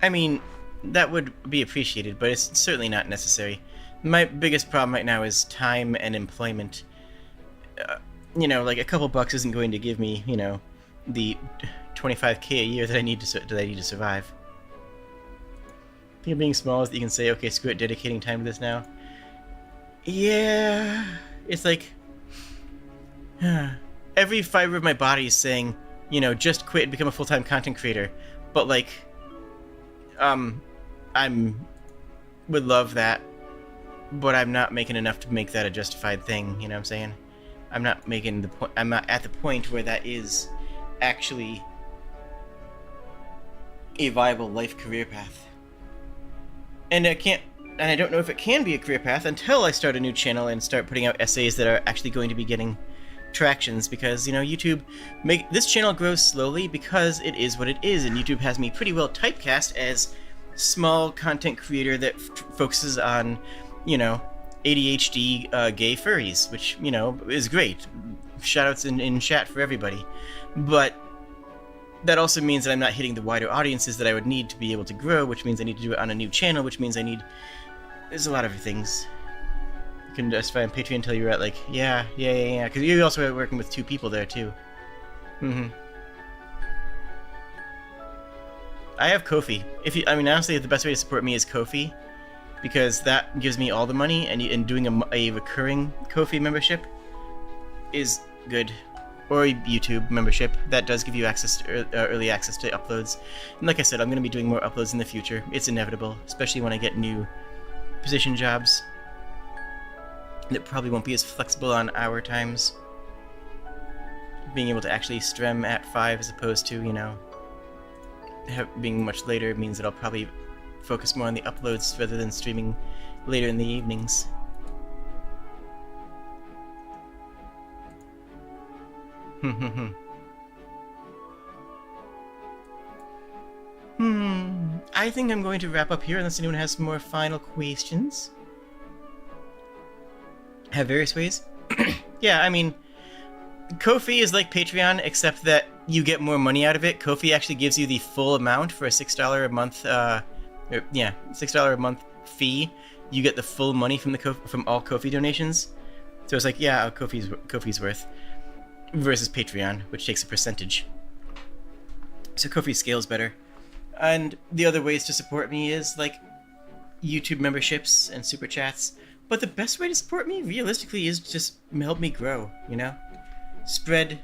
I mean, that would be appreciated, but it's certainly not necessary. My biggest problem right now is time and employment. Like a couple bucks isn't going to give me, the $25K a year that I need to survive. I think being small is that you can say, okay, screw it, dedicating time to this now. Yeah, it's like every fiber of my body is saying, just quit and become a full-time content creator. But like, would love that, but I'm not making enough to make that a justified thing. You know what I'm saying? I'm not at the point where that is actually a viable life career path. And I don't know if it can be a career path until I start a new channel and start putting out essays that are actually going to be getting tractions, because YouTube this channel grows slowly because it is what it is, and YouTube has me pretty well typecast as small content creator that focuses on ADHD gay furries, which is great. Shoutouts in chat for everybody, but that also means that I'm not hitting the wider audiences that I would need to be able to grow, which means I need to do it on a new channel, which means there's a lot of things. You can justify on Patreon until you're at like, yeah, because you're also working with 2 people there too. I have Ko-fi. Honestly, the best way to support me is Ko-fi, because that gives me all the money, and doing a recurring Ko-fi membership is good. Or a YouTube membership. That does give you early access to uploads. And like I said, I'm going to be doing more uploads in the future. It's inevitable, especially when I get new position jobs. That probably won't be as flexible on hour times. Being able to actually stream at 5 as opposed to, being much later means that I'll probably focus more on the uploads rather than streaming later in the evenings. I think I'm going to wrap up here unless anyone has some more final questions. Have various ways? Yeah, Ko-fi is like Patreon, except that you get more money out of it. Ko-fi actually gives you the full amount for a $6 a month, $6 a month fee. You get the full money from all Ko-fi donations. So it's like, yeah, Ko-fi's worth. Versus Patreon, which takes a percentage. So Ko-fi scales better. And the other ways to support me is like YouTube memberships and super chats. But the best way to support me, realistically, is just help me grow, Spread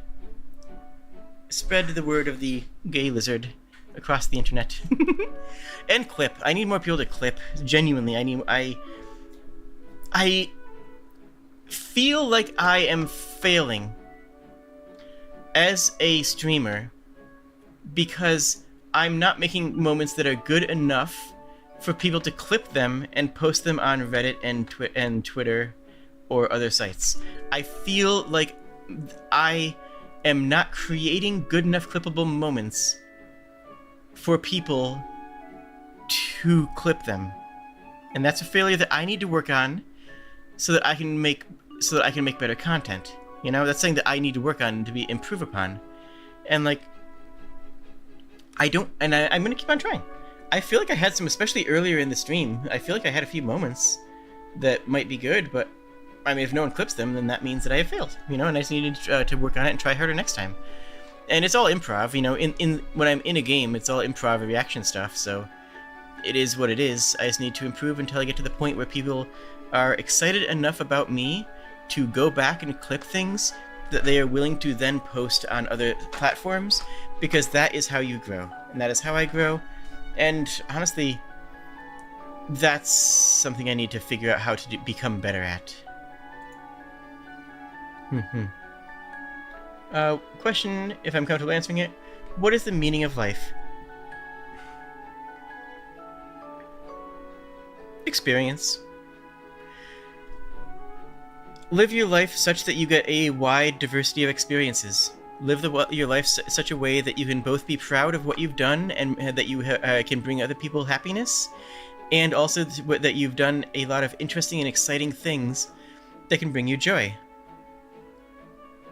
the word of the gay lizard across the internet. And clip. I need more people to clip. Genuinely, I feel like I am failing as a streamer because I'm not making moments that are good enough for people to clip them and post them on Reddit and Twitter or other sites. I feel like I am not creating good enough clippable moments for people to clip them. And that's a failure that I need to work on so that I can make better content. That's something that I need to work on to improve upon. And I'm gonna keep on trying. I feel like I had some, especially earlier in the stream, I feel like I had a few moments that might be good, but if no one clips them, then that means that I have failed, and I just needed to work on it and try harder next time. And it's all improv, when I'm in a game, it's all improv reaction stuff, so it is what it is. I just need to improve until I get to the point where people are excited enough about me to go back and clip things that they are willing to then post on other platforms, because that is how you grow, and that is how I grow. And honestly, that's something I need to figure out how to become better at. Question, if I'm comfortable answering it: what is the meaning of life? Experience. Live your life such that you get a wide diversity of experiences. Live your life such a way that you can both be proud of what you've done and that you can bring other people happiness, and also that you've done a lot of interesting and exciting things that can bring you joy.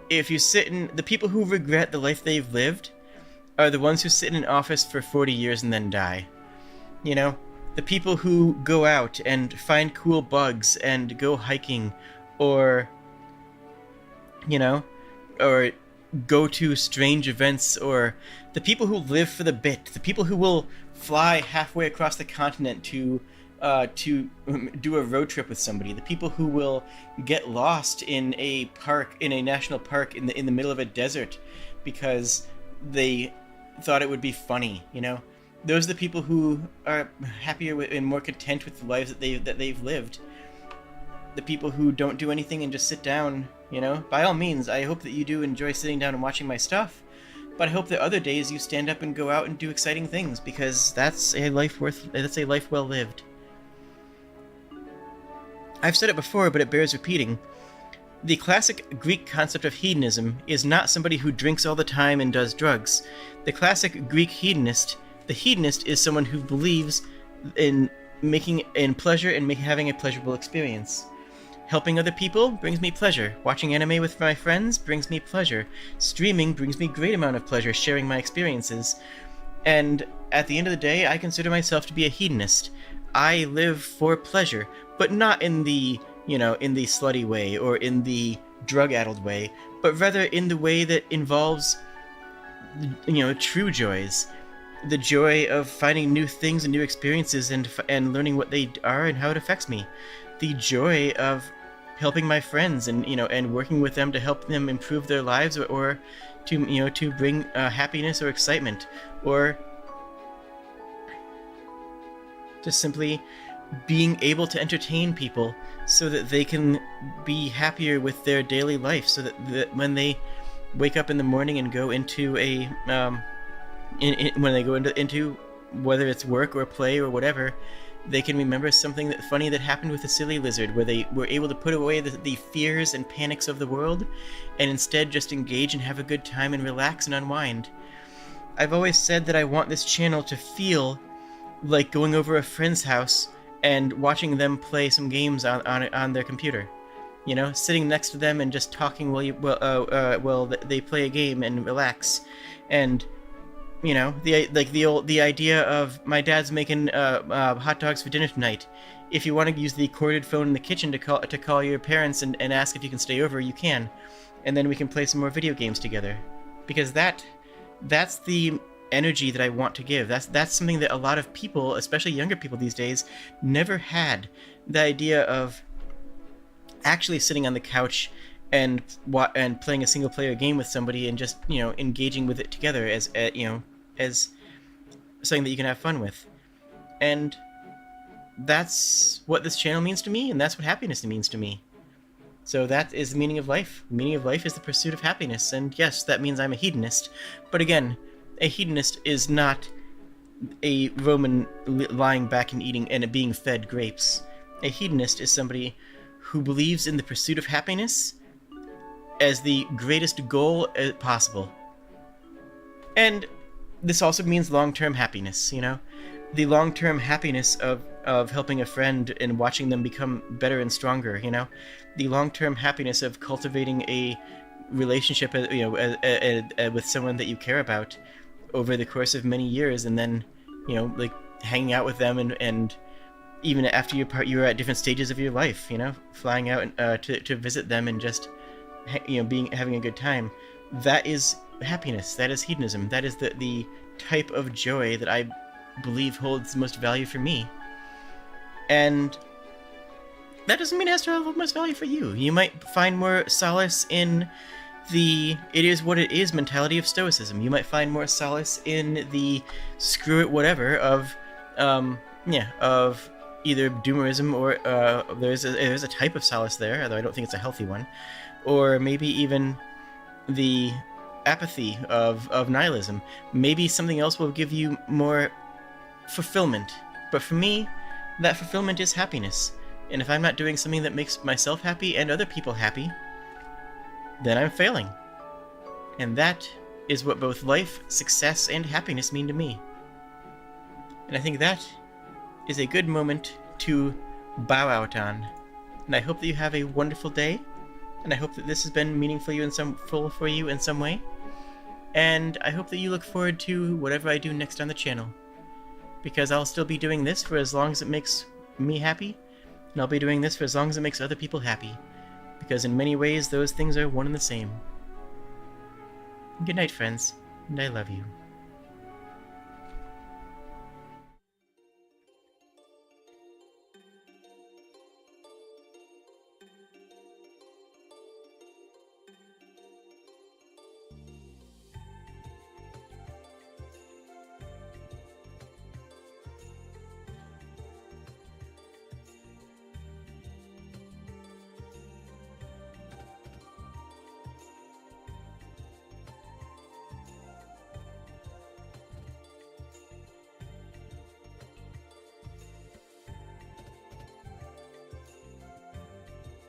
If you the people who regret the life they've lived are the ones who sit in an office for 40 years and then die. You know, the people who go out and find cool bugs and go hiking, or, you know, or go to strange events, or the people who live for the bit, the people who will fly halfway across the continent to do a road trip with somebody, the people who will get lost in a park, in a national park in the middle of a desert because they thought it would be funny, you know. Those are the people who are happier and more content with the lives that they've lived. The people who don't do anything and just sit down, you know. By all means, I hope that you do enjoy sitting down and watching my stuff, but I hope that other days you stand up and go out and do exciting things, because that's a life well lived. I've said it before, but it bears repeating. The classic Greek concept of hedonism is not somebody who drinks all the time and does drugs. The classic Greek hedonist, the hedonist, is someone who believes in pleasure and having a pleasurable experience. Helping other people brings me pleasure. Watching anime with my friends brings me pleasure. Streaming brings me great amount of pleasure, sharing my experiences. And at the end of the day, I consider myself to be a hedonist. I live for pleasure, but not in the, in the slutty way or in the drug-addled way, but rather in the way that involves, true joys. The joy of finding new things and new experiences and learning what they are and how it affects me. The joy of helping my friends and working with them to help them improve their lives or to bring happiness or excitement, or just simply being able to entertain people so that they can be happier with their daily life, so that when they wake up in the morning and go into when they go into whether it's work or play or whatever, they can remember something funny that happened with a silly lizard, where they were able to put away the fears and panics of the world and instead just engage and have a good time and relax and unwind. I've always said that I want this channel to feel like going over a friend's house and watching them play some games on their computer. Sitting next to them and just talking while they play a game and relax. And the idea of my dad's making hot dogs for dinner tonight. If you want to use the corded phone in the kitchen to call your parents and ask if you can stay over, you can, and then we can play some more video games together. Because that's the energy that I want to give. That's something that a lot of people, especially younger people these days, never had. The idea of actually sitting on the couch and playing a single player game with somebody and just engaging with it together as something that you can have fun with. And that's what this channel means to me, and that's what happiness means to me. So that is the meaning of life. The meaning of life is the pursuit of happiness, and yes, that means I'm a hedonist. But again, a hedonist is not a Roman lying back and eating and being fed grapes. A hedonist is somebody who believes in the pursuit of happiness as the greatest goal possible. And this also means long-term happiness, the long-term happiness of helping a friend and watching them become better and stronger, the long-term happiness of cultivating a relationship, with someone that you care about over the course of many years, and then, hanging out with them and even after you're at different stages of your life, flying out to visit them and just, having a good time. That is happiness. That is hedonism. That is the type of joy that I believe holds the most value for me. And that doesn't mean it has to have much value for you. You might find more solace in the it is what it is mentality of stoicism. You might find more solace in the screw it whatever of of either doomerism, or there's a type of solace there, although I don't think it's a healthy one, or maybe even the apathy of nihilism. Maybe something else will give you more fulfillment. But for me, that fulfillment is happiness. And if I'm not doing something that makes myself happy and other people happy, then I'm failing. And that is what both life, success, and happiness mean to me. And I think that is a good moment to bow out on. And I hope that you have a wonderful day. And I hope that this has been meaningful for you in some way. And I hope that you look forward to whatever I do next on the channel. Because I'll still be doing this for as long as it makes me happy. And I'll be doing this for as long as it makes other people happy. Because in many ways, those things are one and the same. Good night, friends. And I love you.